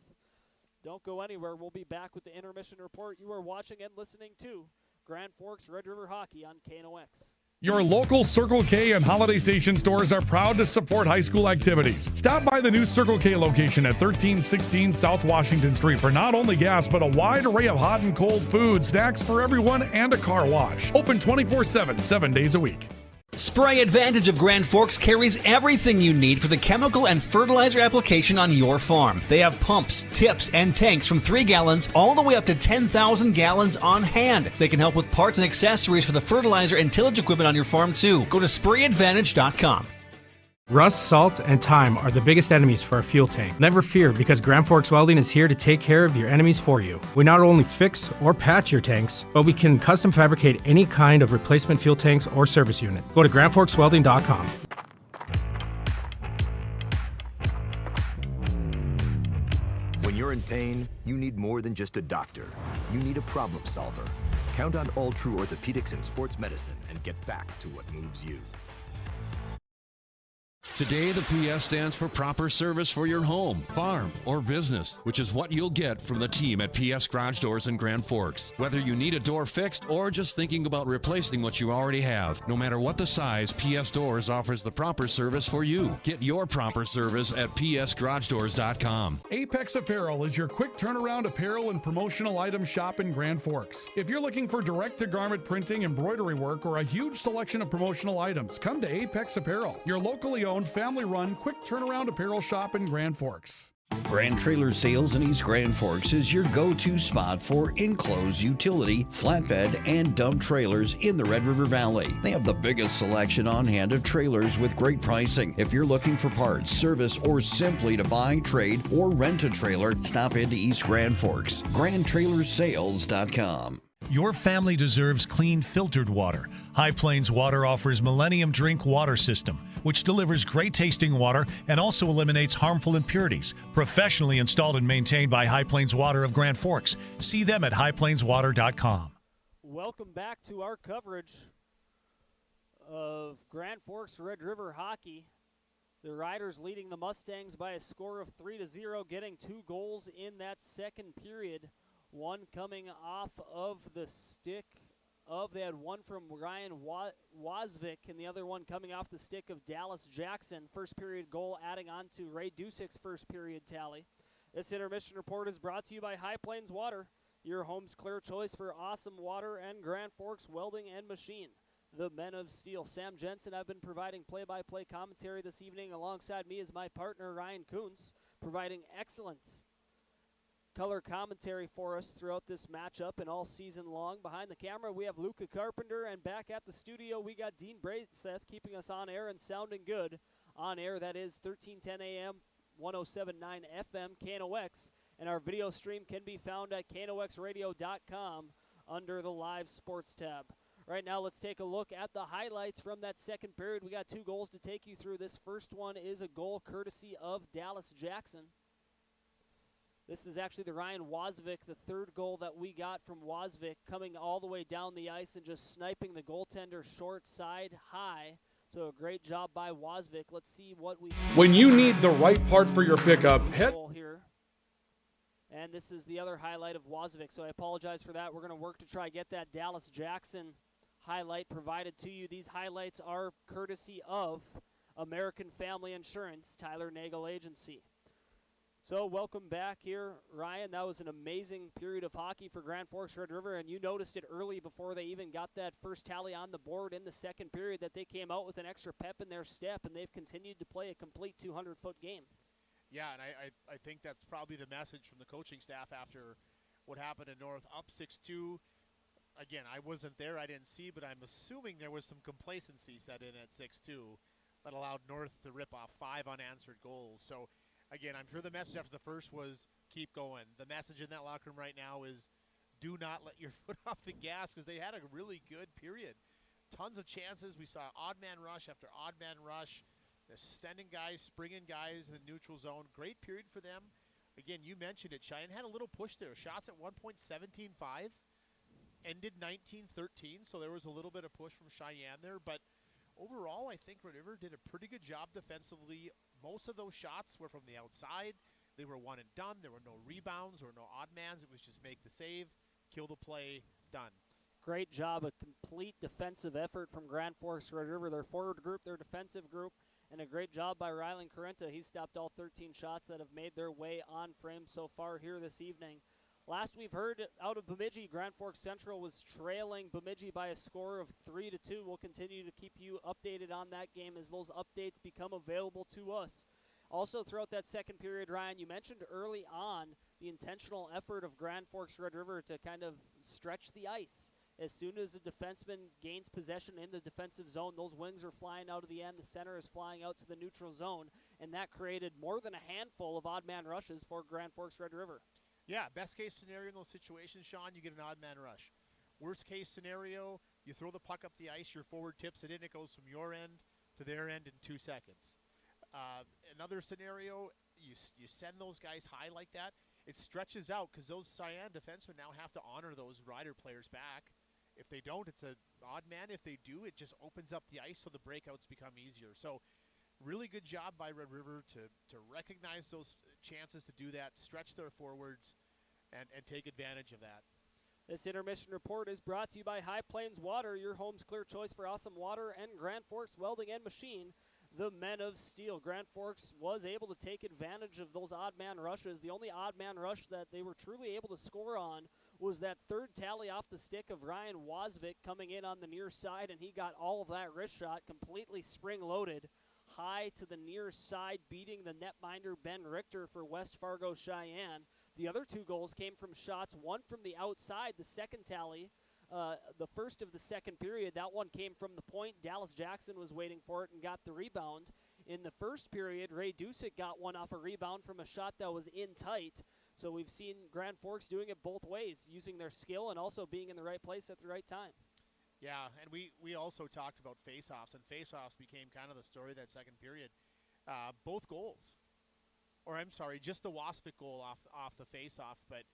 A: Don't go anywhere. We'll be back with the intermission report. You are watching and listening to Grand Forks Red River Hockey on KNOX.
H: Your local Circle K and Holiday Station stores are proud to support high school activities. Stop by the new Circle K location at 1316 South Washington Street for not only gas, but a wide array of hot and cold food, snacks for everyone, and a car wash. Open 24/7, 7 days a week.
F: Spray Advantage of Grand Forks carries everything you need for the chemical and fertilizer application on your farm. They have pumps, tips, and tanks from 3 gallons all the way up to 10,000 gallons on hand. They can help with parts and accessories for the fertilizer and tillage equipment on your farm too. Go to sprayadvantage.com.
J: Rust, salt, and time are the biggest enemies for a fuel tank. Never fear, because Grand Forks Welding is here to take care of your enemies for you. We not only fix or patch your tanks, but we can custom fabricate any kind of replacement fuel tanks or service unit. Go to grandforkswelding.com.
C: When you're in pain, you need more than just a doctor. You need a problem solver. Count on All True Orthopedics and Sports Medicine and get back to what moves you.
P: Today, the PS stands for proper service for your home, farm, or business, which is what you'll get from the team at PS Garage Doors in Grand Forks. Whether you need a door fixed or just thinking about replacing what you already have, no matter what the size, PS Doors offers the proper service for you. Get your proper service at psgaragedoors.com.
H: Apex Apparel is your quick turnaround apparel and promotional item shop in Grand Forks. If you're looking for direct-to-garment printing, embroidery work, or a huge selection of promotional items, come to Apex Apparel, your locally owned, family-run, quick turnaround apparel shop in Grand Forks.
E: Grand Trailer Sales in East Grand Forks is your go-to spot for enclosed utility, flatbed, and dump trailers in the Red River Valley. They have the biggest selection on hand of trailers with great pricing. If you're looking for parts, service, or simply to buy, trade, or rent a trailer, stop into East Grand Forks. GrandTrailersSales.com.
I: Your family deserves clean, filtered water. High Plains Water offers Millennium Drink Water System, which delivers great tasting water and also eliminates harmful impurities. Professionally installed and maintained by High Plains Water of Grand Forks. See them at highplainswater.com.
A: Welcome back to our coverage of Grand Forks Red River hockey. The Riders leading the Mustangs by a score of 3-0, getting 2 goals in that second period. One coming off of the stick of, they had one from Ryan Wozvik and the other one coming off the stick of Dallas Jackson. First period goal adding on to Ray Dusick's first period tally. This intermission report is brought to you by High Plains Water, your home's clear choice for awesome water, and Grand Forks Welding and Machine. The Men of Steel. Sam Jensen, I've been providing play-by-play commentary this evening. Alongside me is my partner Ryan Kuntz, providing excellent color commentary for us throughout this matchup and all season long. Behind the camera, we have Luca Carpenter, and back at the studio, we got Dean Braseth keeping us on air and sounding good on air. That is 1310 AM, 107.9 FM, KNOX, and our video stream can be found at knoxradio.com under the live sports tab. Right now, let's take a look at the highlights from that second period. We got 2 goals to take you through. This first one is a goal courtesy of Dallas Jackson. This is actually the Ryan Wozvik, the third goal that we got from Wozvik, coming all the way down the ice and just sniping the goaltender short side high. So a great job by Wozvik. Let's see what we...
H: When you need the right part for your pickup, head...
A: Here. And this is the other highlight of Wozvik, so I apologize for that. We're going to work to try get that Dallas Jackson highlight provided to you. These highlights are courtesy of American Family Insurance, Tyler Nagel Agency. So welcome back here, Ryan. That was an amazing period of hockey for Grand Forks Red River, and you noticed it early before they even got that first tally on the board in the second period that they came out with an extra pep in their step, and they've continued to play a complete 200-foot game.
B: Yeah, and I think that's probably the message from the coaching staff after what happened in North, up 6-2. Again, I wasn't there, I didn't see, but I'm assuming there was some complacency set in at 6-2 that allowed North to rip off 5 unanswered goals. So, again, I'm sure the message after the first was keep going. The message in that locker room right now is do not let your foot off the gas, because they had a really good period. Tons of chances. We saw odd man rush after odd man rush. They're sending guys, springing guys in the neutral zone. Great period for them. Again, you mentioned it. Sheyenne had a little push there. Shots at 1.175, ended 19-13, so there was a little bit of push from Sheyenne there. But overall, I think Red River did a pretty good job defensively. Most of those shots were from the outside. They were one and done. There were no rebounds or no odd mans. It was just make the save, kill the play, done.
A: Great job, a complete defensive effort from Grand Forks Red River, their forward group, their defensive group, and a great job by Rylan Carenta. He stopped all 13 shots that have made their way on frame so far here this evening. Last we've heard out of Bemidji, Grand Forks Central was trailing Bemidji by a score of 3-2. We'll continue to keep you updated on that game as those updates become available to us. Also, throughout that second period, Ryan, you mentioned early on the intentional effort of Grand Forks Red River to kind of stretch the ice. As soon as a defenseman gains possession in the defensive zone, those wings are flying out of the end. The center is flying out to the neutral zone, and that created more than a handful of odd man rushes for Grand Forks Red River.
B: Yeah, best case scenario in those situations, Sean, you get an odd man rush. Worst case scenario, you throw the puck up the ice, your forward tips it in, it goes from your end to their end in 2 seconds. Another scenario, you send those guys high like that, it stretches out because those Cheyenne defensemen now have to honor those Rider players back. If they don't, it's an odd man. If they do, it just opens up the ice so the breakouts become easier. So really good job by Red River to recognize those chances to do that, stretch their forwards, and take advantage of that.
A: This intermission report is brought to you by High Plains Water, your home's clear choice for awesome water, and Grand Forks Welding and Machine, the men of steel. Grand Forks was able to take advantage of those odd man rushes. The only odd man rush that they were truly able to score on was that third tally off the stick of Ryan Wozvik coming in on the near side, and he got all of that wrist shot completely spring-loaded high to the near side, beating the netminder Ben Richter for West Fargo Sheyenne. The other 2 goals came from shots, one from the outside, the second tally, the first of the second period. That one came from the point. Dallas Jackson was waiting for it and got the rebound. In the first period, Ray Dusick got one off a rebound from a shot that was in tight. So we've seen Grand Forks doing it both ways, using their skill and also being in the right place at the right time.
B: Yeah, and we also talked about face-offs, and face-offs became kind of the story of that second period. Both goals. Or I'm sorry, just the Wozvik goal off the face-off. But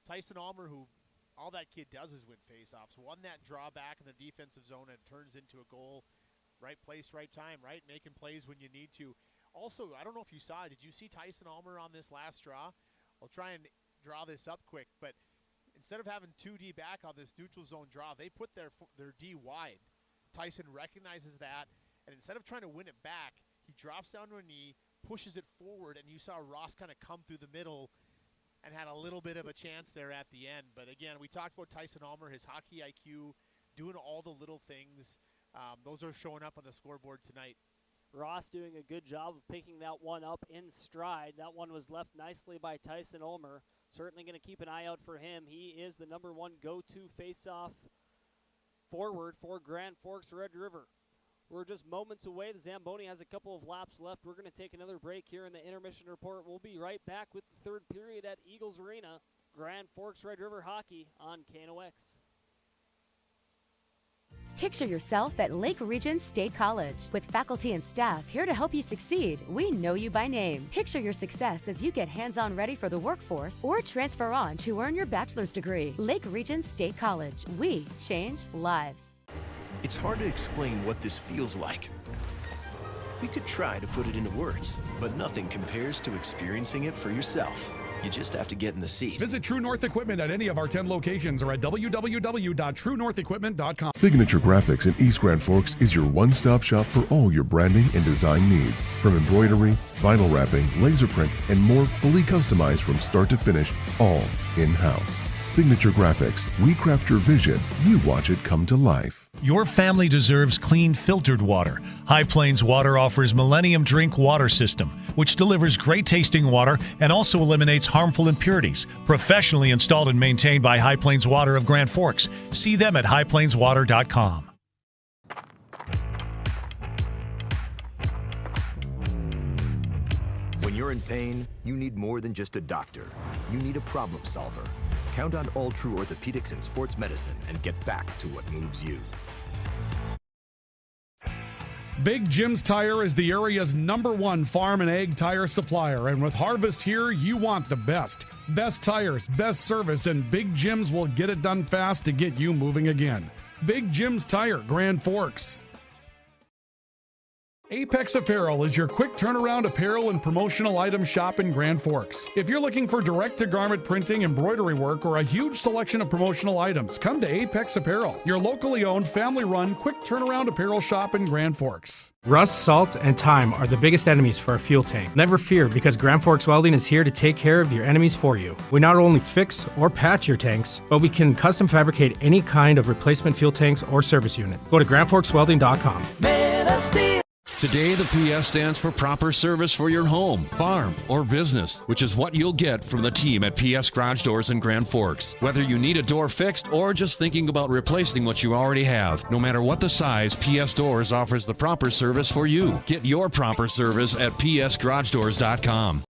B: Tyson Almer, who all that kid does is win face-offs, won that drawback in the defensive zone and turns into a goal. Right place, right time, right? Making plays when you need to. Also, I don't know if you saw it. Did you see Tyson Almer on this last draw? I'll try and draw this up quick, but instead of having 2D back on this neutral zone draw, they put their D wide. Tyson recognizes that, and instead of trying to win it back, he drops down to a knee, pushes it forward, and you saw Ross kind of come through the middle and had a little bit of a chance there at the end. But again, we talked about Tyson Almer, his hockey IQ, doing all the little things. Those are showing up on the scoreboard tonight.
A: Ross doing a good job of picking that one up in stride. That one was left nicely by Tyson Ulmer. Certainly going to keep an eye out for him. He is the number 1 go-to face-off forward for Grand Forks Red River. We're just moments away. The Zamboni has a couple of laps left. We're going to take another break here in the intermission report. We'll be right back with the third period at Eagles Arena. Grand Forks Red River Hockey on KNOX.
G: Picture yourself at Lake Region State College. With faculty and staff here to help you succeed, we know you by name. Picture your success as you get hands-on ready for the workforce or transfer on to earn your bachelor's degree. Lake Region State College. We change lives.
L: It's hard to explain what this feels like. We could try to put it into words, but nothing compares to experiencing it for yourself. You just have to get in the seat.
H: Visit True North Equipment at any of our 10 locations or at www.truenorthequipment.com.
D: Signature Graphics in East Grand Forks is your one-stop shop for all your branding and design needs. From embroidery, vinyl wrapping, laser print, and more, fully customized from start to finish, all in-house. Signature Graphics. We craft your vision. You watch it come to life.
I: Your family deserves clean, filtered water. High Plains Water offers Millennium Drink Water System, which delivers great-tasting water and also eliminates harmful impurities. Professionally installed and maintained by High Plains Water of Grand Forks. See them at highplainswater.com.
C: When you're in pain, you need more than just a doctor. You need a problem solver. Count on All True Orthopedics and Sports Medicine and get back to what moves you.
H: Big Jim's Tire is the area's #1 farm and ag tire supplier, and with harvest here, you want the best. Best tires, best service, and Big Jim's will get it done fast to get you moving again. Big Jim's Tire, Grand Forks. Apex Apparel is your quick turnaround apparel and promotional item shop in Grand Forks. If you're looking for direct-to-garment printing, embroidery work, or a huge selection of promotional items, come to Apex Apparel, your locally owned, family-run, quick turnaround apparel shop in Grand Forks.
J: Rust, salt, and time are the biggest enemies for a fuel tank. Never fear, because Grand Forks Welding is here to take care of your enemies for you. We not only fix or patch your tanks, but we can custom fabricate any kind of replacement fuel tanks or service unit. Go to grandforkswelding.com.
P: Today, the PS stands for proper service for your home, farm, or business, which is what you'll get from the team at PS Garage Doors in Grand Forks. Whether you need a door fixed or just thinking about replacing what you already have, no matter what the size, PS Doors offers the proper service for you. Get your proper service at psgaragedoors.com.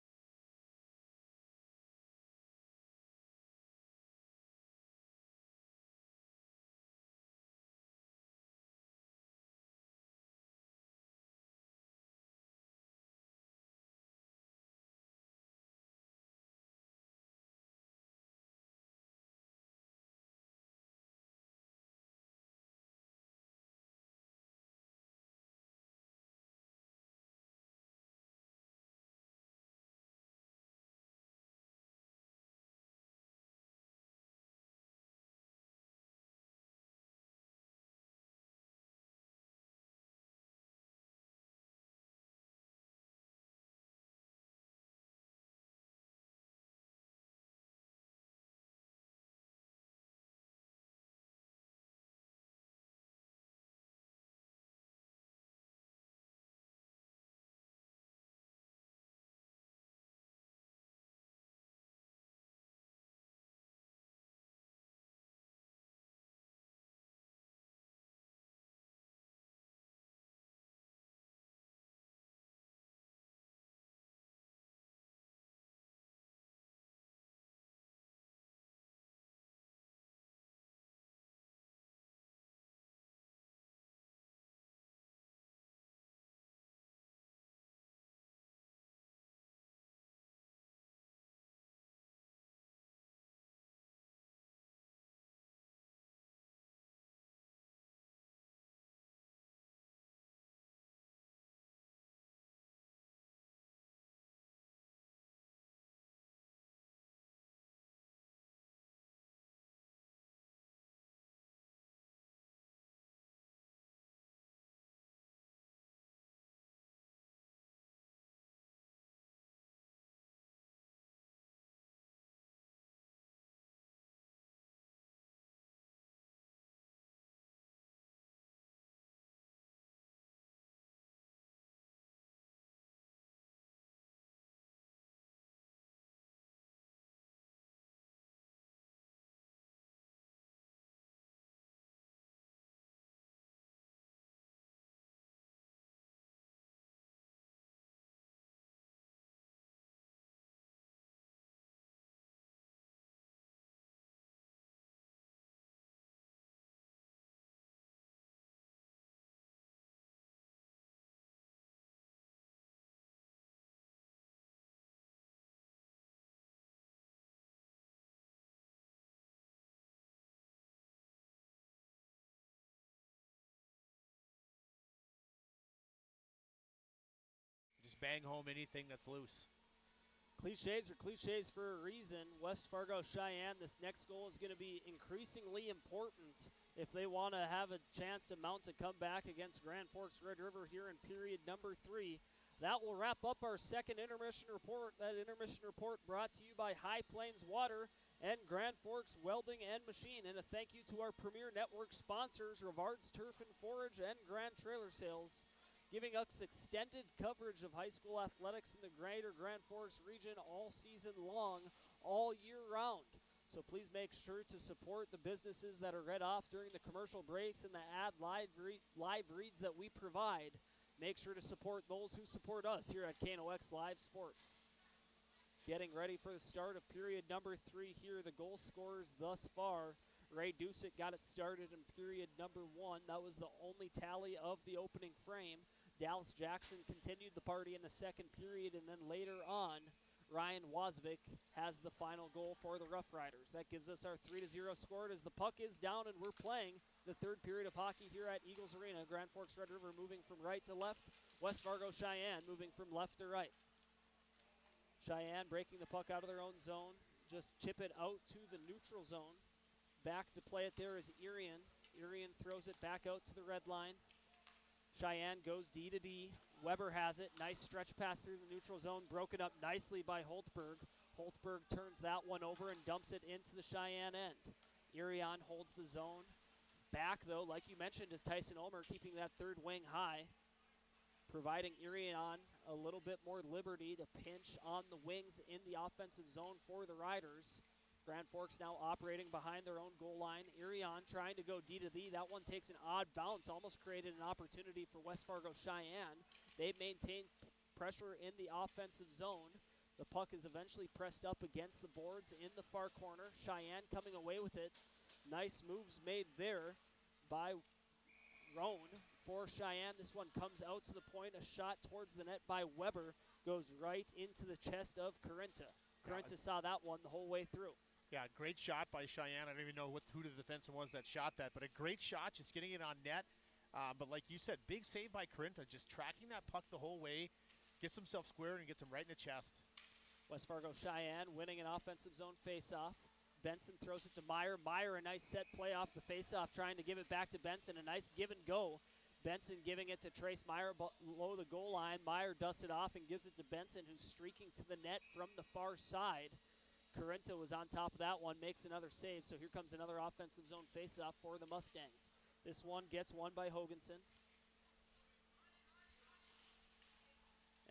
B: Just bang home anything that's loose.
A: Cliches are cliches for a reason. West Fargo Cheyenne, this next goal is going to be increasingly important if they want to have a chance to mount a comeback against Grand Forks Red River here in period number 3. That will wrap up our second intermission report. That intermission report brought to you by High Plains Water and Grand Forks Welding and Machine. And a thank you to our premier network sponsors, Roughriders Turf and Forage and Grand Trailer Sales, giving us extended coverage of high school athletics in the greater Grand Forks region all season long, all year round. So please make sure to support the businesses that are read off during the commercial breaks and the ad live reads that we provide. Make sure to support those who support us here at KNOX Live Sports. Getting ready for the start of period number 3 here. The goal scorers thus far. Ray Dusick got it started in period number 1. That was the only tally of the opening frame. Dallas Jackson continued the party in the second period, and then later on, Ryan Wozvik has the final goal for the Roughriders. That gives us our 3-0 score as the puck is down and we're playing the third period of hockey here at Eagles Arena. Grand Forks Red River moving from right to left. West Fargo Sheyenne moving from left to right. Sheyenne breaking the puck out of their own zone. Just chip it out to the neutral zone. Back to play it there is Irian. Irian throws it back out to the red line. Sheyenne goes D to D. Weber has it. Nice stretch pass through the neutral zone. Broken up nicely by Holtberg. Holtberg turns that one over and dumps it into the Sheyenne end. Irian holds the zone. Back, though, like you mentioned, is Tyson Ulmer keeping that third wing high, providing Irian a little bit more liberty to pinch on the wings in the offensive zone for the Riders. Grand Forks now operating behind their own goal line. Irian trying to go D to D. That one takes an odd bounce, almost created an opportunity for West Fargo Sheyenne. They maintain pressure in the offensive zone. The puck is eventually pressed up against the boards in the far corner. Sheyenne coming away with it. Nice moves made there by Roan for Sheyenne. This one comes out to the point. A shot towards the net by Weber goes right into the chest of Carinta. Carinta saw that one the whole way through.
B: Yeah, great shot by Sheyenne. I don't even know who the defenseman was that shot that, but a great shot, just getting it on net. But like you said, big save by Carinta, just tracking that puck the whole way, gets himself square and gets him right in the chest.
A: West Fargo Sheyenne winning an offensive zone faceoff. Benson throws it to Meyer. Meyer, a nice set play off the faceoff, trying to give it back to Benson. A nice give and go. Benson giving it to Trace Meyer below the goal line. Meyer dusts it off and gives it to Benson, who's streaking to the net from the far side. Carinta was on top of that one, makes another save. So here comes another offensive zone faceoff for the Mustangs. This one gets won by Hoganson.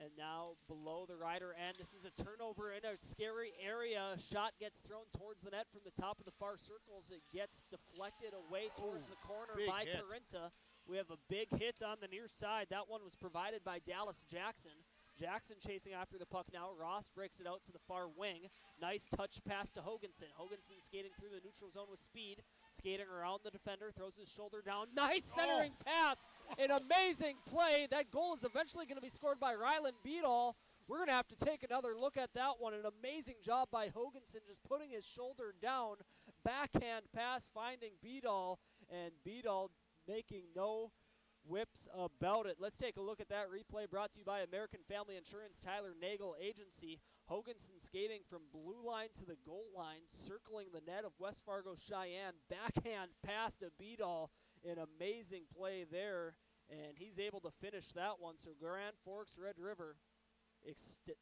A: And now below the Rider end, this is a turnover in a scary area. Shot gets thrown towards the net from the top of the far circles. It gets deflected away towards the corner by Carinta. We have a big hit on the near side. That one was provided by Dallas Jackson. Jackson chasing after the puck now. Ross breaks it out to the far wing. Nice touch pass to Hoganson. Hoganson skating through the neutral zone with speed. Skating around the defender, throws his shoulder down. Nice centering pass. An amazing play. That goal is eventually going to be scored by Ryland Beadall. We're going to have to take another look at that one. An amazing job by Hoganson, just putting his shoulder down. Backhand pass finding Beadall, and Beadall making no whips about it. Let's take a look at that replay, brought to you by American Family Insurance, Tyler Nagel Agency. Hoganson skating from blue line to the goal line, circling the net of West Fargo Sheyenne. Backhand pass to Beadall. An amazing play there, and he's able to finish that one. So Grand Forks Red River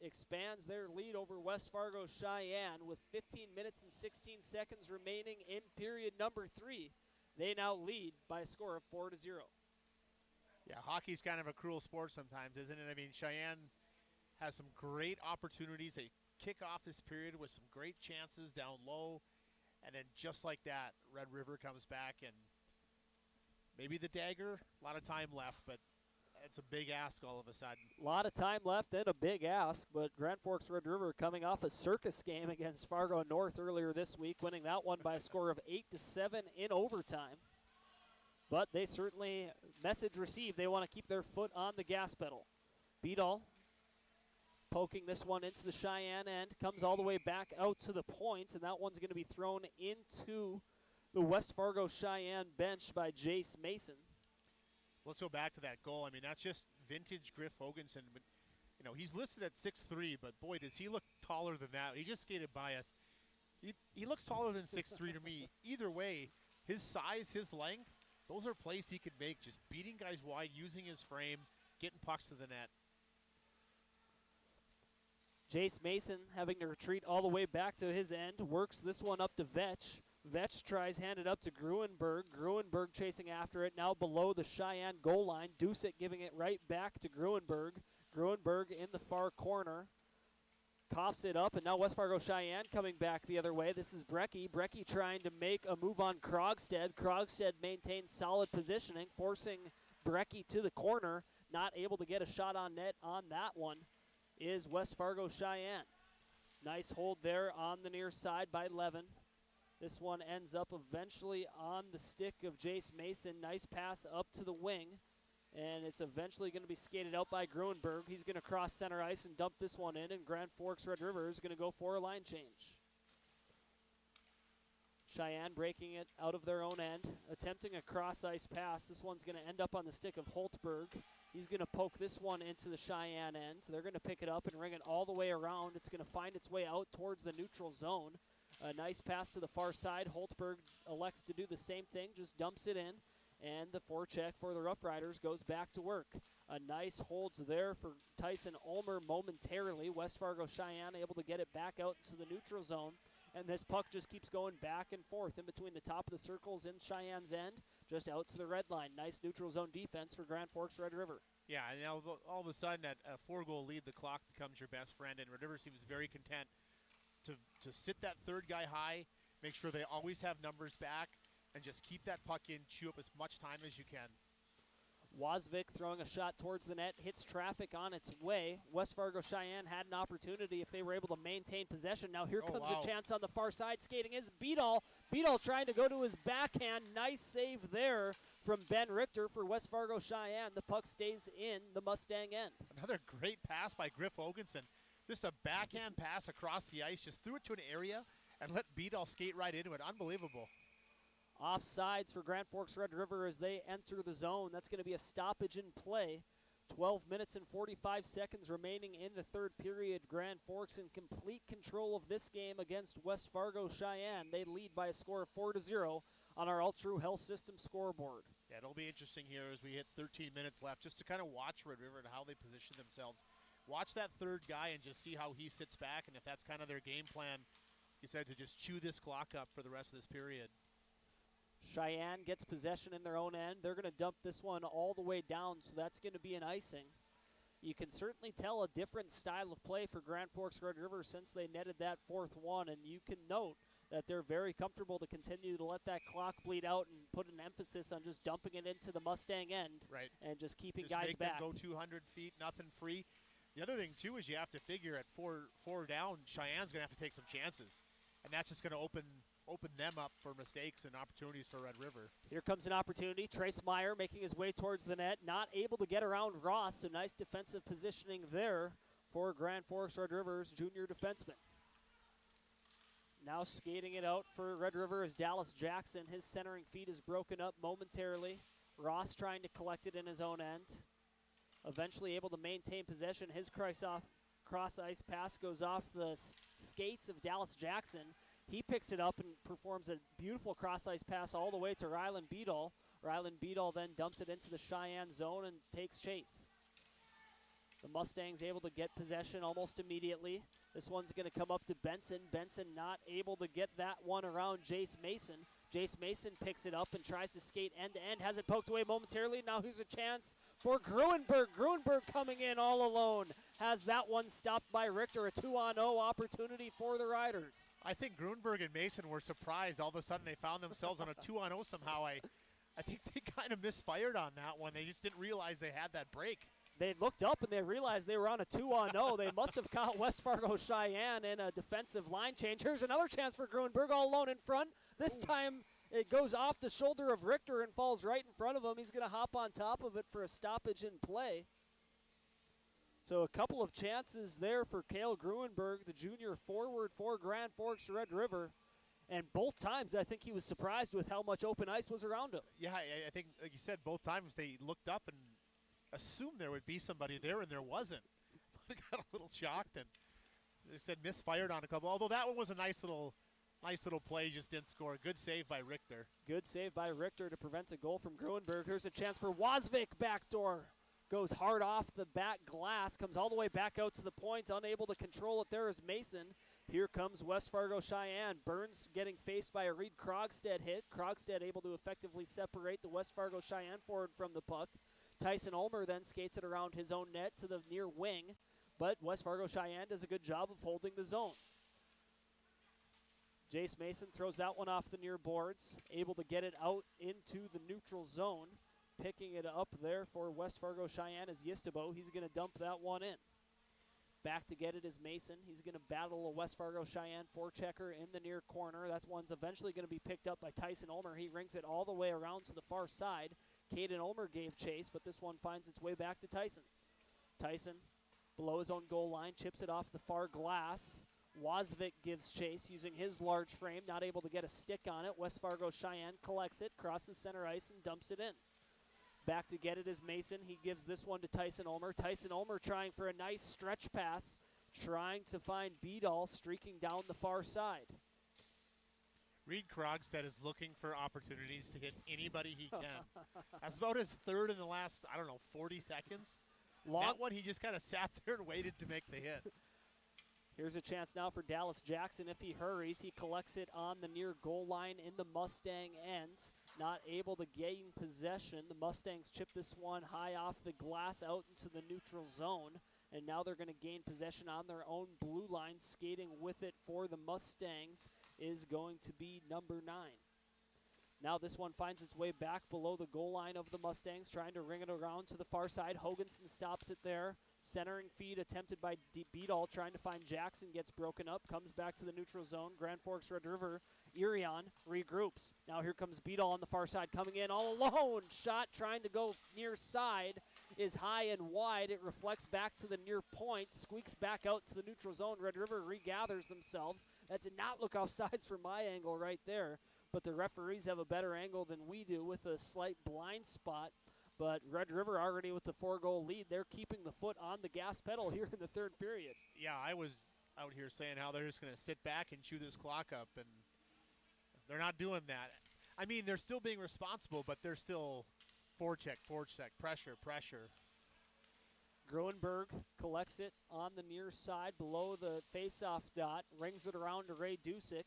A: expands their lead over West Fargo Sheyenne with 15 minutes and 16 seconds remaining in period number 3. They now lead by a score of 4-0.
B: Yeah, hockey's kind of a cruel sport sometimes, isn't it? I mean, Sheyenne has some great opportunities. They kick off this period with some great chances down low, and then just like that, Red River comes back, and maybe the dagger, a lot of time left, but it's a big ask all of a sudden.
A: A lot of time left and a big ask, but Grand Forks Red River coming off a circus game against Fargo North earlier this week, winning that one by a score of 8-7 in overtime. But they certainly, message received, they want to keep their foot on the gas pedal. Beadall poking this one into the Sheyenne end, comes all the way back out to the point, and that one's going to be thrown into the West Fargo Sheyenne bench by Jace Mason.
B: Let's go back to that goal. I mean, that's just vintage Griff Hoganson. But, you know, he's listed at 6'3", but boy, does he look taller than that. He just skated by us. He looks taller than 6'3" to me. Either way, his size, his length, those are plays he could make, just beating guys wide, using his frame, getting pucks to the net.
A: Jace Mason having to retreat all the way back to his end, works this one up to Vetch. Vetch tries hand it up to Gruenberg. Gruenberg chasing after it, now below the Sheyenne goal line. Dusek giving it right back to Gruenberg. Gruenberg in the far corner. Coughs it up, and now West Fargo Sheyenne coming back the other way. This is Brecky. Brecky trying to make a move on Krogstad. Krogstad maintains solid positioning, forcing Brecky to the corner. Not able to get a shot on net on that one is West Fargo Sheyenne. Nice hold there on the near side by Levin. This one ends up eventually on the stick of Jace Mason. Nice pass up to the wing. And it's eventually going to be skated out by Gruenberg. He's going to cross center ice and dump this one in, and Grand Forks Red River is going to go for a line change. Sheyenne breaking it out of their own end, attempting a cross ice pass. This one's going to end up on the stick of Holtberg. He's going to poke this one into the Sheyenne end. They're going to pick it up and ring it all the way around. It's going to find its way out towards the neutral zone. A nice pass to the far side. Holtzberg elects to do the same thing, just dumps it in. And the forecheck for the Roughriders goes back to work. A nice holds there for Tyson Ulmer momentarily. West Fargo Sheyenne able to get it back out into the neutral zone. And this puck just keeps going back and forth in between the top of the circles in Cheyenne's end, just out to the red line. Nice neutral zone defense for Grand Forks Red River.
B: Yeah, and now all of a sudden at a 4-goal lead, the clock becomes your best friend, and Red River seems very content to sit that third guy high, make sure they always have numbers back, and just keep that puck in, chew up as much time as you can.
A: Wozvik throwing a shot towards the net, hits traffic on its way. West Fargo Sheyenne had an opportunity if they were able to maintain possession. Now here comes a chance on the far side. Skating is Beadall. Beadall trying to go to his backhand. Nice save there from Ben Richter for West Fargo Sheyenne. The puck stays in the Mustang end.
B: Another great pass by Griff Hoganson. Just a backhand pass across the ice. Just threw it to an area and let Beadall skate right into it. Unbelievable.
A: Offsides for Grand Forks Red River as they enter the zone. That's going to be a stoppage in play. 12 minutes and 45 seconds remaining in the third period. Grand Forks in complete control of this game against West Fargo Sheyenne. They lead by a score of 4-0 on our All-True Health System scoreboard.
B: Yeah, it'll be interesting here as we hit 13 minutes left just to kind of watch Red River and how they position themselves. Watch that third guy and just see how he sits back, and if that's kind of their game plan, you said, to just chew this clock up for the rest of this period.
A: Sheyenne gets possession in their own end. They're going to dump this one all the way down, so that's going to be an icing. You can certainly tell a different style of play for Grand Forks Red River since they netted that fourth one, and you can note that they're very comfortable to continue to let that clock bleed out and put an emphasis on just dumping it into the Mustang end,
B: right,
A: and just keeping
B: just
A: guys
B: make
A: back.
B: Them go 200 feet, nothing free. The other thing, too, is you have to figure at four down, Cheyenne's going to have to take some chances, and that's just going to open them up for mistakes and opportunities for Red River.
A: Here comes an opportunity. Trace Meyer making his way towards the net, not able to get around Ross, so nice defensive positioning there for Grand Forks Red River's junior defenseman. Now skating it out for Red River is Dallas Jackson. His centering feed is broken up momentarily. Ross trying to collect it in his own end. Eventually able to maintain possession. His cross-ice pass goes off the skates of Dallas Jackson. He picks it up and performs a beautiful cross-ice pass all the way to Rylan Beadall. Rylan Beadall then dumps it into the Cheyenne zone and takes chase. The Mustangs able to get possession almost immediately. This one's going to come up to Benson. Benson not able to get that one around Jace Mason. Jace Mason picks it up and tries to skate end-to-end. Has it poked away momentarily. Now here's a chance for Gruenberg. Gruenberg coming in all alone. Has that one stopped by Richter. A 2-on-0 opportunity for the Riders.
B: I think Gruenberg and Mason were surprised. All of a sudden they found themselves on a 2-on-0 somehow. I think they kind of misfired on that one. They just didn't realize they had that break.
A: They looked up and they realized they were on a 2-on-0. They must have caught West Fargo Cheyenne in a defensive line change. Here's another chance for Gruenberg all alone in front. This time it goes off the shoulder of Richter and falls right in front of him. He's going to hop on top of it for a stoppage in play. So a couple of chances there for Cale Gruenberg, the junior forward for Grand Forks Red River. And both times I think he was surprised with how much open ice was around him.
B: Yeah, I think, like you said, both times they looked up and assumed there would be somebody there, and there wasn't. But got a little shocked and they said misfired on a couple. Although that one was a nice little play, just didn't score. Good save by Richter.
A: Good save by Richter to prevent a goal from Gruenberg. Here's a chance for Wozvik, backdoor. Goes hard off the back glass, comes all the way back out to the point, unable to control it. There is Mason. Here comes West Fargo Cheyenne. Burns getting faced by a Reed Krogstad hit. Krogstad able to effectively separate the West Fargo Cheyenne forward from the puck. Tyson Ulmer then skates it around his own net to the near wing, but West Fargo Cheyenne does a good job of holding the zone. Jace Mason throws that one off the near boards, able to get it out into the neutral zone. Picking it up there for West Fargo Cheyenne is Yistabo. He's going to dump that one in. Back to get it is Mason. He's going to battle a West Fargo Cheyenne forechecker in the near corner. That one's eventually going to be picked up by Tyson Ulmer. He rings it all the way around to the far side. Caden Ulmer gave chase, but this one finds its way back to Tyson. Tyson, below his own goal line, chips it off the far glass. Wozvik gives chase using his large frame, not able to get a stick on it. West Fargo Cheyenne collects it, crosses center ice, and dumps it in. Back to get it is Mason. He gives this one to Tyson Ulmer. Tyson Ulmer trying for a nice stretch pass, trying to find Beadall streaking down the far side.
B: Reed Krogstad is looking for opportunities to hit anybody he can. That's about his third in the last, 40 seconds. That one, he just kind of sat there and waited to make the hit.
A: Here's a chance now for Dallas Jackson. If he hurries, he collects it on the near goal line in the Mustang end. Not able to gain possession. The Mustangs chip this one high off the glass out into the neutral zone. And now they're going to gain possession on their own blue line. Skating with it for the Mustangs is going to be number 9. Now this one finds its way back below the goal line of the Mustangs, trying to ring it around to the far side. Hoganson stops it there. Centering feed attempted by Beadall, trying to find Jackson, gets broken up, comes back to the neutral zone. Grand Forks Red River, Irion regroups. Now here comes Beadall on the far side, coming in all alone. Shot trying to go near side is high and wide. It reflects back to the near point, squeaks back out to the neutral zone. Red River regathers themselves. That did not look offsides from my angle right there, but the referees have a better angle than we do with a slight blind spot. But Red River already with the 4-goal lead. They're keeping the foot on the gas pedal here in the third period.
B: Yeah, I was out here saying how they're just going to sit back and chew this clock up, and they're not doing that. I mean, they're still being responsible, but they're still forecheck, pressure.
A: Groenberg collects it on the near side below the face-off dot, rings it around to Ray Dusick.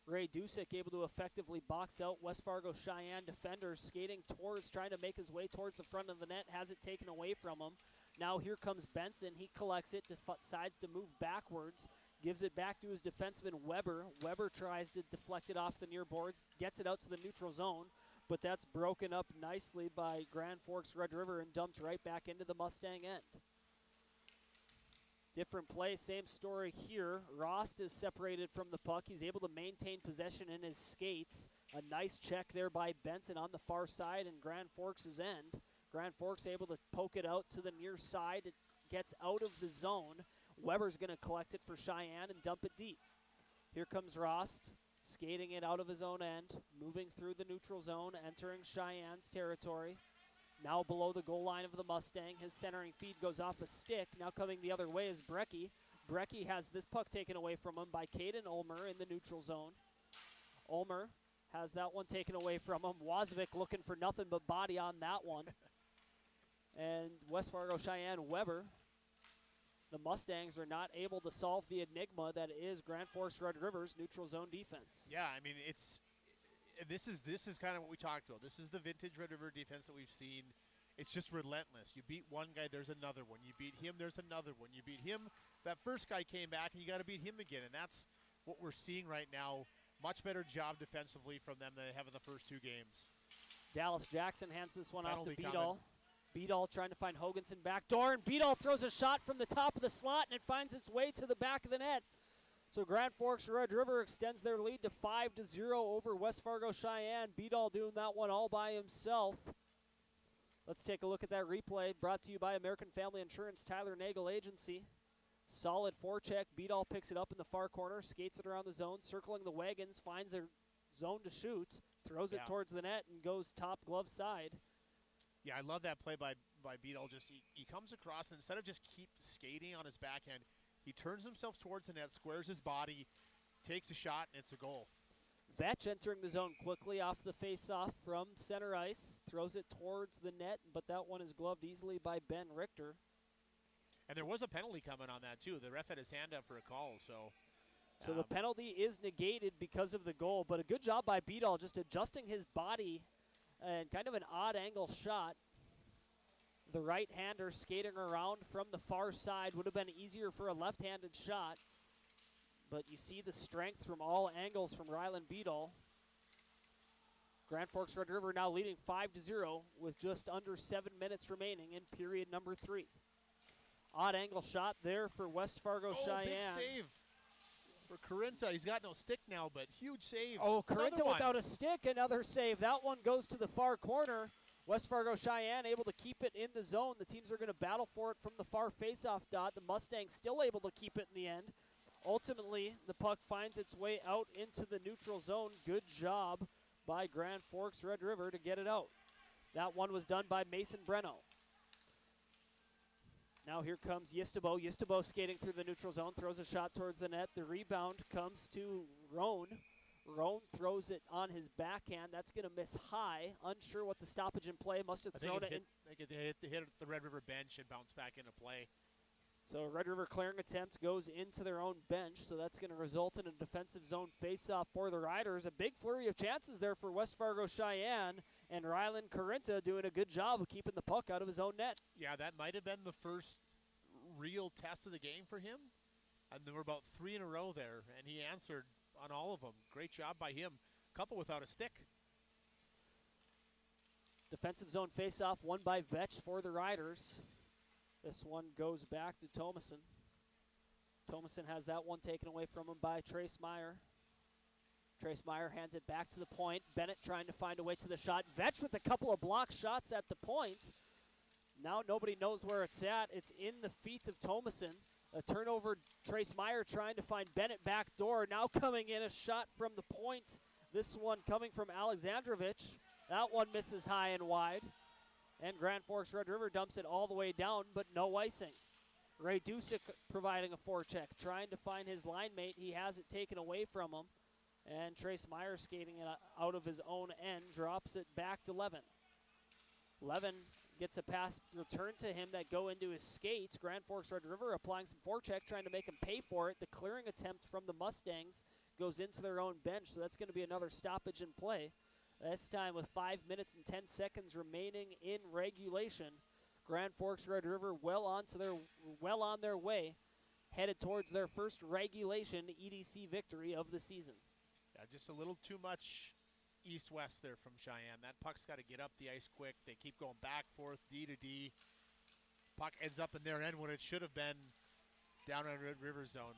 A: Ray Dusick able to effectively box out West Fargo Cheyenne defenders, skating towards, trying to make his way towards the front of the net, has it taken away from him. Now here comes Benson. He collects it, decides to move backwards, gives it back to his defenseman Weber. Weber tries to deflect it off the near boards, gets it out to the neutral zone, but that's broken up nicely by Grand Forks Red River and dumped right back into the Mustang end. Different play, same story here. Rost is separated from the puck. He's able to maintain possession in his skates. A nice check there by Benson on the far side in Grand Forks' end. Grand Forks able to poke it out to the near side. It gets out of the zone. Weber's going to collect it for Cheyenne and dump it deep. Here comes Rost, skating it out of his own end, moving through the neutral zone, entering Cheyenne's territory. Now below the goal line of the Mustang, his centering feed goes off a stick. Now coming the other way is Brecky. Brecky has this puck taken away from him by Caden Ulmer in the neutral zone. Ulmer has that one taken away from him. Wozvik looking for nothing but body on that one. And West Fargo Cheyenne Weber, the Mustangs are not able to solve the enigma that is Grand Forks Red River's neutral zone defense.
B: Yeah, I mean, this is kind of what we talked about. This is the vintage Red River defense that we've seen. It's just relentless. You beat one guy, there's another one. You beat him, there's another one. You beat him, that first guy came back, and you got to beat him again. And that's what we're seeing right now. Much better job defensively from them than they have in the first 2 games.
A: Dallas Jackson hands this one off to
B: Penalty
A: Beadall. Beadall trying to find Hoganson backdoor, and Beadall throws a shot from the top of the slot, and it finds its way to the back of the net. So Grand Forks Red River extends their lead to 5-0 over West Fargo Cheyenne. Beadall doing that one all by himself. Let's take a look at that replay brought to you by American Family Insurance, Tyler Nagel Agency. Solid forecheck. Beadall picks it up in the far corner, skates it around the zone, circling the wagons, finds a zone to shoot, throws it towards the net, and goes top glove side.
B: Yeah, I love that play by Beadall. Just he comes across, and instead of just keep skating on his backhand, he turns himself towards the net, squares his body, takes a shot, and it's a goal.
A: Vetch entering the zone quickly off the face-off from center ice, throws it towards the net, but that one is gloved easily by Ben Richter.
B: And there was a penalty coming on that, too. The ref had his hand up for a call, so.
A: So the penalty is negated because of the goal, but a good job by Beadall just adjusting his body and kind of an odd angle shot. The right-hander skating around from the far side would have been easier for a left-handed shot, but you see the strength from all angles from Ryland Beadall. Grand Forks Red River now leading 5-0 with just under 7 minutes remaining in period number 3. Odd angle shot there for West Fargo Cheyenne.
B: Big save for Carinta. He's got no stick now, but huge save.
A: Oh, Carinta without a stick, another save. That one goes to the far corner. West Fargo Cheyenne able to keep it in the zone. The teams are going to battle for it from the far face-off dot. The Mustangs still able to keep it in the end. Ultimately, the puck finds its way out into the neutral zone. Good job by Grand Forks Red River to get it out. That one was done by Mason Breno. Now here comes Yistabo. Yistabo skating through the neutral zone, throws a shot towards the net. The rebound comes to Roan. Roan throws it on his backhand. That's going to miss high. Unsure what the stoppage in play. Must have thrown it in.
B: I think it hit the Red River bench and bounced back into play.
A: So Red River clearing attempt goes into their own bench, so that's going to result in a defensive zone faceoff for the Riders. A big flurry of chances there for West Fargo Sheyenne, and Rylan Carinta doing a good job of keeping the puck out of his own net.
B: Yeah, that might have been the first real test of the game for him. And there were about 3 in a row there, and he answered on all of them. Great job by him. Couple without a stick.
A: Defensive zone faceoff won by Vetch for the Riders. This one goes back to Thomason. Thomason has that one taken away from him by Trace Meyer. Trace Meyer hands it back to the point. Bennett trying to find a way to the shot. Vetch with a couple of block shots at the point. Now nobody knows where it's at. It's in the feet of Thomason. A turnover, Trace Meyer trying to find Bennett back door. Now coming in a shot from the point. This one coming from Alexandrovich. That one misses high and wide. And Grand Forks Red River dumps it all the way down, but no icing. Ray Dusick providing a forecheck, trying to find his line mate. He has it taken away from him. And Trace Meyer skating it out of his own end, drops it back to Levin. Levin gets a pass returned to him that go into his skates. Grand Forks Red River applying some forecheck, trying to make him pay for it. The clearing attempt from the Mustangs goes into their own bench, so that's going to be another stoppage in play. This time with 5 minutes and 10 seconds remaining in regulation. Grand Forks Red River well on their way, headed towards their first regulation EDC victory of the season.
B: Yeah, just a little too much east-west there from Sheyenne. That puck's got to get up the ice quick. They keep going back, forth, D to D. Puck ends up in their end when it should have been down in Red River zone.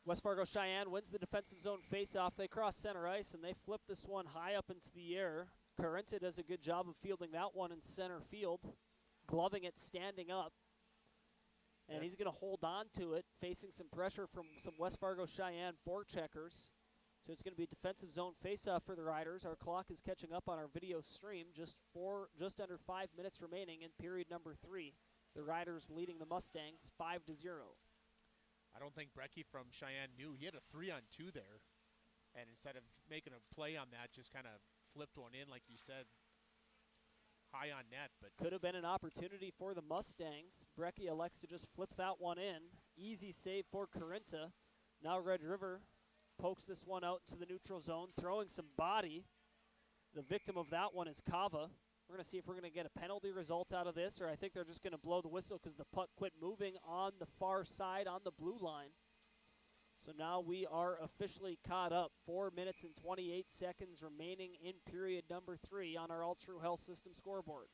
A: West Fargo Sheyenne wins the defensive zone faceoff. They cross center ice, and they flip this one high up into the air. Carinta does a good job of fielding that one in center field, gloving it standing up. And he's going to hold on to it, facing some pressure from some West Fargo Sheyenne forecheckers. So it's going to be a defensive zone faceoff for the Riders. Our clock is catching up on our video stream. Just under 5 minutes remaining in period number 3. The Riders leading the Mustangs 5-0.
B: I don't think Brecky from Sheyenne knew. He had a 3-on-2 there. And instead of making a play on that, just kind of flipped one in, like you said, high on net. But
A: could have been an opportunity for the Mustangs. Brecky elects to just flip that one in. Easy save for Carinta. Now Red River pokes this one out into the neutral zone, throwing some body. The victim of that one is Kava. We're going to see if we're going to get a penalty result out of this, or I think they're just going to blow the whistle because the puck quit moving on the far side on the blue line. So now we are officially caught up. 4 minutes and 28 seconds remaining in period number 3 on our All True Health System scoreboard.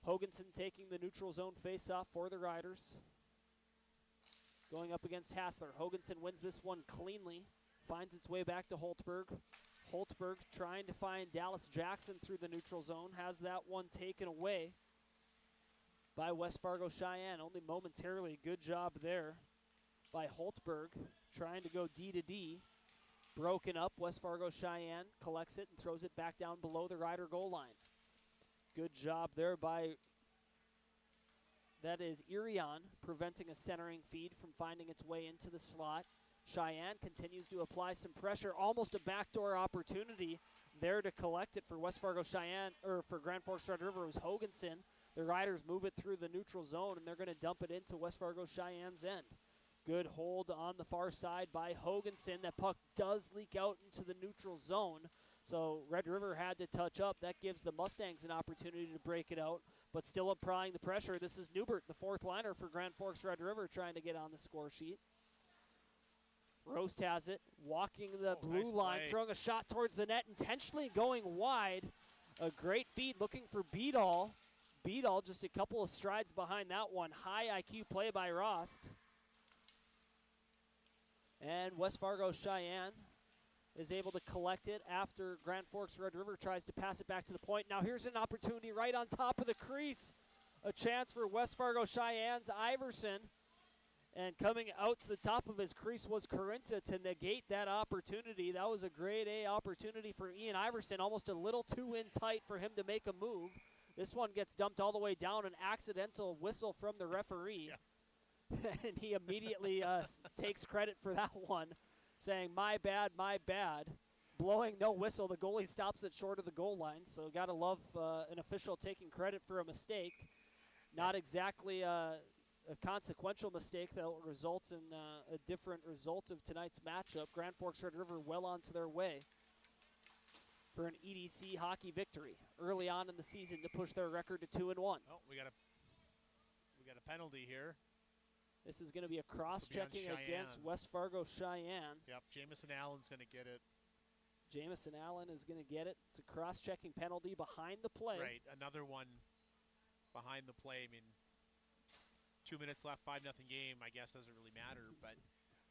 A: Hoganson taking the neutral zone faceoff for the Riders. Going up against Hassler. Hoganson wins this one cleanly. Finds its way back to Holtberg. Holtberg trying to find Dallas Jackson through the neutral zone. Has that one taken away by West Fargo Sheyenne. Only momentarily. Good job there by Holtberg. Trying to go D to D. Broken up. West Fargo Sheyenne collects it and throws it back down below the Rider goal line. Good job there by, that is Irion, preventing a centering feed from finding its way into the slot. Sheyenne continues to apply some pressure, almost a backdoor opportunity there to collect it for West Fargo Sheyenne, or for Grand Forks Red River. It was Hoganson. The Riders move it through the neutral zone, and they're going to dump it into West Fargo Cheyenne's end. Good hold on the far side by Hoganson. That puck does leak out into the neutral zone, so Red River had to touch up. That gives the Mustangs an opportunity to break it out, but still applying the pressure. This is Newbert, the fourth liner for Grand Forks Red River, trying to get on the score sheet. Roast has it, walking the blue line, throwing a shot towards the net, intentionally going wide. A great feed looking for Beadall. Beadall just a couple of strides behind that one. High IQ play by Rost. And West Fargo Sheyenne is able to collect it after Grand Forks Red River tries to pass it back to the point. Now here's an opportunity right on top of the crease. A chance for West Fargo Cheyenne's Iverson. And coming out to the top of his crease was Carinta to negate that opportunity. That was a grade A opportunity for Ian Iverson, almost a little too in tight for him to make a move. This one gets dumped all the way down, an accidental whistle from the referee. Yeah. And he immediately takes credit for that one, saying, my bad, blowing no whistle. The goalie stops it short of the goal line, so got to love an official taking credit for a mistake. Not exactly a consequential mistake that will result in a different result of tonight's matchup. Grand Forks Red River well onto their way for an EDC hockey victory early on in the season to push their record to 2-1.
B: Oh, we got a penalty here.
A: This is going to be a cross-checking against West Fargo Cheyenne.
B: Yep, Jamison Allen's going to get it.
A: Jamison Allen is going to get it. It's a cross-checking penalty behind the play.
B: Right, another one behind the play. I mean, 2 minutes left, 5-0 game, I guess doesn't really matter, but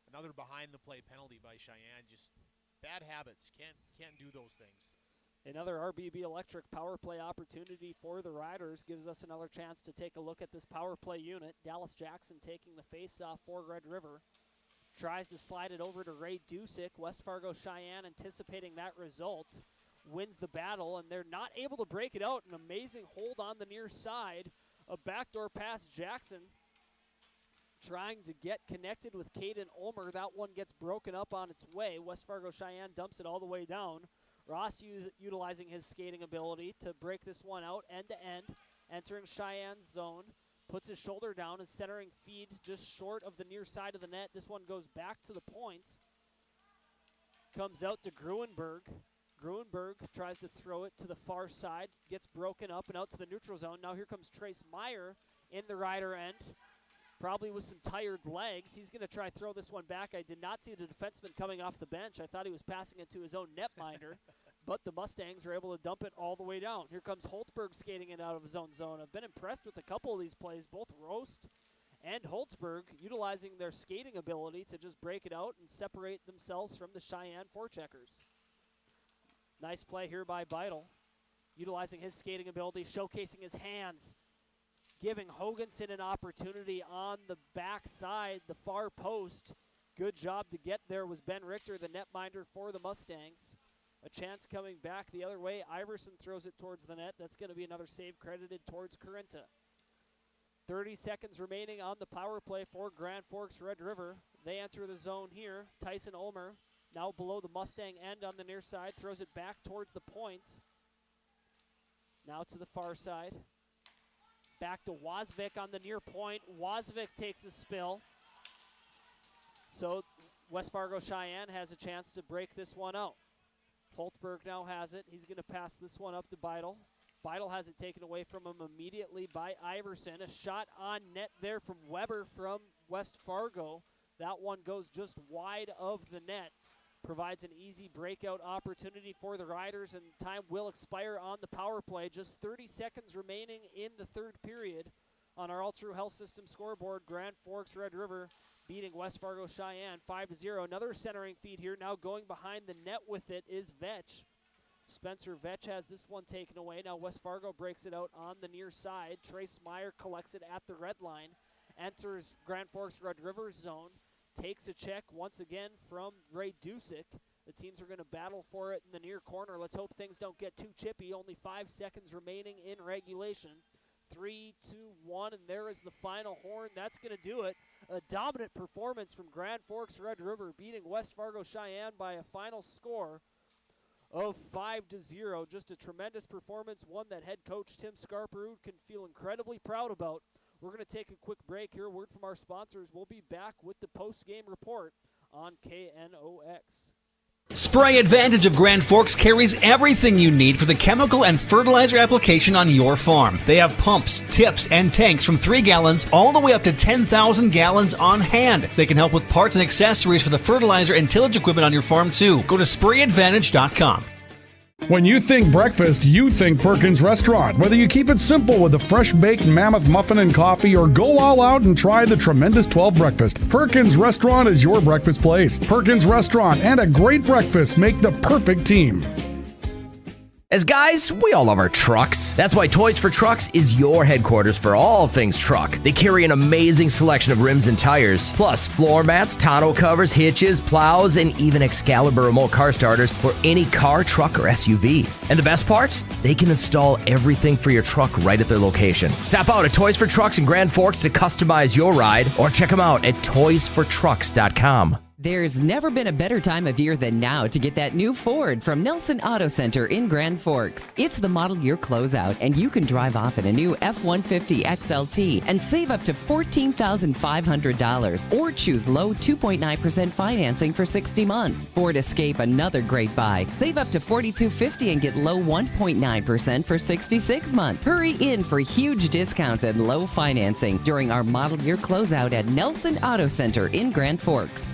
B: another behind-the-play penalty by Sheyenne. Just bad habits. Can't do those things.
A: Another RBB Electric power play opportunity for the Riders gives us another chance to take a look at this power play unit. Dallas Jackson taking the face-off for Red River. Tries to slide it over to Ray Dusick. West Fargo Cheyenne anticipating that result. Wins the battle, and they're not able to break it out. An amazing hold on the near side. A backdoor pass, Jackson trying to get connected with Caden Ulmer. That one gets broken up on its way. West Fargo Cheyenne dumps it all the way down. Ross utilizing his skating ability to break this one out end-to-end, entering Cheyenne's zone. Puts his shoulder down, his centering feed just short of the near side of the net. This one goes back to the point. Comes out to Gruenberg. Gruenberg tries to throw it to the far side. Gets broken up and out to the neutral zone. Now here comes Trace Meyer in the Rider end. Probably with some tired legs. He's going to try throw this one back. I did not see the defenseman coming off the bench. I thought he was passing it to his own netminder. But the Mustangs are able to dump it all the way down. Here comes Holtzberg skating it out of his own zone. I've been impressed with a couple of these plays, both Roast and Holtzberg, utilizing their skating ability to just break it out and separate themselves from the Cheyenne forecheckers. Nice play here by Beidel, utilizing his skating ability, showcasing his hands, giving Hoganson an opportunity on the back side, the far post. Good job to get there was Ben Richter, the netminder for the Mustangs. A chance coming back the other way. Iverson throws it towards the net. That's going to be another save credited towards Carinta. 30 seconds remaining on the power play for Grand Forks Red River. They enter the zone here. Tyson Ulmer now below the Mustang end on the near side. Throws it back towards the point. Now to the far side. Back to Wozvik on the near point. Wozvik takes a spill. So West Fargo Cheyenne has a chance to break this one out. Holtberg now has it. He's going to pass this one up to Beidel. Beidel has it taken away from him immediately by Iverson. A shot on net there from Weber from West Fargo. That one goes just wide of the net. Provides an easy breakout opportunity for the Riders, and time will expire on the power play. Just 30 seconds remaining in the third period. On our All True Health System scoreboard, Grand Forks Red River beating West Fargo Cheyenne 5-0. Another centering feed here. Now going behind the net with it is Vetch. Spencer Vetch has this one taken away. Now West Fargo breaks it out on the near side. Trace Meyer collects it at the red line. Enters Grand Forks Red River's zone. Takes a check once again from Ray Dusick. The teams are going to battle for it in the near corner. Let's hope things don't get too chippy. Only 5 seconds remaining in regulation. 3, 2, 1, and there is the final horn. That's going to do it. A dominant performance from Grand Forks Red River, beating West Fargo Cheyenne by a final score of 5-0. Just a tremendous performance, one that head coach Tim Scarperud can feel incredibly proud about. We're going to take a quick break here. Word from our sponsors. We'll be back with the post-game report on KNOX.
F: Spray Advantage of Grand Forks carries everything you need for the chemical and fertilizer application on your farm. They have pumps, tips, and tanks from 3 gallons all the way up to 10,000 gallons on hand. They can help with parts and accessories for the fertilizer and tillage equipment on your farm too. Go to sprayadvantage.com.
H: When you think breakfast, you think Perkins Restaurant. Whether you keep it simple with a fresh-baked mammoth muffin and coffee or go all out and try the tremendous 12 breakfast, Perkins Restaurant is your breakfast place. Perkins Restaurant and a great breakfast make the perfect team.
O: As guys, we all love our trucks. That's why Toys for Trucks is your headquarters for all things truck. They carry an amazing selection of rims and tires, plus floor mats, tonneau covers, hitches, plows, and even Excalibur remote car starters for any car, truck, or SUV. And the best part? They can install everything for your truck right at their location. Stop out at Toys for Trucks in Grand Forks to customize your ride, or check them out at toysfortrucks.com.
S: There's never been a better time of year than now to get that new Ford from Nelson Auto Center in Grand Forks. It's the model year closeout, and you can drive off in a new F-150 XLT and save up to $14,500 or choose low 2.9% financing for 60 months. Ford Escape, another great buy. Save up to $4,250 and get low 1.9% for 66 months. Hurry in for huge discounts and low financing during our model year closeout at Nelson Auto Center in Grand Forks.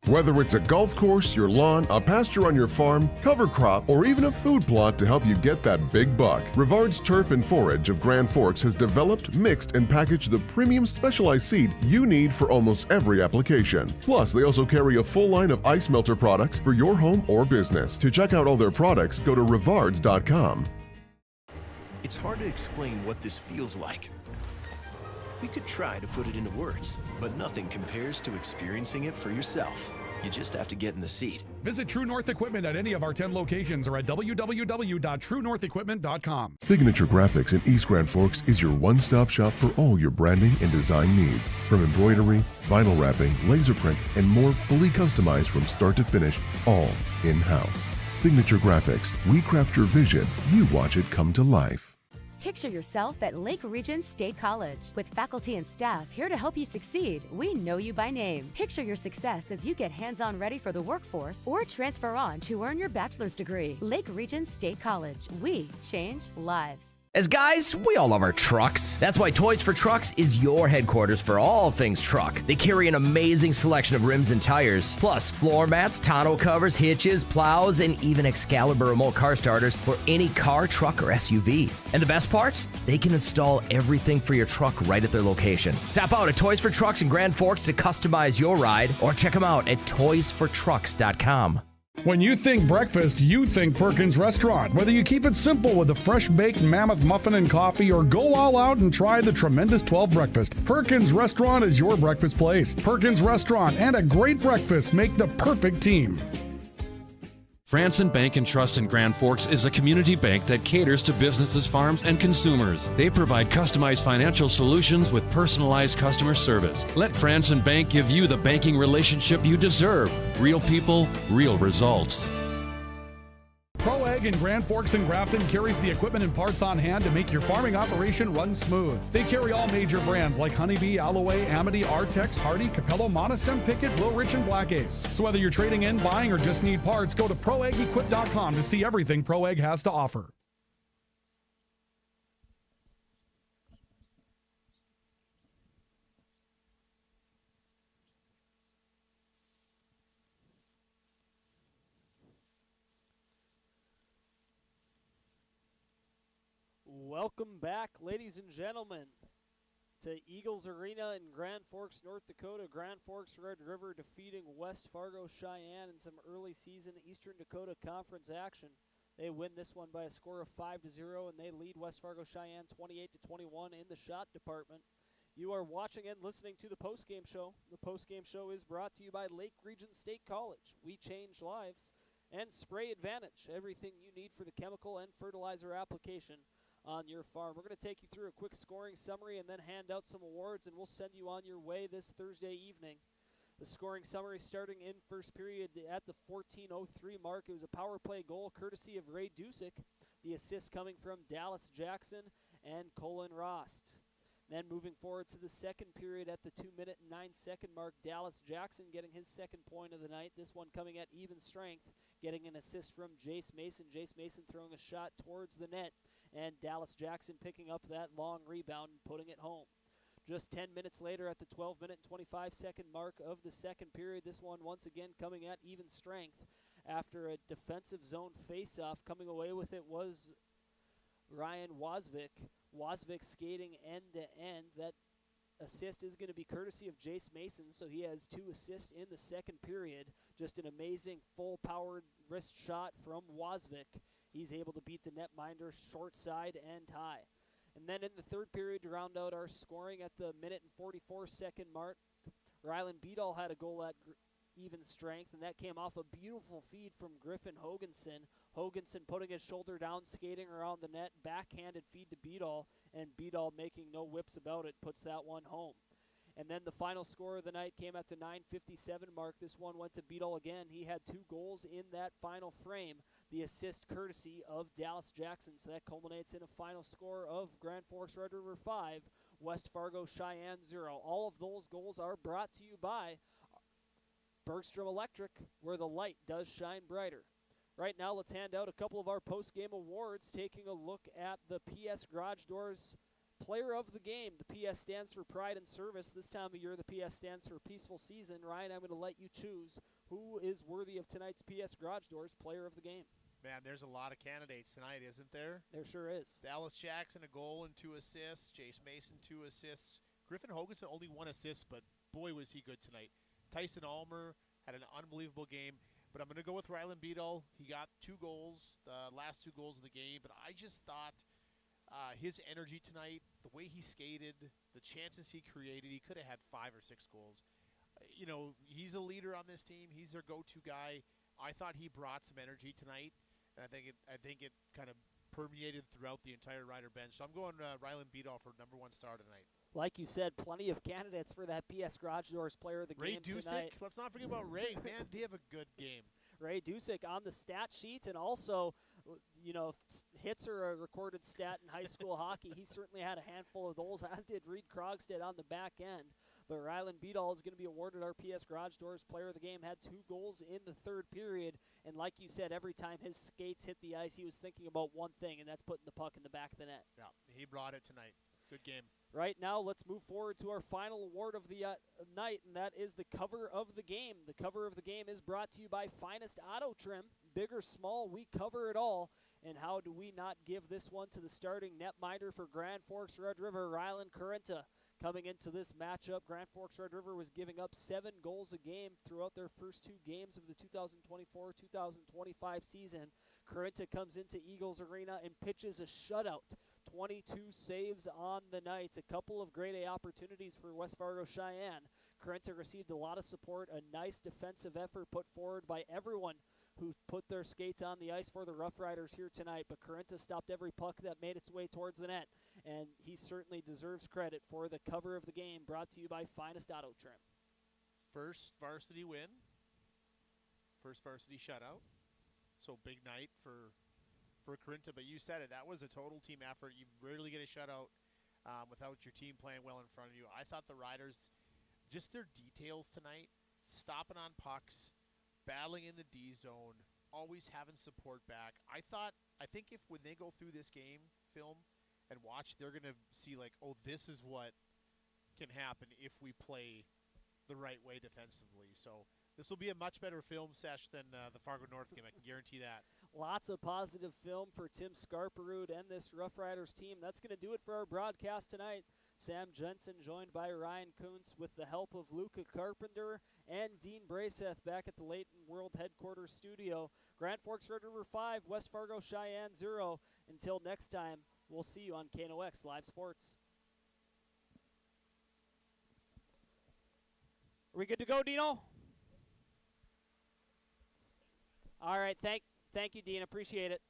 D: Whether it's a golf course, your lawn, a pasture on your farm, cover crop, or even a food plot to help you get that big buck, Rivard's Turf and Forage of Grand Forks has developed, mixed, and packaged the premium specialized seed you need for almost every application. Plus, they also carry a full line of ice melter products for your home or business. To check out all their products, go to rivards.com.
L: It's hard to explain what this feels like. We could try to put it into words, but nothing compares to experiencing it for yourself. You just have to get in the seat.
H: Visit True North Equipment at any of our 10 locations or at www.truenorthequipment.com.
D: Signature Graphics in East Grand Forks is your one-stop shop for all your branding and design needs. From embroidery, vinyl wrapping, laser print, and more, fully customized from start to finish, all in-house. Signature Graphics. We craft your vision. You watch it come to life.
G: Picture yourself at Lake Region State College. With faculty and staff here to help you succeed, we know you by name. Picture your success as you get hands-on ready for the workforce or transfer on to earn your bachelor's degree. Lake Region State College. We change lives.
O: As guys, we all love our trucks. That's why Toys for Trucks is your headquarters for all things truck. They carry an amazing selection of rims and tires, plus floor mats, tonneau covers, hitches, plows, and even Excalibur remote car starters for any car, truck, or SUV. And the best part? They can install everything for your truck right at their location. Stop out at Toys for Trucks in Grand Forks to customize your ride, or check them out at toysfortrucks.com.
H: When you think breakfast, you think Perkins Restaurant. Whether you keep it simple with a fresh baked mammoth muffin and coffee or go all out and try the tremendous 12 breakfast, Perkins Restaurant is your breakfast place. Perkins Restaurant and a great breakfast make the perfect team.
P: Franson Bank and Trust in Grand Forks is a community bank that caters to businesses, farms, and consumers. They provide customized financial solutions with personalized customer service. Let Franson Bank give you the banking relationship you deserve. Real people, real results.
H: ProAg in Grand Forks and Grafton carries the equipment and parts on hand to make your farming operation run smooth. They carry all major brands like Honeybee, Alloway, Amity, Artex, Hardy, Capello, Monosem, Pickett, Wilrich, and Black Ace. So whether you're trading in, buying, or just need parts, go to ProAgEquip.com to see everything ProAg has to offer.
A: Welcome back, ladies and gentlemen, to Eagles Arena in Grand Forks, North Dakota. Grand Forks Red River defeating West Fargo Cheyenne in some early season Eastern Dakota Conference action. They win this one by a score of 5-0, and they lead West Fargo Cheyenne 28-21 in the shot department. You are watching and listening to the postgame show. The postgame show is brought to you by Lake Region State College. We change lives. And Spray Advantage, everything you need for the chemical and fertilizer application on your farm. We're going to take you through a quick scoring summary and then hand out some awards, and we'll send you on your way this Thursday evening. The scoring summary starting in first period at the 14:03 mark. It was a power play goal courtesy of Ray Dusick. The assist coming from Dallas Jackson and Colin Rost. Then moving forward to the second period at the 2-minute and 9-second mark, Dallas Jackson getting his second point of the night. This one coming at even strength, getting an assist from Jace Mason. Jace Mason throwing a shot towards the net, and Dallas Jackson picking up that long rebound and putting it home. Just 10 minutes later at the 12-minute and 25-second mark of the second period, this one once again coming at even strength after a defensive zone face-off. Coming away with it was Ryan Wozvik. Wozvik skating end-to-end. That assist is going to be courtesy of Jace Mason, so he has 2 assists in the second period. Just an amazing full-powered wrist shot from Wozvik. He's able to beat the netminder short side and high. And then in the third period, to round out our scoring at the minute and 44-second mark, Ryland Beadall had a goal at even strength, and that came off a beautiful feed from Griffin Hoganson. Hoganson putting his shoulder down, skating around the net, backhanded feed to Beadall, and Beadall making no whips about it, puts that one home. And then the final score of the night came at the 9:57 mark. This one went to Beadall again. He had 2 goals in that final frame, the assist courtesy of Dallas Jackson. So that culminates in a final score of Grand Forks Red River 5, West Fargo Cheyenne 0. All of those goals are brought to you by Bergstrom Electric, where the light does shine brighter. Right now, let's hand out a couple of our post-game awards, taking a look at the PS Garage Doors Player of the Game. The PS stands for Pride and Service. This time of year, the PS stands for Peaceful Season. Ryan, I'm going to let you choose who is worthy of tonight's PS Garage Doors Player of the Game.
B: Man, there's a lot of candidates tonight, isn't there?
A: There sure is.
B: Dallas Jackson, a goal and 2 assists. Jace Mason, 2 assists. Griffin Hoganson, only 1 assist, but boy, was he good tonight. Tyson Almer had an unbelievable game, but I'm going to go with Ryland Beadall. He got 2 goals, the last 2 goals of the game, but I just thought his energy tonight, the way he skated, the chances he created, he could have had 5 or 6 goals. You know, he's a leader on this team. He's their go-to guy. I thought he brought some energy tonight, and I think it kind of permeated throughout the entire Rider bench. So I'm going Ryland Beadall for number 1 star tonight.
A: Like you said, plenty of candidates for that PS Garage Doors Player of the Game
B: Ray Dusick,
A: tonight.
B: let's not forget about Ray. Man, did he have a good game.
A: Ray Dusick on the stat sheet, and also, you know, if hits are a recorded stat in high school hockey, he certainly had a handful of those, as did Reed Krogstad on the back end. But Ryland Beadall is going to be awarded our PS Garage Doors Player of the Game, had 2 goals in the third period, and like you said, every time his skates hit the ice, he was thinking about one thing, and that's putting the puck in the back of the net.
B: Yeah, he brought it tonight. Good game.
A: Right now, let's move forward to our final award of the night, and that is the cover of the game. The cover of the game is brought to you by Finest Auto Trim. Big or small, we cover it all. And how do we not give this one to the starting netminder for Grand Forks Red River, Ryland Corinta? Coming into this matchup, Grand Forks Red River was giving up 7 goals a game throughout their first 2 games of the 2024-2025 season. Corinta comes into Eagles Arena and pitches a shutout. 22 saves on the night. A couple of grade A opportunities for West Fargo Cheyenne. Corinta received a lot of support, a nice defensive effort put forward by everyone who put their skates on the ice for the Roughriders here tonight, but Corinta stopped every puck that made its way towards the net, and he certainly deserves credit for the cover of the game, brought to you by Finest Auto Trim.
B: First varsity win, first varsity shutout, so big night for Corinta, but you said it, that was a total team effort. You rarely get a shutout without your team playing well in front of you. I thought the Riders, just their details tonight, stopping on pucks, battling in the D zone, always having support back. I think if when they go through this game film and watch, they're going to see like, oh, this is what can happen if we play the right way defensively. So this will be a much better film sesh than the Fargo North game. I can guarantee that.
A: Lots of positive film for Tim Scarperud and this Roughriders team. That's going to do it for our broadcast tonight. Sam Jensen joined by Ryan Kuntz with the help of Luca Carpenter and Dean Braceth back at the Leighton World Headquarters studio. Grand Forks Red River 5, West Fargo Cheyenne 0. Until next time, we'll see you on KNOX Live Sports. Are we good to go, Dino? All right, thank you, Dean. Appreciate it.